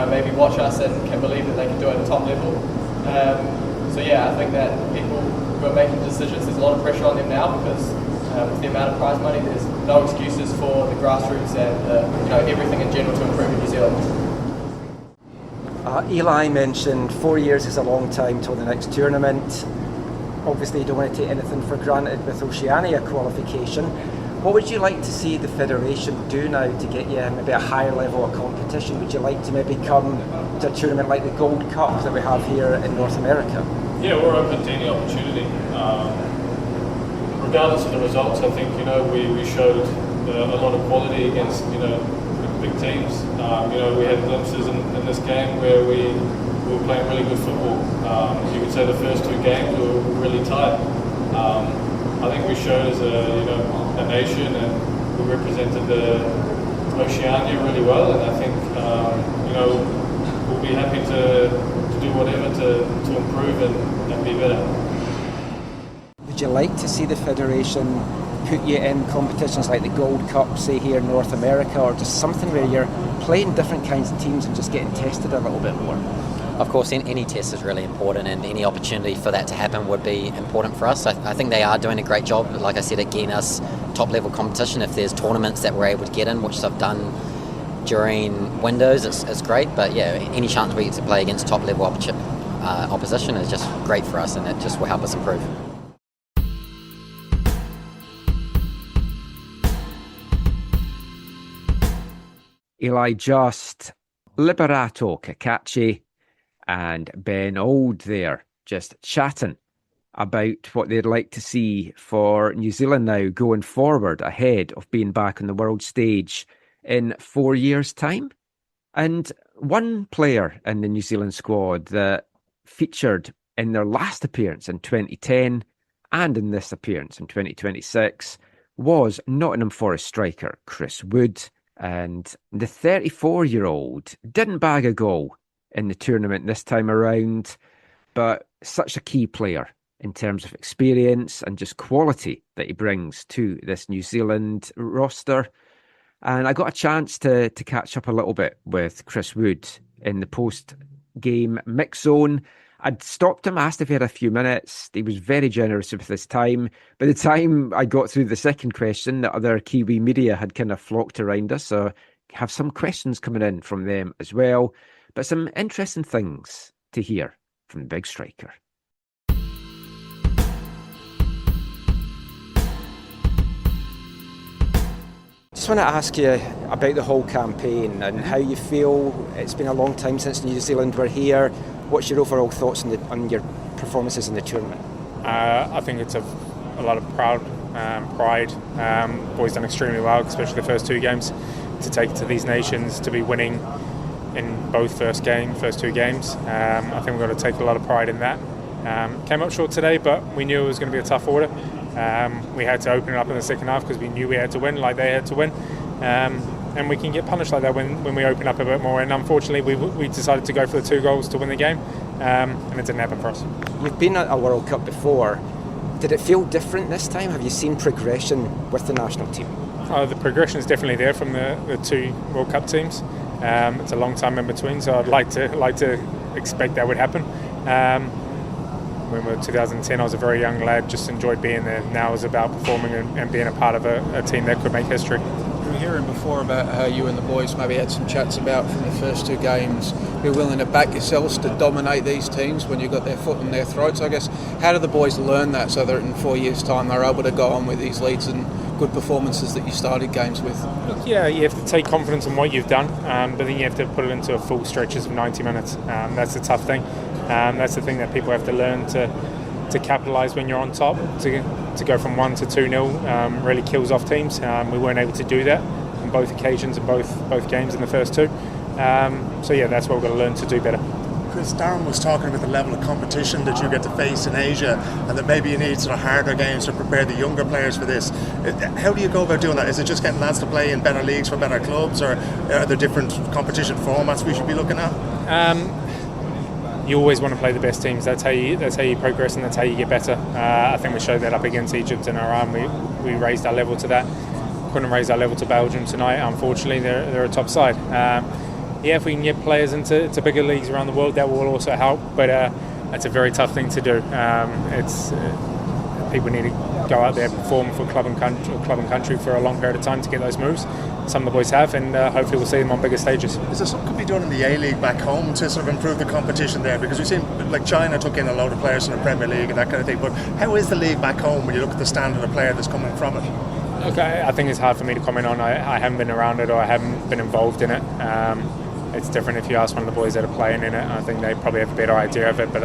maybe watch us and can believe that they can do it at the top level. I think that people who are making decisions, there's a lot of pressure on them now because with the amount of prize money, there's no excuses for the grassroots and everything in general to improve in New Zealand. Eli mentioned 4 years is a long time till the next tournament. Obviously, you don't want to take anything for granted with Oceania qualification. What would you like to see the Federation do now to get you maybe a higher level of competition? Would you like to maybe come to a tournament like the Gold Cup that we have here in North America? Yeah, we're open to any opportunity. Regardless of the results, I think we showed a lot of quality against big teams. We had glimpses in this game where we were playing really good football. You could say the first two games were really tight. I think we showed as a nation, and we represented the Oceania really well, and I think we'll be happy to do whatever to improve and be better. Would you like to see the Federation put you in competitions like the Gold Cup, say here in North America, or just something where you're playing different kinds of teams and just getting tested a little bit more? Of course, any test is really important, and any opportunity for that to happen would be important for us. I think they are doing a great job, like I said, at getting us top-level competition. If there's tournaments that we're able to get in, which they've done during windows, it's great. But any chance we get to play against top-level opposition is just great for us, and it just will help us improve. Eli Just, Liberato Cacace, and Ben Auld there, just chatting about what they'd like to see for New Zealand now going forward ahead of being back on the world stage in 4 years' time. And one player in the New Zealand squad that featured in their last appearance in 2010 and in this appearance in 2026 was Nottingham Forest striker Chris Wood. And the 34-year-old didn't bag a goal in the tournament this time around, but such a key player in terms of experience and just quality that he brings to this New Zealand roster. And I got a chance to catch up a little bit with Chris Wood in the post-game mix zone. I'd stopped him, asked if he had a few minutes. He was very generous with his time. By the time I got through the second question, the other Kiwi media had kind of flocked around us, so I have some questions coming in from them as well, but some interesting things to hear from the big striker. Just want to ask you about the whole campaign and how you feel. It's been a long time since New Zealand were here. What's your overall thoughts on your performances in the tournament? I think it's a lot of pride. Boys done extremely well, especially the first two games. To take it to these nations, to be winning in both first two games. I think we've got to take a lot of pride in that. Came up short today, but we knew it was going to be a tough order. We had to open it up in the second half because we knew we had to win, like they had to win. And we can get punished like that when we open up a bit more. And unfortunately, we decided to go for the 2 goals to win the game, and it didn't happen for us. You've been at a World Cup before. Did it feel different this time? Have you seen progression with the national team? The progression is definitely there from the 2 World Cup teams. It's a long time in between, so I'd like to expect that would happen. When we were 2010, I was a very young lad, just enjoyed being there. Now it's about performing and being a part of a team that could make history. We were hearing before about how you and the boys maybe had some chats about from the first 2 games. You're willing to back yourselves to dominate these teams when you've got their foot in their throats. I guess, how do the boys learn that so that in 4 years' time they're able to go on with these leads and good performances that you started games with? Look, yeah, you have to take confidence in what you've done, but then you have to put it into a full stretches of 90 minutes. That's the tough thing. That's the thing that people have to learn to capitalise when you're on top. To go from 1 to 2-0 really kills off teams. We weren't able to do that on both occasions in both games in the first 2. So yeah, that's what we've got to learn to do better. Chris, Darren was talking about the level of competition that you get to face in Asia, and that maybe you need sort of harder games to prepare the younger players for this. How do you go about doing that? Is it just getting lads to play in better leagues for better clubs, or are there different competition formats we should be looking at? You always want to play the best teams. That's how you progress, and that's how you get better. I think we showed that up against Egypt and Iran. We raised our level to that. Couldn't raise our level to Belgium tonight. Unfortunately, they're a top side. If we can get players into bigger leagues around the world, that will also help. But it's a very tough thing to do. People need to go out there, perform for club and country for a long period of time to get those moves. Some of the boys have, and hopefully we'll see them on bigger stages. Is there something could be done in the A-League back home to sort of improve the competition there? Because we've seen, like, China took in a load of players from the Premier League and that kind of thing. But how is the league back home when you look at the standard of player that's coming from it? Okay, I think it's hard for me to comment on. I haven't been around it, or I haven't been involved in it. It's different if you ask one of the boys that are playing in it. I think they probably have a better idea of it, but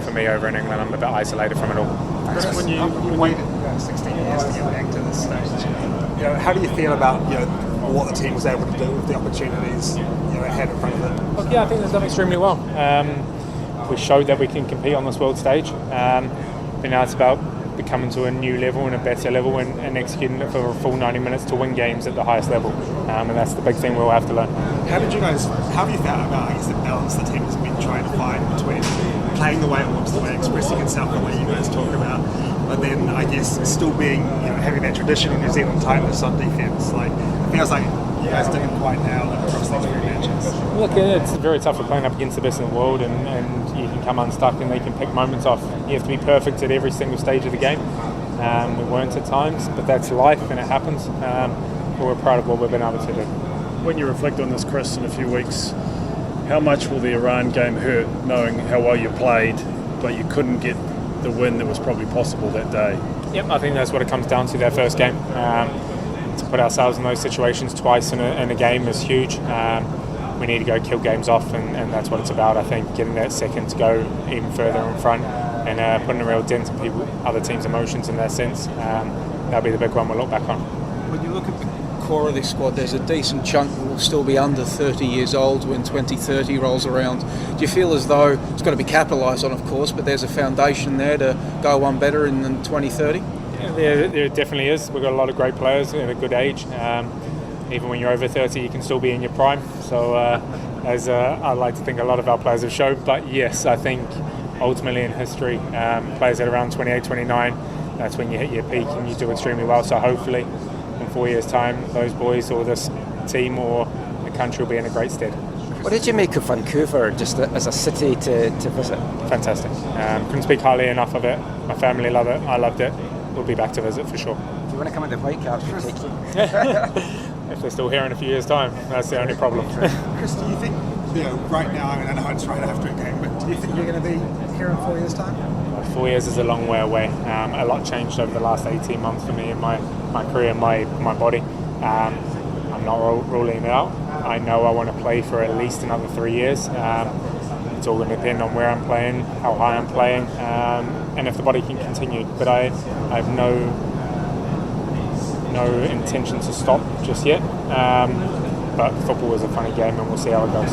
for me over in England, I'm a bit isolated from it all. When you waited 16 years to get back to this stage, how do you feel about what the team was able to do with the opportunities it had in front of it? Look, yeah, I think they've done extremely well. We showed that we can compete on this world stage, but now it's about becoming to a new level and a better level and executing it for a full 90 minutes to win games at the highest level, and that's the big thing we'll have to learn. How have you found about the balance the team has been trying to find between playing the way it wants to play, expressing itself the way you guys talk about, but then I guess still being having that tradition in New Zealand tightness on defence? Like, it feels like you guys didn't quite nail it across these 3 matches. Look, it's very tough for playing up against the best in the world, and you can come unstuck and they can pick moments off. You have to be perfect at every single stage of the game. We weren't at times, but that's life and it happens. But we're proud of what we've been able to do. When you reflect on this, Chris, in a few weeks, how much will the Iran game hurt, knowing how well you played, but you couldn't get the win that was probably possible that day? Yep, I think that's what it comes down to, that first game. To put ourselves in those situations twice in a game is huge. We need to go kill games off, and that's what it's about. I think getting that second to go even further in front and putting a real dent in other teams' emotions in that sense. That'll be the big one we'll look back on. When you look at the core of this squad, there's a decent chunk who will still be under 30 years old when 2030 rolls around. Do you feel as though it's got to be capitalised on, of course, but there's a foundation there to go one better in 2030? Yeah, there definitely is. We've got a lot of great players at a good age. Even when you're over 30, you can still be in your prime. So as I like to think a lot of our players have shown. But yes, I think ultimately in history, players at around 28, 29, that's when you hit your peak and you do extremely well. So hopefully in 4 years' time, those boys or this team or the country will be in a great stead. What did you make of Vancouver, just as a city to visit? Fantastic. Couldn't speak highly enough of it. My family love it. I loved it. We'll be back to visit for sure. If you want to come into Whitecaps, we'll take you. If they're still here in a few years' time, that's the only problem. Chris, do you think, right now, I know it's right after a game, but do you think you're going to be here in 4 years' time? 4 years is a long way away. A lot changed over the last 18 months for me in my career and my body. I'm not ruling it out. I know I want to play for at least another 3 years. It's all going to depend on where I'm playing, how high I'm playing, and if the body can continue. But I have no intention to stop just yet. But football is a funny game, and we'll see how it goes.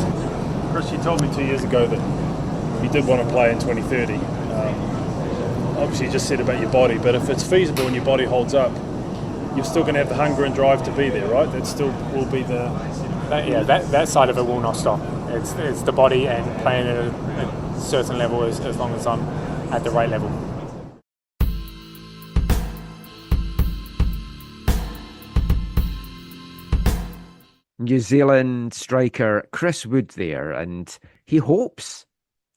Chris, you told me 2 years ago that you did want to play in 2030. Obviously, you just said about your body, but if it's feasible and your body holds up, you're still going to have the hunger and drive to be there, right? That still will be that side of it will not stop. It's the body and playing at a certain level as long as I'm at the right level. New Zealand striker Chris Wood there, and he hopes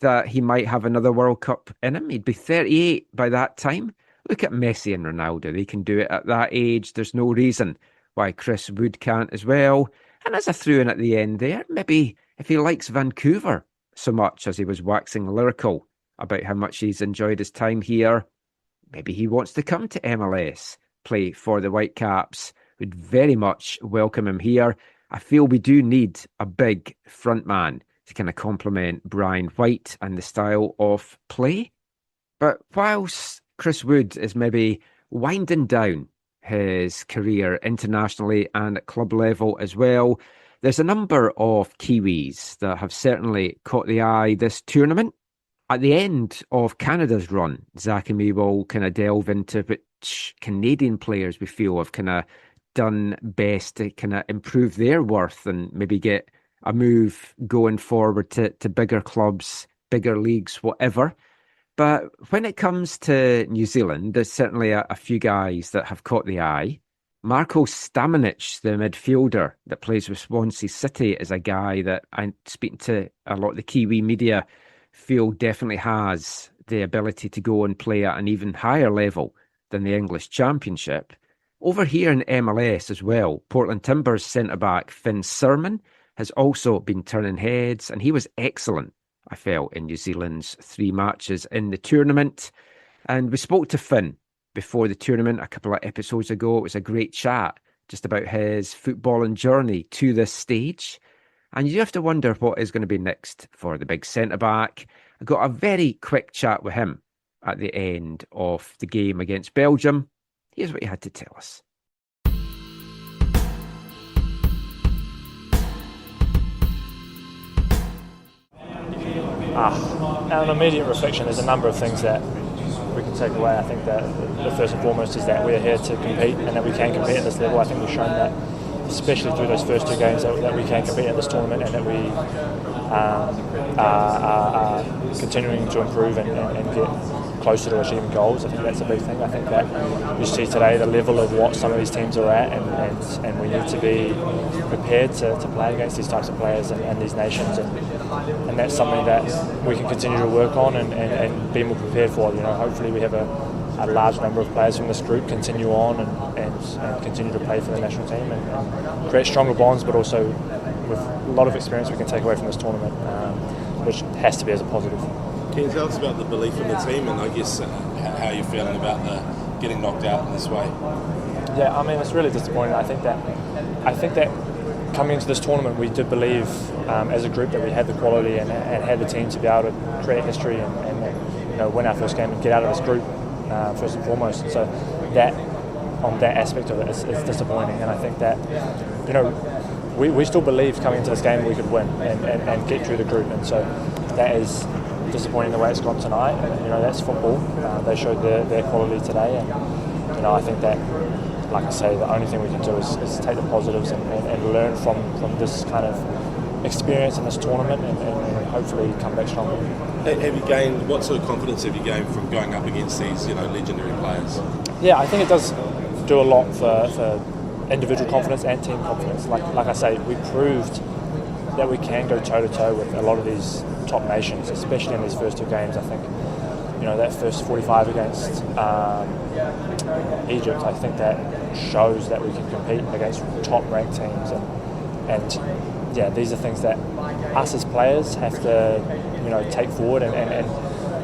that he might have another World Cup in him. He'd be 38 by that time. Look at Messi and Ronaldo. They can do it at that age. There's no reason why Chris Wood can't as well. And as I threw in at the end there, maybe if he likes Vancouver so much as he was waxing lyrical about how much he's enjoyed his time here, maybe he wants to come to MLS, play for the Whitecaps. Would very much welcome him here. I feel we do need a big front man to kind of complement Brian White and the style of play. But whilst Chris Wood is maybe winding down his career internationally and at club level as well, there's a number of Kiwis that have certainly caught the eye this tournament. At the end of Canada's run, Zach and me will kind of delve into which Canadian players we feel have kind of done best to kind of improve their worth and maybe get a move going forward to bigger clubs, bigger leagues, whatever. But when it comes to New Zealand, there's certainly a few guys that have caught the eye. Marko Stamenic, the midfielder that plays with Swansea City, is a guy that I'm speaking to a lot of the Kiwi media feel definitely has the ability to go and play at an even higher level than the English Championship. Over here in MLS as well, Portland Timbers centre-back Finn Sermon has also been turning heads, and he was excellent, I felt, in New Zealand's 3 matches in the tournament. And we spoke to Finn before the tournament a couple of episodes ago. It was a great chat just about his footballing journey to this stage. And you have to wonder what is going to be next for the big centre-back. I got a very quick chat with him at the end of the game against Belgium. Here's what he had to tell us. On immediate reflection, there's a number of things that we can take away. I think that the first and foremost is that we're here to compete and that we can compete at this level. I think we've shown that, especially through those first 2 games, that we can compete at this tournament and that we are continuing to improve and get closer to achieving goals. I think that's a big thing. I think that you see today the level of what some of these teams are at, and we need to be prepared to play against these types of players and these nations, and that's something that we can continue to work on and be more prepared for. Hopefully we have a large number of players from this group continue on and continue to play for the national team and create stronger bonds, but also with a lot of experience we can take away from this tournament, which has to be as a positive. Can you tell us about the belief in the team and I guess how you're feeling about getting knocked out in this way? Yeah, I mean, it's really disappointing. I think that coming into this tournament, we did believe as a group that we had the quality and had the team to be able to create history and win our first game and get out of this group first and foremost. So that on that aspect of it, it's disappointing. And I think that we still believe coming into this game we could win and get through the group. And so that is disappointing the way it's gone tonight. And, that's football. They showed their quality today, and I think that, like I say, the only thing we can do is take the positives and learn from this kind of experience in this tournament and hopefully come back stronger. Have you gained, what sort of confidence have you gained from going up against these legendary players? Yeah, I think it does do a lot for individual confidence and team confidence. Like I say, we proved that we can go toe-to-toe with a lot of these top nations, especially in these first two games. I think, that first 45 against Egypt, I think that shows that we can compete against top-ranked teams. And these are things that us as players have to, take forward, and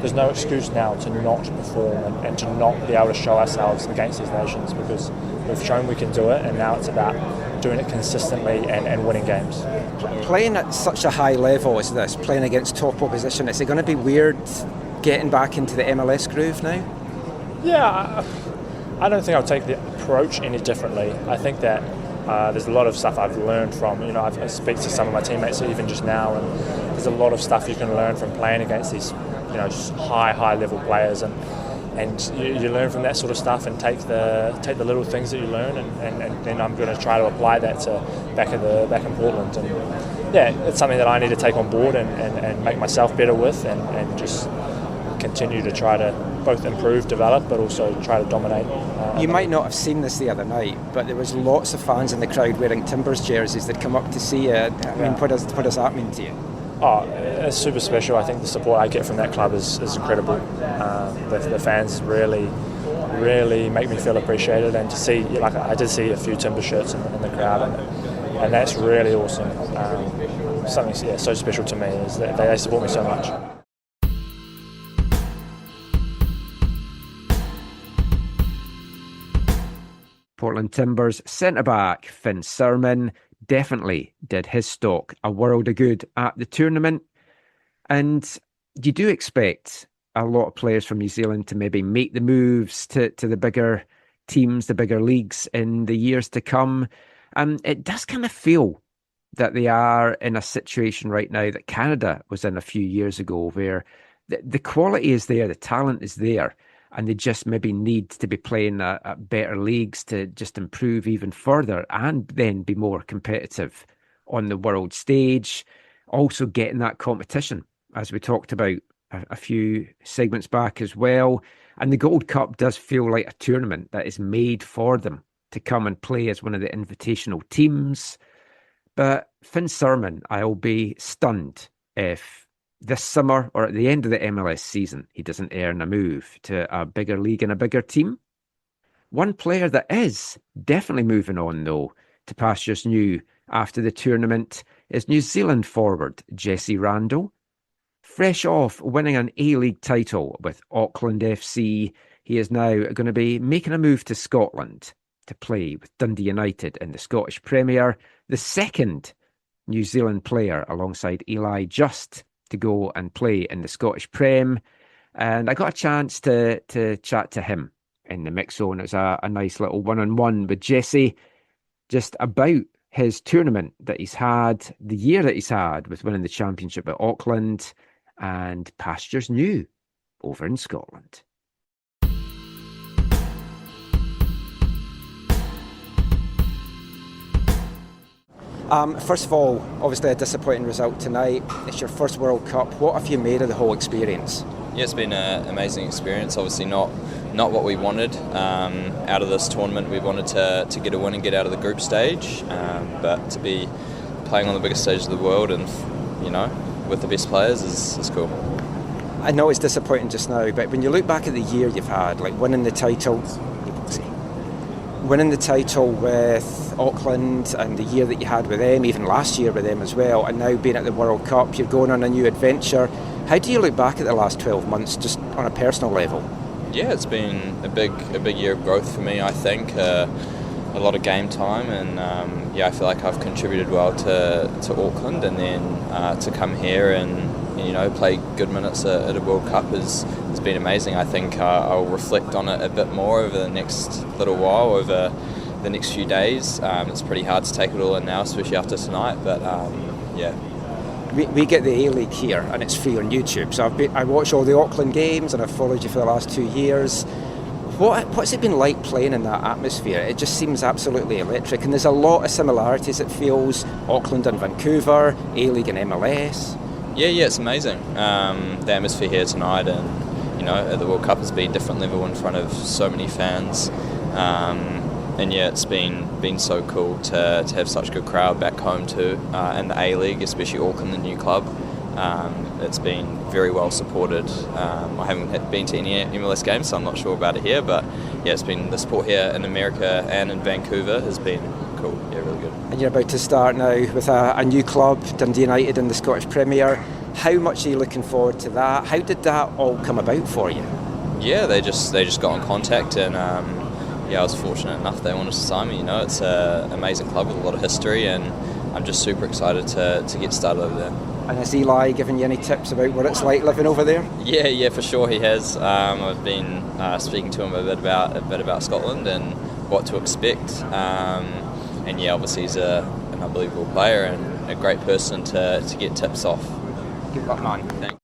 there's no excuse now to not perform and to not be able to show ourselves against these nations, because we've shown we can do it, and now it's about doing it consistently and winning games. Playing at such a high level as this, playing against top opposition, is it going to be weird getting back into the MLS groove now? Yeah, I don't think I'll take the approach any differently. I think that there's a lot of stuff I've learned from, I speak to some of my teammates even just now, and there's a lot of stuff you can learn from playing against these, just high level players, and you learn from that sort of stuff and take the little things that you learn, and then I'm going to try to apply that to back in Portland, and it's something that I need to take on board and make myself better with, and just continue to try to both improve, develop, but also try to dominate. You might not have seen this the other night, but there was lots of fans in the crowd wearing Timbers jerseys that come up to see you. I mean, what does that mean to you? Oh, it's super special. I think the support I get from that club is incredible. The fans really make me feel appreciated, and to see, I did see a few Timber shirts in the crowd, and that's really awesome. Something so special to me is that they support me so much. Portland Timbers centre-back Finn Surman definitely did his stock a world of good at the tournament. And you do expect a lot of players from New Zealand to maybe make the moves to the bigger teams, the bigger leagues in the years to come. And it does kind of feel that they are in a situation right now that Canada was in a few years ago, where the quality is there, the talent is there, and they just maybe need to be playing at better leagues to just improve even further and then be more competitive on the world stage. Also getting that competition, as we talked about a few segments back as well. And the Gold Cup does feel like a tournament that is made for them to come and play as one of the invitational teams. But Finn Surman, I'll be stunned if this summer or at the end of the MLS season he doesn't earn a move to a bigger league and a bigger team. One player that is definitely moving on, though, to pastures new after the tournament is New Zealand forward Jesse Randall. Fresh off winning an A-League title with Auckland FC, he is now going to be making a move to Scotland to play with Dundee United in the Scottish Premier, the second New Zealand player alongside Eli Just to go and play in the Scottish Prem. And I got a chance to chat to him in the mix zone. It was a nice little one-on-one with Jesse, just about his tournament that he's had, the year that he's had with winning the championship at Auckland, and pastures new over in Scotland. First of all, obviously a disappointing result tonight. It's your first World Cup. What have you made of the whole experience? Yeah, it's been an amazing experience. Obviously not what we wanted out of this tournament. We wanted to get a win and get out of the group stage, but to be playing on the biggest stage of the world and with the best players is cool. I know it's disappointing just now, but when you look back at the year you've had, like winning the title with Auckland and the year that you had with them, even last year with them as well, and now being at the World Cup, you're going on a new adventure. How do you look back at the last 12 months just on a personal level? Yeah, it's been a big year of growth for me, I think. A lot of game time, and I feel like I've contributed well to Auckland, and then to come here and play good minutes at a World Cup has been amazing. I think I'll reflect on it a bit more over the next little while, over the next few days. It's pretty hard to take it all in now, especially after tonight, but We get the A-League here, and it's free on YouTube, so I watch all the Auckland games, and I've followed you for the last 2 years. What's it been like playing in that atmosphere? It just seems absolutely electric, and there's a lot of similarities, it feels. Auckland and Vancouver, A-League and MLS. Yeah, it's amazing. The atmosphere here tonight, and at the World Cup has been a different level in front of so many fans. and yeah, it's been so cool to have such a good crowd back home too, in the A-League, especially Auckland, the new club. It's been very well supported. I haven't been to any MLS games, so I'm not sure about it here, but yeah, it's been the support here in America and in Vancouver has been cool. Yeah, really good. And you're about to start now with a new club, Dundee United, in the Scottish Premier. How much are you looking forward to that? How did that all come about for you? Yeah, they just got in contact, and I was fortunate enough they wanted to sign me. It's an amazing club with a lot of history, and I'm just super excited to get started over there. And has Eli given you any tips about what it's like living over there? Yeah, for sure he has. I've been speaking to him a bit about Scotland and what to expect. And yeah, obviously he's an unbelievable player and a great person to get tips off. Good luck, man. Thanks.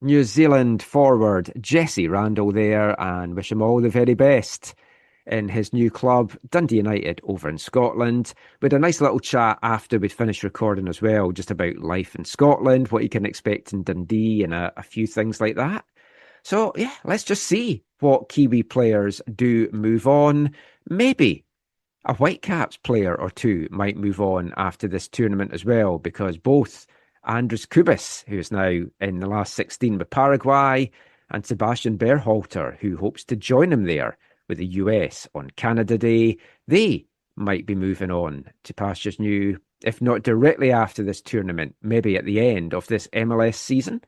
New Zealand forward Jesse Randall there, and wish him all the very best in his new club, Dundee United, over in Scotland. We had a nice little chat after we'd finished recording as well, just about life in Scotland, what you can expect in Dundee, and a few things like that. So, yeah, let's just see what Kiwi players do move on. Maybe a Whitecaps player or two might move on after this tournament as well, because both Andres Kubis, who is now in the last 16 with Paraguay, and Sebastian Berhalter, who hopes to join him there with the US on Canada Day, they might be moving on to pastures new, if not directly after this tournament, maybe at the end of this MLS season.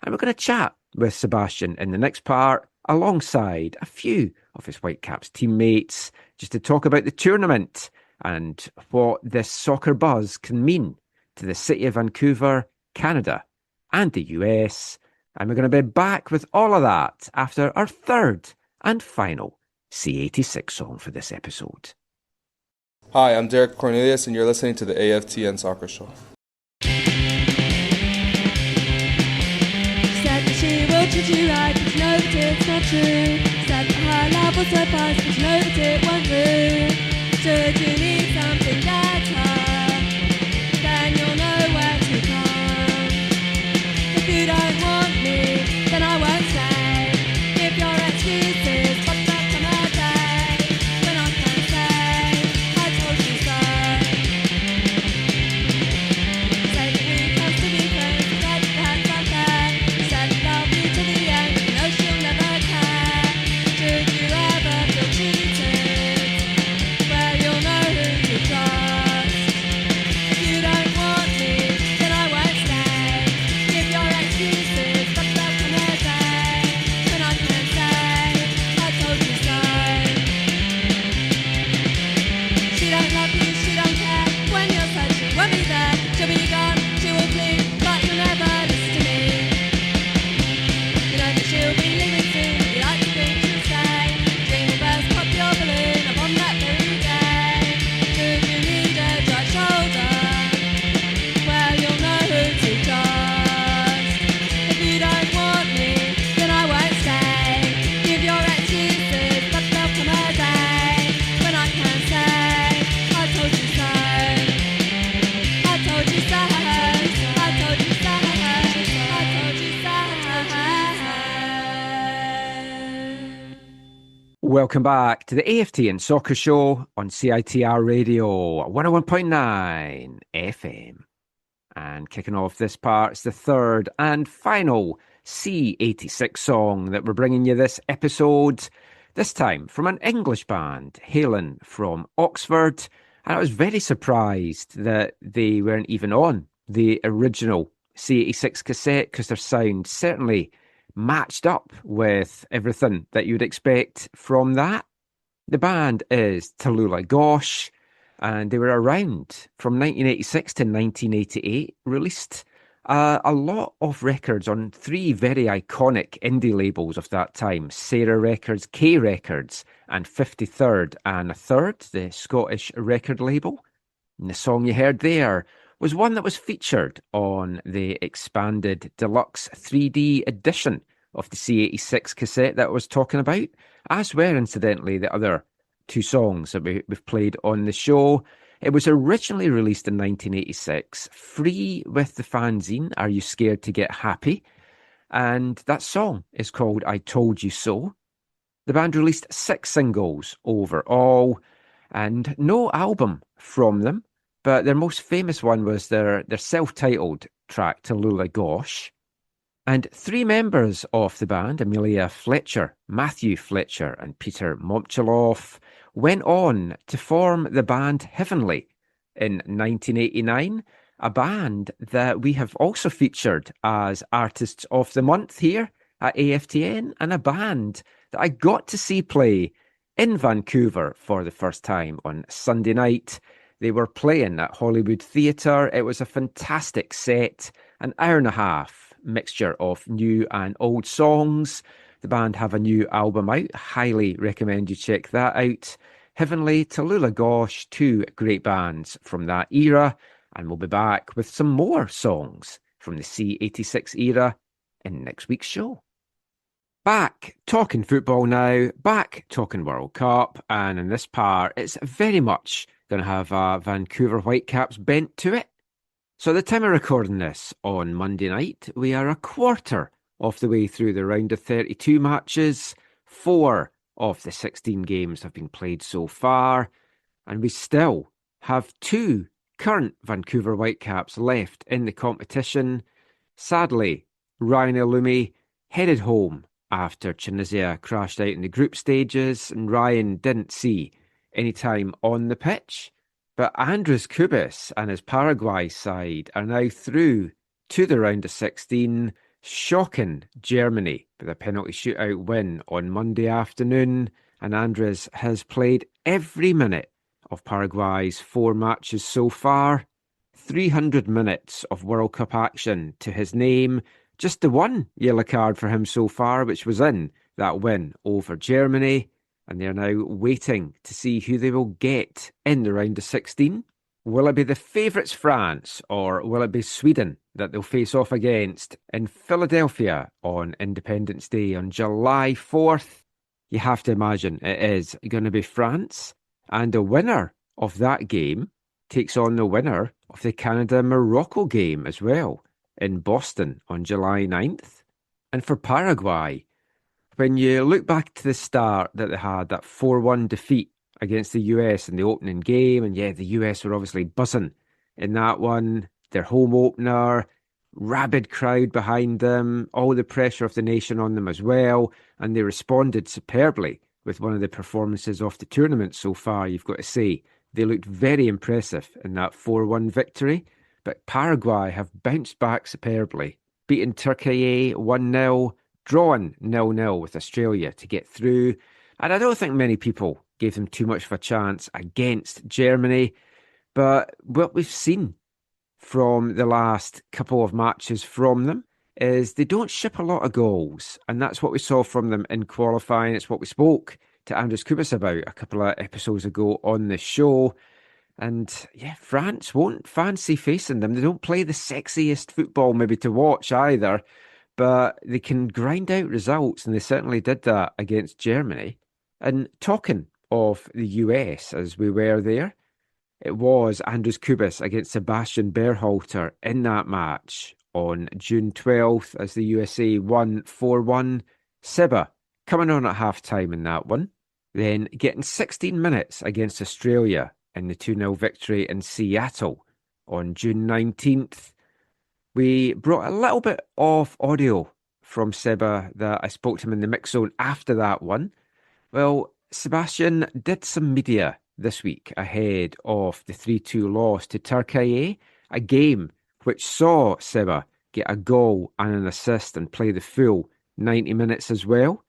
And we're going to chat with Sebastian in the next part, alongside a few of his Whitecaps teammates, just to talk about the tournament and what this soccer buzz can mean to the city of Vancouver, Canada, and the US. And we're going to be back with all of that after our third and final C86 song for this episode. Hi, I'm Derek Cornelius, and you're listening to the AFTN Soccer Show. Said that she will treat you right, but you know that it's not true. Said that her love will suffice, but you know that it won't do. Should you need something better, then you'll know where to come. If you don't want me, then I won't stay. Give your excuses, but that's another day. When I can say, I told you so. Say that we used to be friends, said that that's unfair. Said love you to the end, you know she'll never care. Should you ever feel cheated, well you'll know who to trust. If you don't want me, then I won't stay. Give your excuses, but that's another day. When I can say, I told you so. She don't love you, she don't care. When you're sad, she won't be there. She'll be gone, she will flee, but you'll never listen to me. You know that she'll be leaving soon, you like to think she'll stay. Dream will burst, pop your balloon upon that very day. Should you need a dry shoulder, well you'll know who to trust. If you don't want me, then I won't stay. Give your excuses, but there'll come a day when I can say, I told you so. I told you so. I told you so. I told you so. Welcome back to the AFTN Soccer Show on CITR Radio 101.9 FM. And kicking off this part, it's the third and final C86 song that we're bringing you this episode. This time from an English band hailing from Oxford. And I was very surprised that they weren't even on the original C86 cassette, because their sound certainly matched up with everything that you'd expect from that. The band is Tallulah Gosh, and they were around from 1986 to 1988, released a lot of records on three very iconic indie labels of that time: Sarah Records, K Records, and 53rd and a Third, the Scottish record label. And the song you heard there was one that was featured on the expanded deluxe 3D edition of the C86 cassette that I was talking about, as were, incidentally, the other two songs that we've played on the show. It was originally released in 1986, free with the fanzine Are You Scared to Get Happy? and that song is called I Told You So. The band released 6 singles overall, and no album from them, but their most famous one was their self-titled track, Tallulah Gosh. And 3 members of the band, Amelia Fletcher, Matthew Fletcher, and Peter Momchiloff, went on to form the band Heavenly in 1989, a band that we have also featured as Artists of the Month here at AFTN, and a band that I got to see play in Vancouver for the first time on Sunday night. They were playing at Hollywood Theatre. It was a fantastic set, an hour and a half mixture of new and old songs. The band have a new album out. Highly recommend you check that out. Heavenly, Tallulah Gosh, 2 great bands from that era. And we'll be back with some more songs from the C86 era in next week's show. Back talking football now, back talking World Cup, and in this part, it's very much going to have a Vancouver Whitecaps bent to it. So at the time of recording this on Monday night, we are a quarter of the way through the round of 32 matches. 4 of the 16 games have been played so far, and we still have 2 current Vancouver Whitecaps left in the competition. Sadly, Ryan Illumi headed home after Tunisia crashed out in the group stages, and Ryan didn't see any time on the pitch. But Andres Kubis and his Paraguay side are now through to the round of 16, shocking Germany with a penalty shootout win on Monday afternoon. And Andres has played every minute of Paraguay's 4 matches so far. 300 minutes of World Cup action to his name. Just the 1 yellow card for him so far, which was in that win over Germany. And they're now waiting to see who they will get in the round of 16. Will it be the favourites France, or will it be Sweden that they'll face off against in Philadelphia on Independence Day on July 4th? You have to imagine it is going to be France. And the winner of that game takes on the winner of the Canada-Morocco game as well in Boston on July 9th. And for Paraguay, when you look back to the start that they had, that 4-1 defeat against the US in the opening game, and yeah, the US were obviously buzzing in that one, their home opener, rabid crowd behind them, all the pressure of the nation on them as well, and they responded superbly with one of the performances of the tournament so far, you've got to say. They looked very impressive in that 4-1 victory, but Paraguay have bounced back superbly, beating Turkey 1-0, drawn 0-0 with Australia to get through. And I don't think many people gave them too much of a chance against Germany, but what we've seen from the last couple of matches from them is they don't ship a lot of goals, and that's what we saw from them in qualifying. It's what we spoke to Andres Kubis about a couple of episodes ago on the show. And yeah, France won't fancy facing them. They don't play the sexiest football maybe to watch either, but they can grind out results, and they certainly did that against Germany. And talking of the US as we were there, it was Andres Kubis against Sebastian Berhalter in that match on June 12th as the USA won 4-1. Seba coming on at half-time in that one, then getting 16 minutes against Australia in the 2-0 victory in Seattle on June 19th. We brought a little bit of audio from Seba that I spoke to him in the mix zone after that one. Well, Sebastian did some media this week ahead of the 3-2 loss to Turkey, a game which saw Seba get a goal and an assist and play the full 90 minutes as well.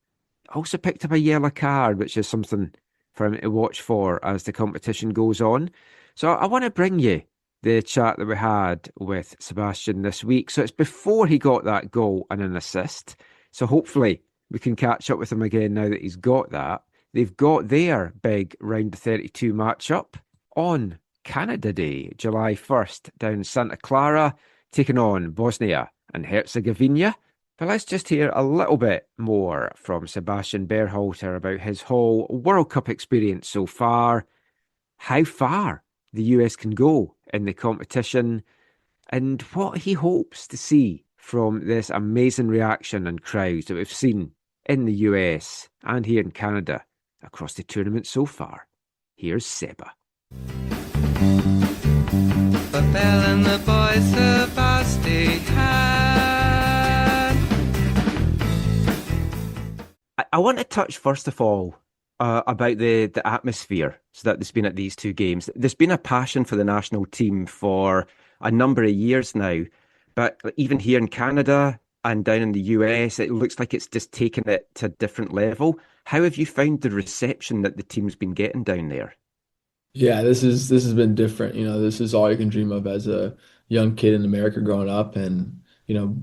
Also picked up a yellow card, which is something for him to watch for as the competition goes on. So I want to bring you the chat that we had with Sebastian this week. So it's before he got that goal and an assist. So hopefully we can catch up with him again now that he's got that. They've got their big round of 32 matchup on Canada Day, July 1st, down in Santa Clara, taking on Bosnia and Herzegovina. But let's just hear a little bit more from Sebastian Berhalter about his whole World Cup experience so far, how far the US can go in the competition, and what he hopes to see from this amazing reaction and crowds that we've seen in the US and here in Canada across the tournament so far. Here's Seba. The bell and the boys, Sebastian. I want to touch first of all about the atmosphere so that there's been at these two games. There's been a passion for the national team for a number of years now, but even here in Canada and down in the US, it looks like it's just taken it to a different level. How have you found the reception that the team's been getting down there? Yeah, this has been different. This is all you can dream of as a young kid in America growing up and,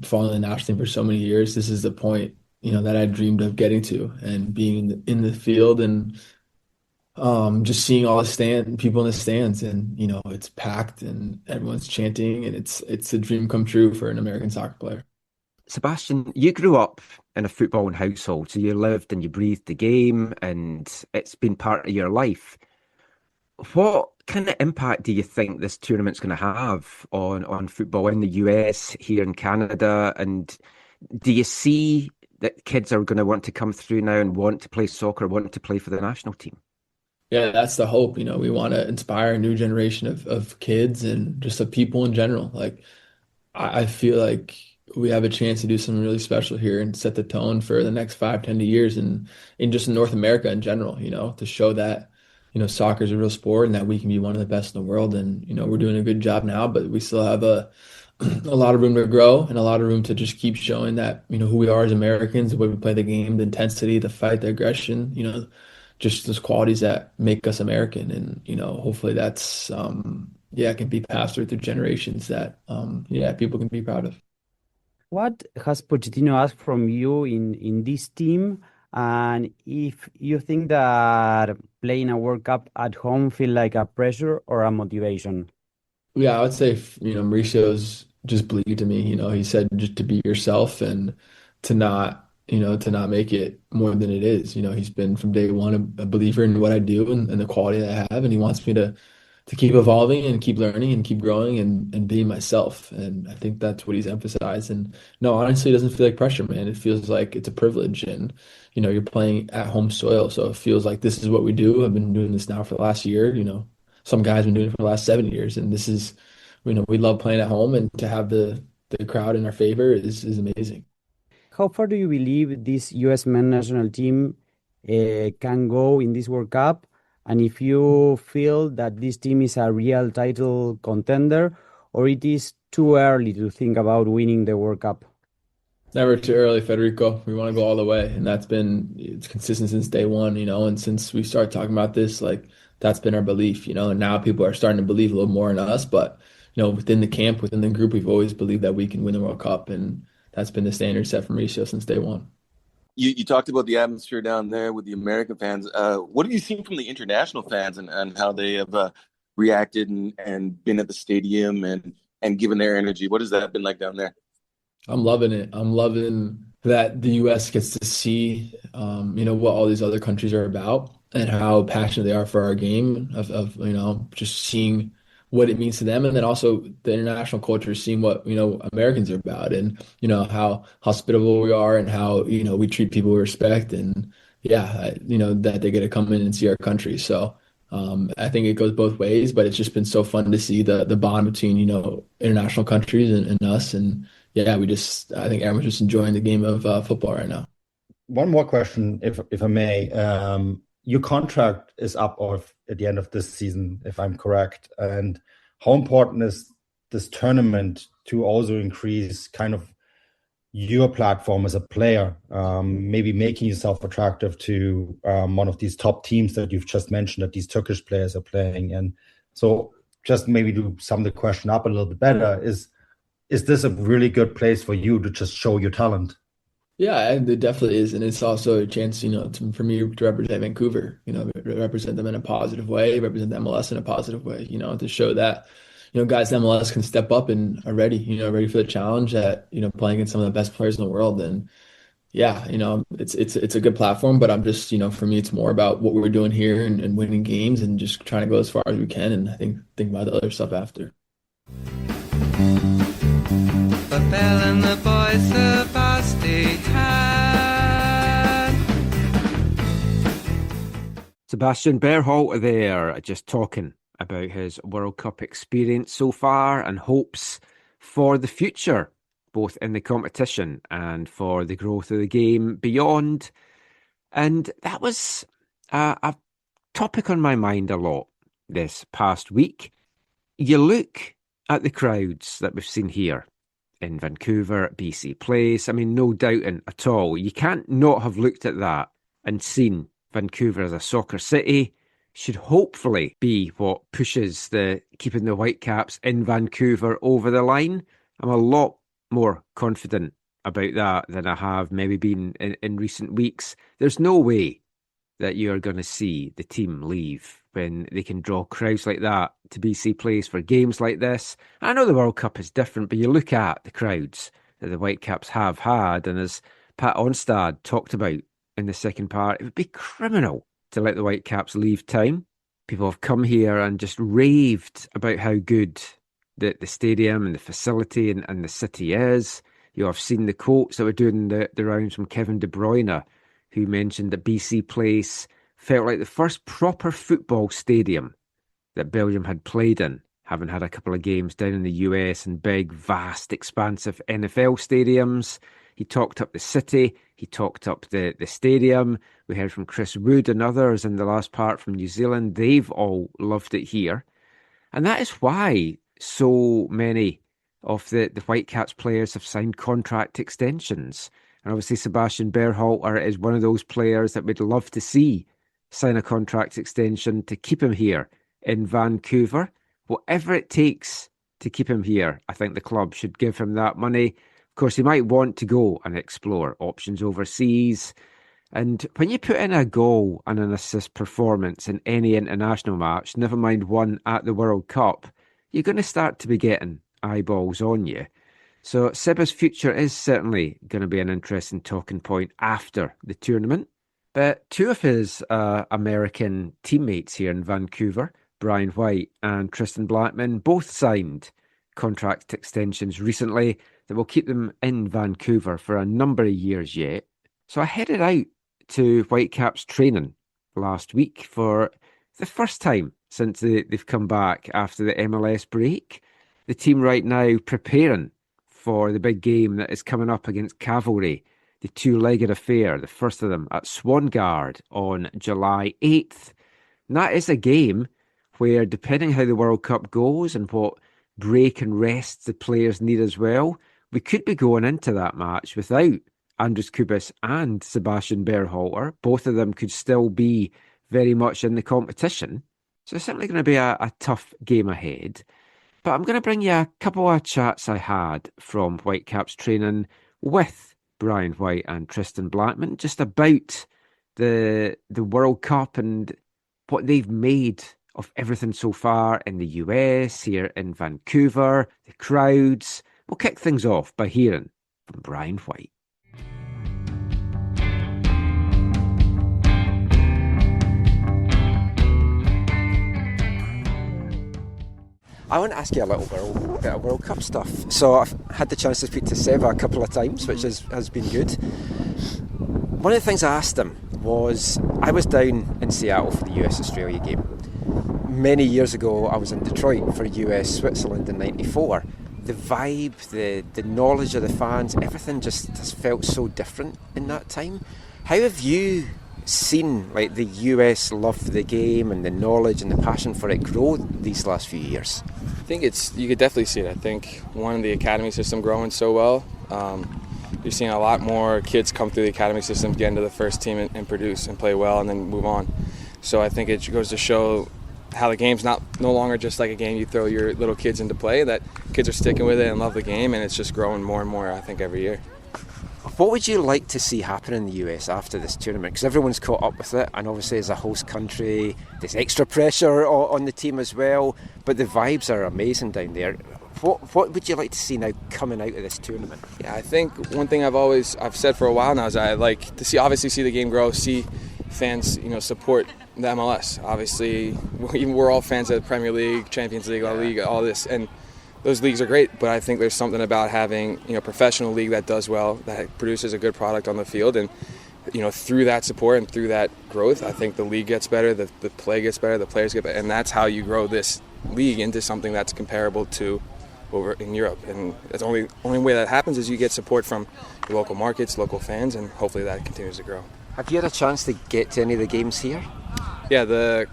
following the national team for so many years. This is the point, that I dreamed of getting to and being in the field and just seeing all the people in the stands and, it's packed and everyone's chanting and it's a dream come true for an American soccer player. Sebastian, you grew up in a footballing household, so you lived and you breathed the game and it's been part of your life. What kind of impact do you think this tournament's going to have on football in the US, here in Canada? And do you see that kids are going to want to come through now and want to play soccer, want to play for the national team? Yeah, that's the hope. We want to inspire a new generation of kids and just of people in general. Like, I feel like we have a chance to do something really special here and set the tone for the next 5-10 years and in just North America in general, to show that soccer is a real sport and that we can be one of the best in the world. And, we're doing a good job now, but we still have a lot of room to grow and a lot of room to just keep showing that, who we are as Americans, the way we play the game, the intensity, the fight, the aggression, just those qualities that make us American. And, hopefully that's, can be passed through generations that, people can be proud of. What has Pochettino asked from you in this team? And if you think that playing a World Cup at home feel like a pressure or a motivation? Yeah, I would say, Mauricio's just believed to me. He said just to be yourself and to not make it more than it is. He's been from day one a believer in what I do and the quality that I have, and he wants me to keep evolving and keep learning and keep growing and being myself. And I think that's what he's emphasized. And no, honestly, it doesn't feel like pressure, man. It feels like it's a privilege and, you're playing at home soil. So it feels like this is what we do. I've been doing this now for the last year. Some guys have been doing it for the last 7 years. And this is, we love playing at home, and to have the crowd in our favor is amazing. How far do you believe this U.S. men's national team can go in this World Cup? And if you feel that this team is a real title contender, or it is too early to think about winning the World Cup? Never too early, Federico. We want to go all the way. And it's consistent since day one, and since we started talking about this, that's been our belief, and now people are starting to believe a little more in us. But, within the camp, within the group, we've always believed that we can win the World Cup. And that's been the standard set for Mauricio since day one. You talked about the atmosphere down there with the American fans. What have you seen from the international fans and how they have reacted and been at the stadium and given their energy? What has that been like down there? I'm loving it. I'm loving that the U.S. gets to see, what all these other countries are about and how passionate they are for our game of just seeing what it means to them. And then also the international culture, seeing what, Americans are about and, how hospitable we are and how, we treat people with respect and that they get to come in and see our country. So I think it goes both ways, but it's just been so fun to see the bond between, international countries and us. And I think everyone's just enjoying the game of football right now. One more question, if I may. Your contract is up at the end of this season, if I'm correct. And how important is this tournament to also increase kind of your platform as a player, maybe making yourself attractive to one of these top teams that you've just mentioned that these Turkish players are playing? And so just maybe to sum the question up a little bit better, is this a really good place for you to just show your talent? Yeah, it definitely is. And it's also a chance, for me to represent Vancouver, represent them in a positive way, represent the MLS in a positive way, to show that, guys in MLS can step up and are ready, ready for the challenge at, playing against some of the best players in the world. And it's a good platform, but I'm just, for me, it's more about what we're doing here and winning games and just trying to go as far as we can. And I think about the other stuff after. The Bell and the boys, Sebastian. Sebastian Berhalter there, just talking about his World Cup experience so far and hopes for the future, both in the competition and for the growth of the game beyond. And that was a topic on my mind a lot this past week. You look at the crowds that we've seen here in Vancouver, BC Place. I mean, no doubting at all. You can't not have looked at that and seen Vancouver as a soccer city should hopefully be what pushes keeping the Whitecaps in Vancouver over the line. I'm a lot more confident about that than I have maybe been in recent weeks. There's no way that you're going to see the team leave when they can draw crowds like that to BC Place for games like this. I know the World Cup is different, but you look at the crowds that the Whitecaps have had, and as Pat Onstad talked about in the second part, it would be criminal to let the Whitecaps leave town. People have come here and just raved about how good the stadium and the facility and the city is. You know, I've seen the quotes that were doing the rounds from Kevin De Bruyne, who mentioned that BC Place felt like the first proper football stadium that Belgium had played in, having had a couple of games down in the US and big, vast, expansive NFL stadiums. He talked up the city. He talked up the stadium. We heard from Chris Wood and others in the last part from New Zealand. They've all loved it here. And that is why so many of the Whitecaps players have signed contract extensions. And obviously Sebastian Berhalter is one of those players that we'd love to see sign a contract extension to keep him here in Vancouver. Whatever it takes to keep him here, I think the club should give him that money. Of course, he might want to go and explore options overseas. And when you put in a goal and an assist performance in any international match, never mind one at the World Cup, you're going to start to be getting eyeballs on you. So Seba's future is certainly going to be an interesting talking point after the tournament. But two of his American teammates here in Vancouver, Brian White and Tristan Blackmon, both signed contract extensions recently that will keep them in Vancouver for a number of years yet. So I headed out to Whitecaps training last week for the first time since they've come back after the MLS break. The team right now preparing for the big game that is coming up against Cavalry, the two-legged affair, the first of them at Swangard on July 8th. And that is a game where, depending how the World Cup goes and what break and rest the players need as well, we could be going into that match without Andres Kubis and Sebastian Berhalter. Both of them could still be very much in the competition. So it's certainly going to be a tough game ahead. But I'm going to bring you a couple of chats I had from Whitecaps training with Brian White and Tristan Blackmon just about the World Cup and what they've made of everything so far in the US, here in Vancouver, the crowds. We'll kick things off by hearing from Brian White. I want to ask you a little bit of World Cup stuff. So I've had the chance to speak to Seba a couple of times, which has been good. One of the things I asked him was, I was down in Seattle for the US-Australia game. Many years ago, I was in Detroit for US-Switzerland in '94. The vibe, the knowledge of the fans, everything just has felt so different in that time. How have you seen like the US love for the game and the knowledge and the passion for it grow these last few years? I think you could definitely see it. I think one, the academy system growing so well. You're seeing a lot more kids come through the academy system, get into the first team and produce and play well and then move on. So I think it goes to show how the game's no longer just like a game you throw your little kids into play, that kids are sticking with it and love the game, and it's just growing more and more, I think, every year. What would you like to see happen in the US after this tournament? Because everyone's caught up with it, and obviously as a host country, there's extra pressure on the team as well, but the vibes are amazing down there. What would you like to see now coming out of this tournament? Yeah, I think one thing I've said for a while now is I like to see the game grow, see fans, support the MLS. Obviously, we're all fans of the Premier League, Champions League, La Liga, all this, and those leagues are great, but I think there's something about having, you know, a professional league that does well, that produces a good product on the field, and, you know, through that support and through that growth, I think the league gets better, the play gets better, the players get better, and that's how you grow this league into something that's comparable to over in Europe. And that's the only way that happens is you get support from your local markets, local fans, and hopefully that continues to grow. Have you had a chance to get to any of the games here? Yeah,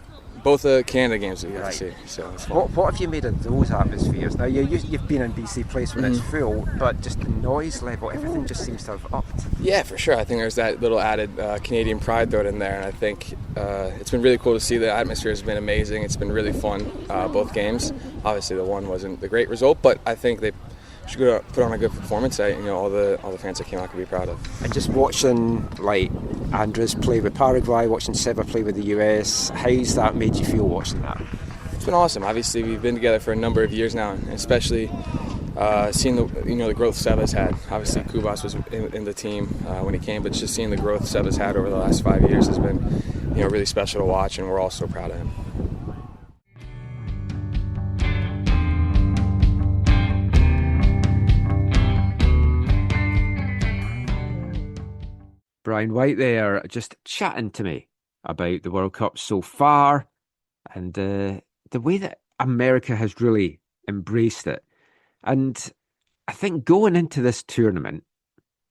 both the Canada games that you got to see. So what have you made of those atmospheres? Now you've been in BC Place when it's full, but just the noise level, everything just seems to have upped. Yeah, for sure. I think there's that little added Canadian pride thrown in there, and I think it's been really cool to see. The atmosphere has been amazing. It's been really fun, both games. Obviously, the one wasn't the great result, but I think they should put on a good performance that, you know, all the fans that came out could be proud of. And just watching like Andres play with Paraguay, watching Seba play with the US, how's that made you feel watching that? It's been awesome. Obviously, we've been together for a number of years now, and especially seeing the growth Seba's had. Obviously, Kubas was in the team when he came, but just seeing the growth Seba's had over the last 5 years has been, you know, really special to watch, and we're all so proud of him. Brian White there, just chatting to me about the World Cup so far and the way that America has really embraced it. And I think going into this tournament,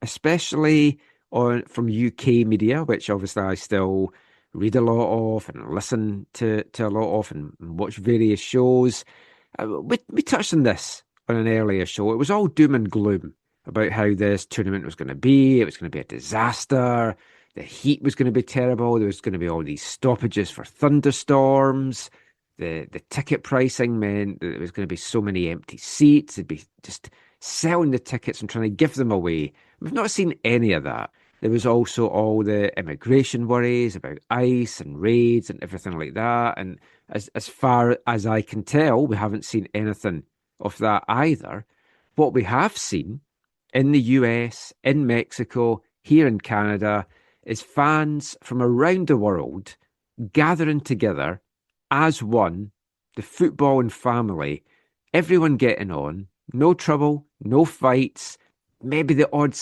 especially from UK media, which obviously I still read a lot of and listen to a lot of and watch various shows, we touched on this on an earlier show. It was all doom and gloom about how this tournament was going to be. It was going to be a disaster. The heat was going to be terrible. There was going to be all these stoppages for thunderstorms. The ticket pricing meant that there was going to be so many empty seats. They'd be just selling the tickets and trying to give them away. We've not seen any of that. There was also all the immigration worries about ICE and raids and everything like that. And as far as I can tell, we haven't seen anything of that either. What we have seen in the US, in Mexico, here in Canada, is fans from around the world gathering together as one, the football and family, everyone getting on, no trouble, no fights, maybe the odd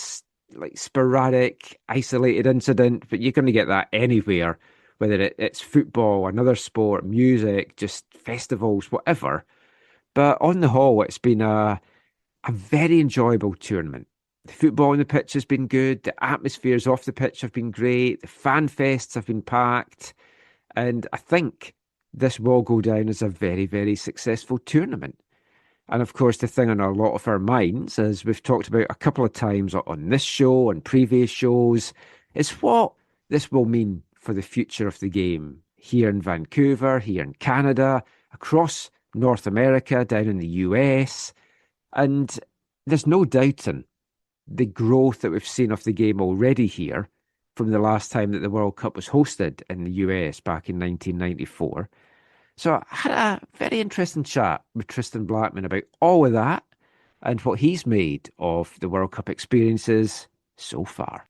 like sporadic, isolated incident, but you're going to get that anywhere, whether it's football, another sport, music, just festivals, whatever. But on the whole, it's been a very enjoyable tournament. The football on the pitch has been good. The atmospheres off the pitch have been great. The fan fests have been packed. And I think this will go down as a very, very successful tournament. And of course, the thing on a lot of our minds, as we've talked about a couple of times on this show and previous shows, is what this will mean for the future of the game here in Vancouver, here in Canada, across North America, down in the US. And there's no doubting the growth that we've seen of the game already here from the last time that the World Cup was hosted in the US back in 1994. So I had a very interesting chat with Tristan Blackmon about all of that and what he's made of the World Cup experiences so far.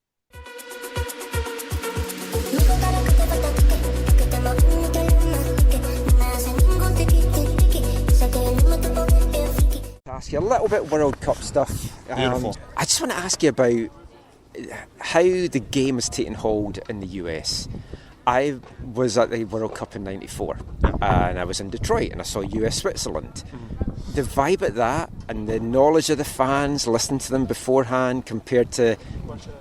Ask you a little bit World Cup stuff. Beautiful. I just want to ask you about how the game has taken hold in the US. I was at the World Cup in '94 and I was in Detroit and I saw US Switzerland. The vibe at that and the knowledge of the fans, listening to them beforehand compared to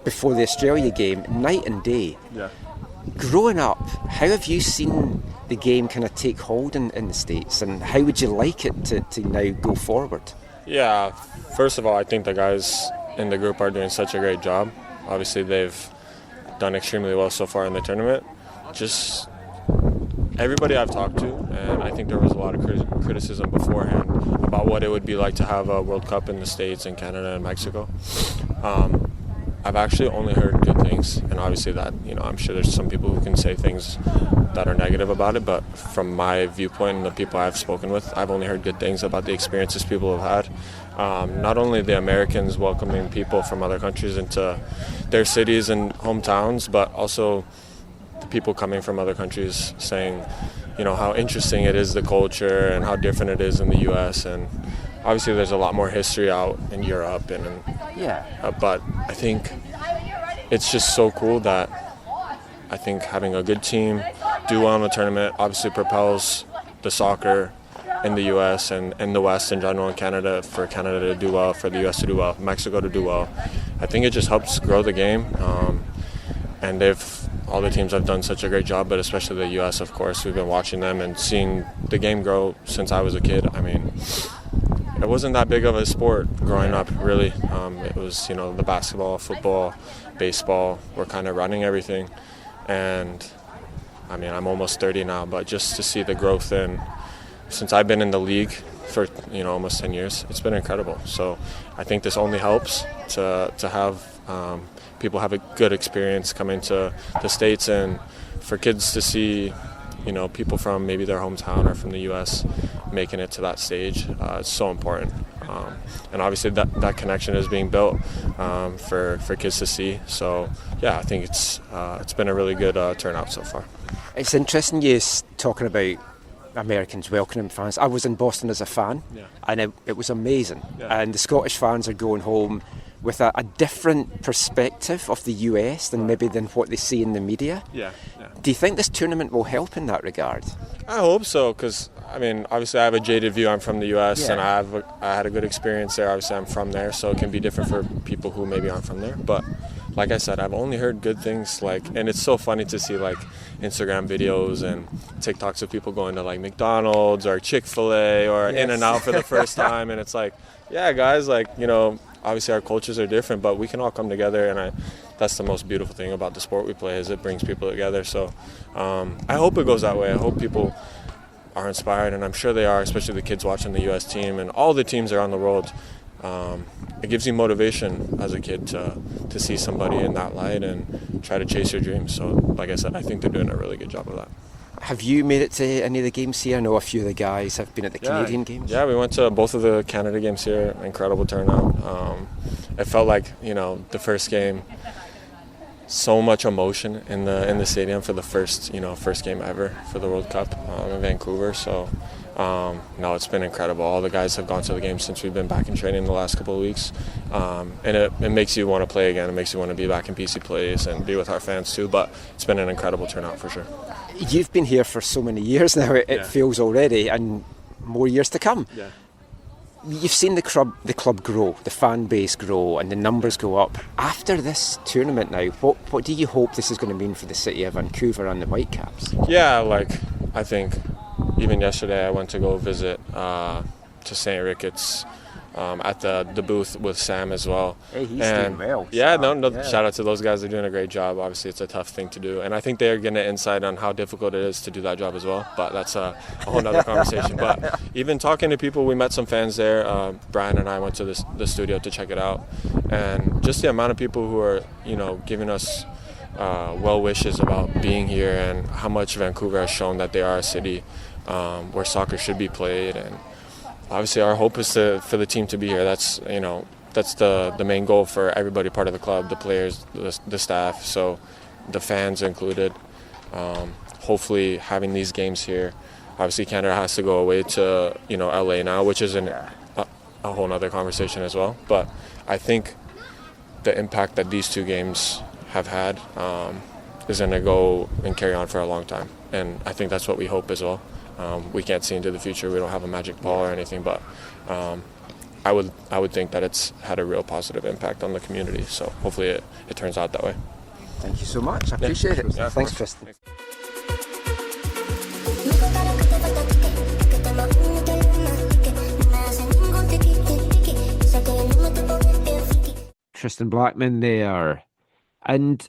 before the Australia game, night and day. Yeah. Growing up, how have you seen the game kind of take hold in the States, and how would you like it to now go forward? Yeah, first of all, I think the guys in the group are doing such a great job. Obviously, they've done extremely well so far in the tournament. Just everybody I've talked to, and I think there was a lot of criticism beforehand about what it would be like to have a World Cup in the States and Canada and Mexico. I've actually only heard good things, and obviously that, I'm sure there's some people who can say things that are negative about it, but from my viewpoint and the people I've spoken with, I've only heard good things about the experiences people have had. Not only the Americans welcoming people from other countries into their cities and hometowns, but also the people coming from other countries saying, how interesting it is, the culture, and how different it is in the U.S., and obviously there's a lot more history out in Europe but I think it's just so cool that I think having a good team do well in the tournament obviously propels the soccer in the U.S. and the West in general, in Canada, for Canada to do well, for the U.S. to do well, Mexico to do well. I think it just helps grow the game. And all the teams have done such a great job, but especially the U.S., of course. We've been watching them and seeing the game grow since I was a kid. I mean, it wasn't that big of a sport growing up, really. It was, the basketball, football, baseball were kind of running everything. And, I mean, I'm almost 30 now, but just to see the growth since I've been in the league for almost 10 years, it's been incredible. So I think this only helps to have people have a good experience coming to the States, and for kids to see people from maybe their hometown or from the U.S. making it to that stage. It's so important, and obviously that connection is being built for kids to see. So yeah, I think it's been a really good turnout so far. It's interesting you talking about Americans welcoming fans. I was in Boston as a fan, and it was amazing. And the Scottish fans are going home with a different perspective of the US than what they see in the media. Do you think this tournament will help in that regard? I hope so, because I mean, obviously I have a jaded view. I'm from the US and I had a good experience there. Obviously I'm from there, so it can be different for people who maybe aren't from there. But like I said, I've only heard good things, and it's so funny to see Instagram videos and TikToks of people going to McDonald's or Chick-fil-A or In-N-Out for the first time, and it's yeah, guys, obviously our cultures are different, but we can all come together, and that's the most beautiful thing about the sport we play, is it brings people together. So I hope it goes that way. I hope people are inspired, and I'm sure they are, especially the kids watching the U.S. team and all the teams around the world. It gives you motivation as a kid to see somebody in that light and try to chase your dreams. So like I said, I think they're doing a really good job of that. Have you made it to any of the games here? I know a few of the guys have been at the Canadian games. Yeah, we went to both of the Canada games here. Incredible turnout. It felt like, the first game, so much emotion in the stadium for the first game ever for the World Cup in Vancouver. So no, it's been incredible. All the guys have gone to the game since we've been back in training the last couple of weeks, and it makes you want to play again. It makes you want to be back in PC Place and be with our fans too. But it's been an incredible turnout for sure. You've been here for so many years now, it feels already, and more years to come. Yeah. You've seen the club grow, the fan base grow, and the numbers go up. After this tournament now, what do you hope this is going to mean for the city of Vancouver and the Whitecaps? Yeah, I think even yesterday I went to go visit to St. Ricketts at the booth with Sam as well. Hey, he's doing well. Yeah, shout out to those guys. They're doing a great job. Obviously, it's a tough thing to do, and I think they're getting an insight on how difficult it is to do that job as well. But that's a whole other conversation. But even talking to people, we met some fans there. Brian and I went to the studio to check it out, and just the amount of people who are giving us well wishes about being here, and how much Vancouver has shown that they are a city where soccer should be played. And obviously our hope is for the team to be here. That's the main goal for everybody part of the club, the players, the staff, so the fans included. Hopefully having these games here. Obviously Canada has to go away to LA now, which is a whole other conversation as well. But I think the impact that these two games have had is going to go and carry on for a long time, and I think that's what we hope as well. We can't see into the future. We don't have a magic ball or anything, but I would think that it's had a real positive impact on the community. So hopefully it turns out that way. Thank you so much. I appreciate it. Yeah, thanks, Tristan. Tristan Blackmon there. And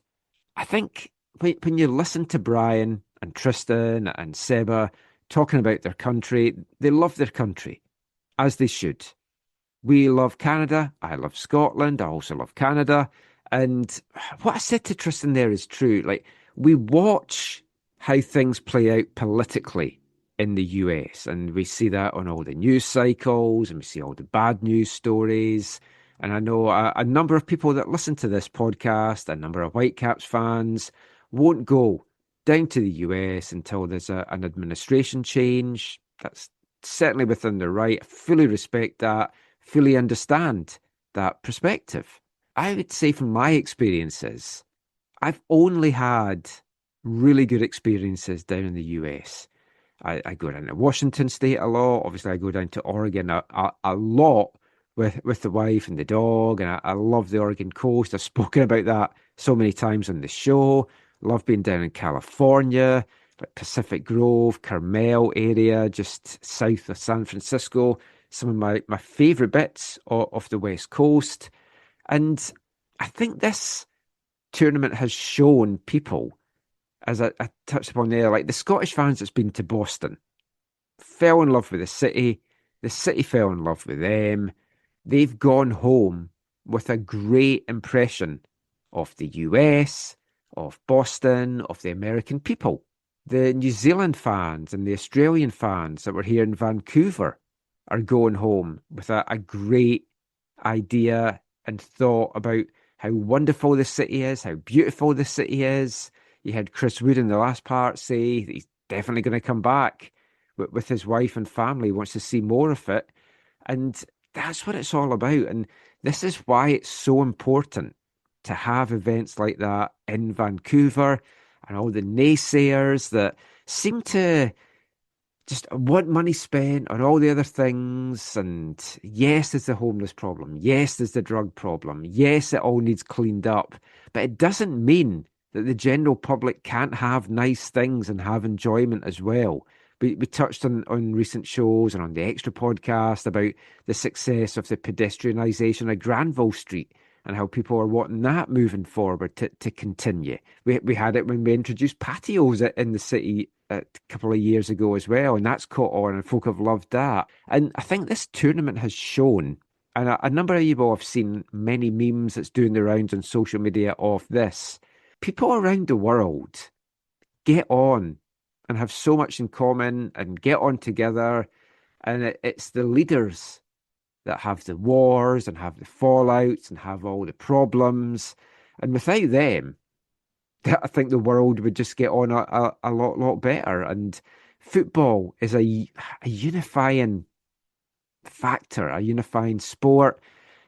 I think when you listen to Brian and Tristan and Seba talking about their country, they love their country, as they should. We love Canada. I love Scotland. I also love Canada. And what I said to Tristan there is true. We watch how things play out politically in the US, and we see that on all the news cycles, and we see all the bad news stories. And I know a number of people that listen to this podcast, a number of Whitecaps fans, won't go down to the US until there's an administration change. That's certainly within their right. I fully respect that, fully understand that perspective. I would say from my experiences, I've only had really good experiences down in the US. I go down to Washington State a lot. Obviously, I go down to Oregon a lot with the wife and the dog, and I love the Oregon coast. I've spoken about that so many times on the show. Love being down in California, like Pacific Grove, Carmel area, just south of San Francisco. Some of my favourite bits of the West Coast. And I think this tournament has shown people, as I touched upon there, like the Scottish fans that's been to Boston fell in love with the city fell in love with them. They've gone home with a great impression of the US, of Boston, of the American people. The New Zealand fans and the Australian fans that were here in Vancouver are going home with a great idea and thought about how wonderful the city is, how beautiful the city is. You had Chris Wood in the last part say that he's definitely going to come back with his wife and family, wants to see more of it. And that's what it's all about. And this is why it's so important to have events like that in Vancouver, and all the naysayers that seem to just want money spent on all the other things. And yes, there's the homeless problem. Yes, there's the drug problem. Yes, it all needs cleaned up. But it doesn't mean that the general public can't have nice things and have enjoyment as well. We touched on recent shows and on the Extra podcast about the success of the pedestrianisation of Granville Street and how people are wanting that moving forward to continue. We had it when we introduced patios in the city a couple of years ago as well, and that's caught on and folk have loved that. And I think this tournament has shown, and a number of you will have seen many memes that's doing the rounds on social media of this. People around the world get on and have so much in common and get on together, and it's the leaders that have the wars and have the fallouts and have all the problems. And without them, I think the world would just get on a lot better. And football is a unifying factor, a unifying sport.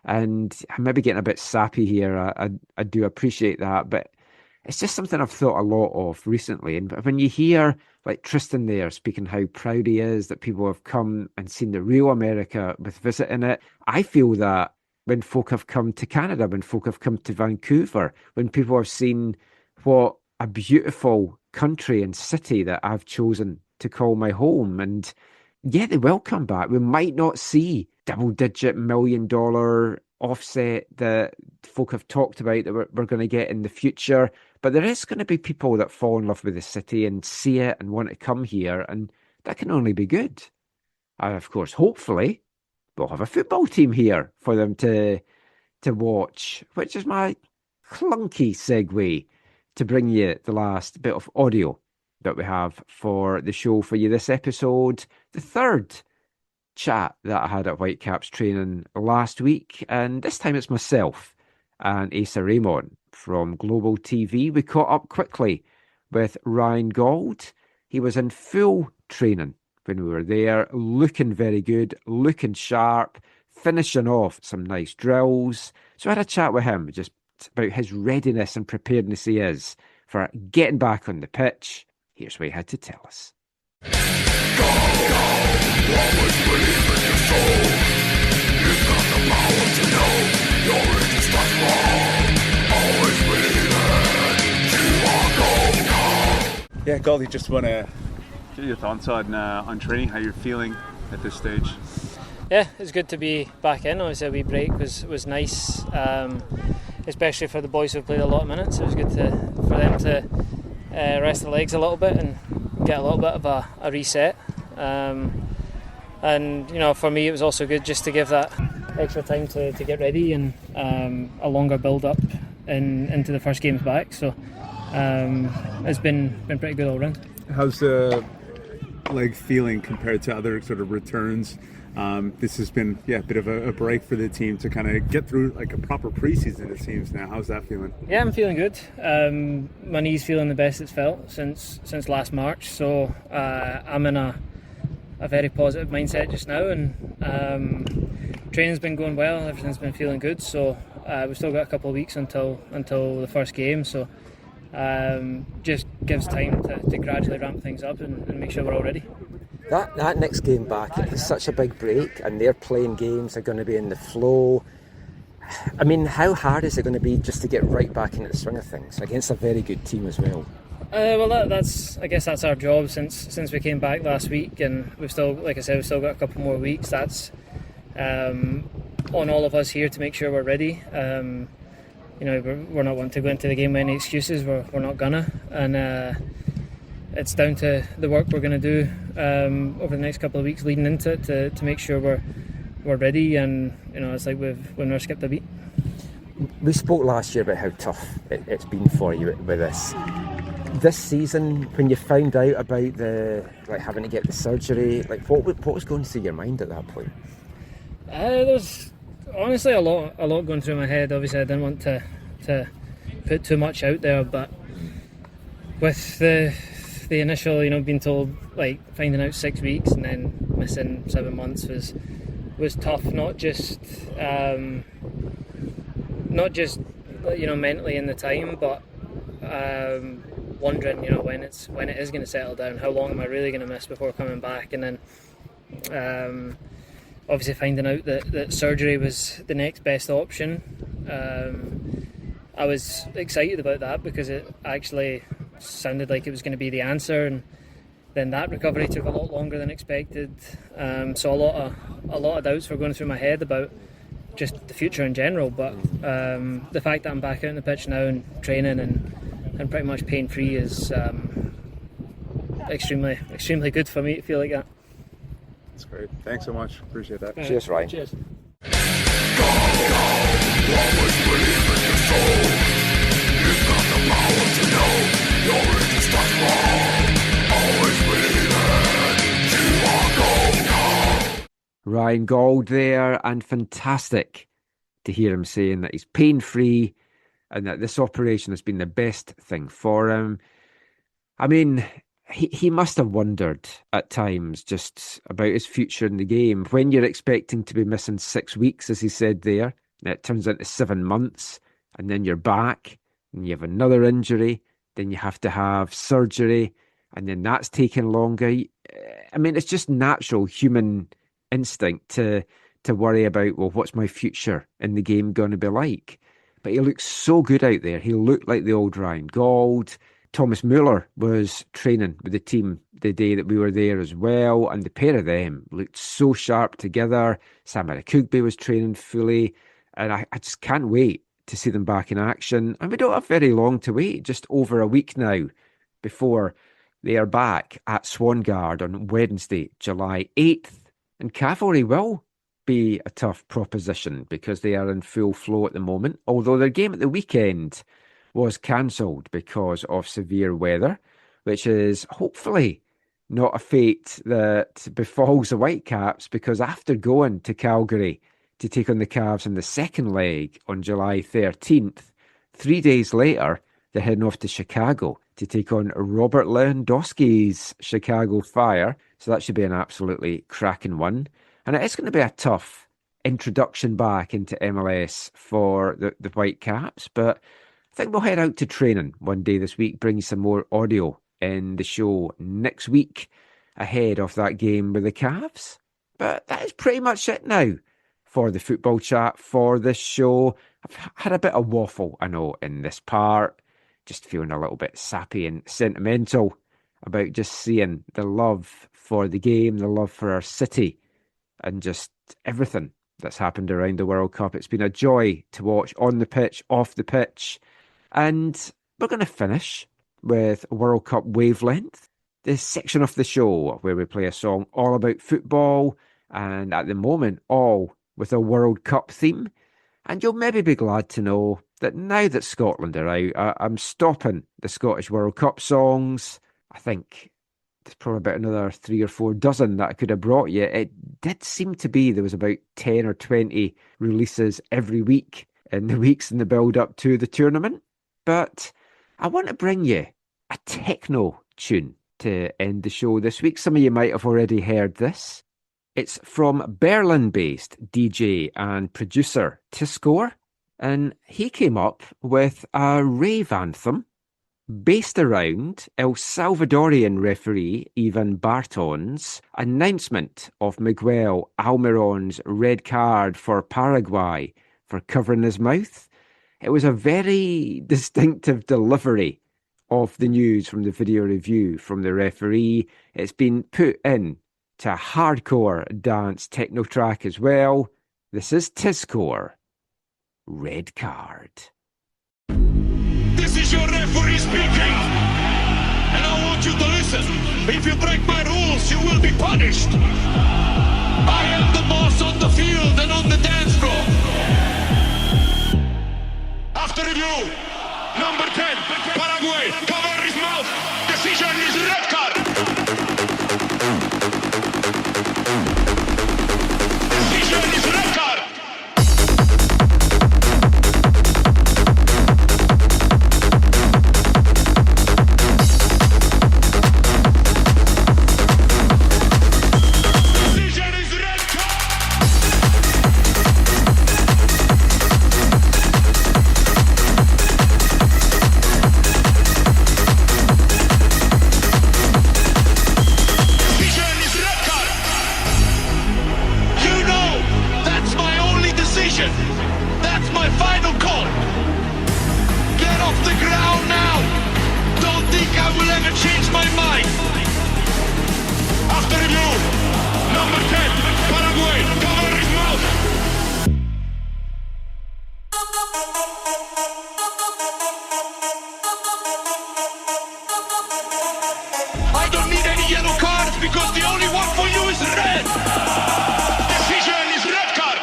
And I'm maybe getting a bit sappy here. I do appreciate that, but it's just something I've thought a lot of recently. And when you hear like Tristan there speaking how proud he is that people have come and seen the real America with visiting it, I feel that when folk have come to Canada, when folk have come to Vancouver, when people have seen what a beautiful country and city that I've chosen to call my home. And yeah, they will come back. We might not see double-digit $1 million offset that folk have talked about that we're going to get in the future. But there is going to be people that fall in love with the city and see it and want to come here. And that can only be good. And of course, hopefully, we'll have a football team here for them to watch, which is my clunky segue to bring you the last bit of audio that we have for the show for you this episode. The third chat that I had at Whitecaps training last week. And this time it's myself and Asa Raymond from Global TV. We caught up quickly with Ryan Gauld. He was in full training when we were there, looking very good, looking sharp, finishing off some nice drills. So I had a chat with him just about his readiness and preparedness he is for getting back on the pitch. Here's what he had to tell us. Yeah, Gaul, you just want to get your thoughts on training, how you're feeling at this stage. Yeah, it's good to be back in. Obviously, a wee break was nice, especially for the boys who've played a lot of minutes. It was good for them to rest their legs a little bit and get a little bit of a reset. And you know, for me, it was also good just to give that extra time to get ready and a longer build up into the first games back. So it's been pretty good all round. How's the leg feeling compared to other sort of returns? This has been a bit of a break for the team to kind of get through like a proper preseason, it seems now. How's that feeling? Yeah, I'm feeling good. My knee's feeling the best it's felt since last March. So I'm in a a very positive mindset just now, and training's been going well, everything's been feeling good, so we've still got a couple of weeks until the first game, so just gives time to gradually ramp things up and make sure we're all ready. That next game back, it's such a big break, and they're playing games, they're going to be in the flow. I mean, how hard is it going to be just to get right back into the swing of things against a very good team as well? Well, I guess that's our job since we came back last week, and we've still, like I said, we've still got a couple more weeks. That's on all of us here to make sure we're ready. We're not wanting to go into the game with any excuses. We're not gonna, and it's down to the work we're going to do over the next couple of weeks leading into it to make sure we're ready, and it's like we've never skipped a beat. We spoke last year about how tough it's been for you with this season. When you found out about having to get the surgery, what was going through your mind at that point? There's honestly a lot going through my head. Obviously I didn't want to put too much out there, but with the initial, being told, finding out 6 weeks and then missing 7 months was tough. Not just mentally in the time, but wondering, when it is going to settle down. How long am I really going to miss before coming back? And then obviously finding out that surgery was the next best option. I was excited about that because it actually sounded like it was going to be the answer, and then that recovery took a lot longer than expected. So a lot of doubts were going through my head about just the future in general. But the fact that I'm back out on the pitch now and training and pretty much pain free is extremely good for me to feel like that. That's great. Thanks so much. Appreciate that. Cheers, Ryan. Cheers. Ryan Gauld there, and fantastic to hear him saying that he's pain-free and that this operation has been the best thing for him. I mean, he must have wondered at times just about his future in the game. When you're expecting to be missing 6 weeks, as he said there, and it turns into 7 months, and then you're back, and you have another injury, then you have to have surgery, and then that's taking longer. I mean, it's just natural human instinct to worry about, well, what's my future in the game going to be like? But he looked so good out there. He looked like the old Ryan Gauld. Thomas Muller was training with the team the day that we were there as well, and the pair of them looked so sharp together. Sam Arakugbe was training fully, and I just can't wait to see them back in action. And we don't have very long to wait, just over a week now before they are back at Swangard on Wednesday, July 8th. And Cavalry will be a tough proposition because they are in full flow at the moment, although their game at the weekend was cancelled because of severe weather, which is hopefully not a fate that befalls the Whitecaps, because after going to Calgary to take on the Cavs in the second leg on July 13th, 3 days later, they're heading off to Chicago to take on Robert Lewandowski's Chicago Fire. So that should be an absolutely cracking one. And it is going to be a tough introduction back into MLS for the Whitecaps. But I think we'll head out to training one day this week, bring you some more audio in the show next week ahead of that game with the Cavs. But that is pretty much it now for the football chat for this show. I've had a bit of waffle, I know, in this part. Just feeling a little bit sappy and sentimental about just seeing the love for the game, the love for our city, and just everything that's happened around the World Cup. It's been a joy to watch on the pitch, off the pitch. And we're going to finish with World Cup Wavelength, this section of the show where we play a song all about football, and at the moment, all with a World Cup theme. And you'll maybe be glad to know that now that Scotland are out, I'm stopping the Scottish World Cup songs. I think there's probably about another 3 or 4 dozen that I could have brought you. It did seem to be there was about 10 or 20 releases every week in the weeks in the build-up to the tournament. But I want to bring you a techno tune to end the show this week. Some of you might have already heard this. It's from Berlin-based DJ and producer Tiscore, and he came up with a rave anthem based around El Salvadorian referee Ivan Barton's announcement of Miguel Almiron's red card for Paraguay for covering his mouth. It was a very distinctive delivery of the news from the video review from the referee. It's been put in to a hardcore dance techno track as well. This is Tiscore, Red Card. This is your referee speaking, and I want you to listen. If you break my rules, you will be punished. I am the boss on the field and on the dance floor. After review, number 10, Paraguay, cover his mouth. Decision is red card. Decision is red card. That's my final call. Get off the ground now. Don't think I will ever change my mind. After review, number 10, Paraguay, cover his mouth. I don't need any yellow cards because the only one for you is red. Decision is red card.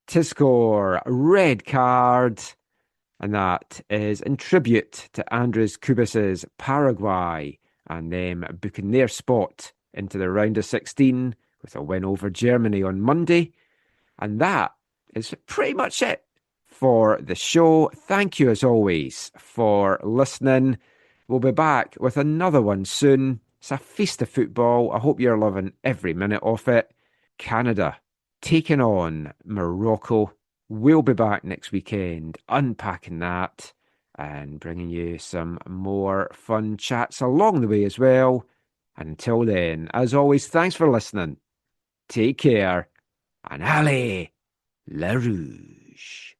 Tiscore, Red Card, and that is in tribute to Andres Kubis's Paraguay and them booking their spot into the round of 16 with a win over Germany on Monday. And that is pretty much it for the show. Thank you as always for listening. We'll be back with another one soon. It's a feast of football. I hope you're loving every minute of it. Canada taking on Morocco. We'll be back next weekend unpacking that and bringing you some more fun chats along the way as well. And until then, as always, thanks for listening. Take care and allez, La Rouge.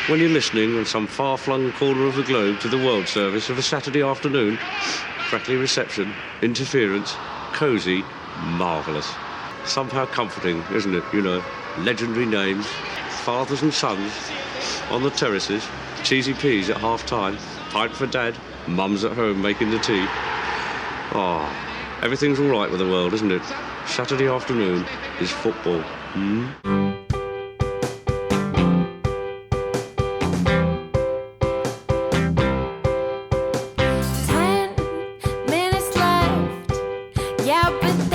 When you're listening in some far-flung corner of the globe to the World Service of a Saturday afternoon, crackly reception, interference, cosy, marvellous. Somehow comforting, isn't it? You know, legendary names, fathers and sons on the terraces, cheesy peas at half-time, pint for dad, mum's at home making the tea. Oh, everything's all right with the world, isn't it? Saturday afternoon is football. 10 minutes left, yeah, but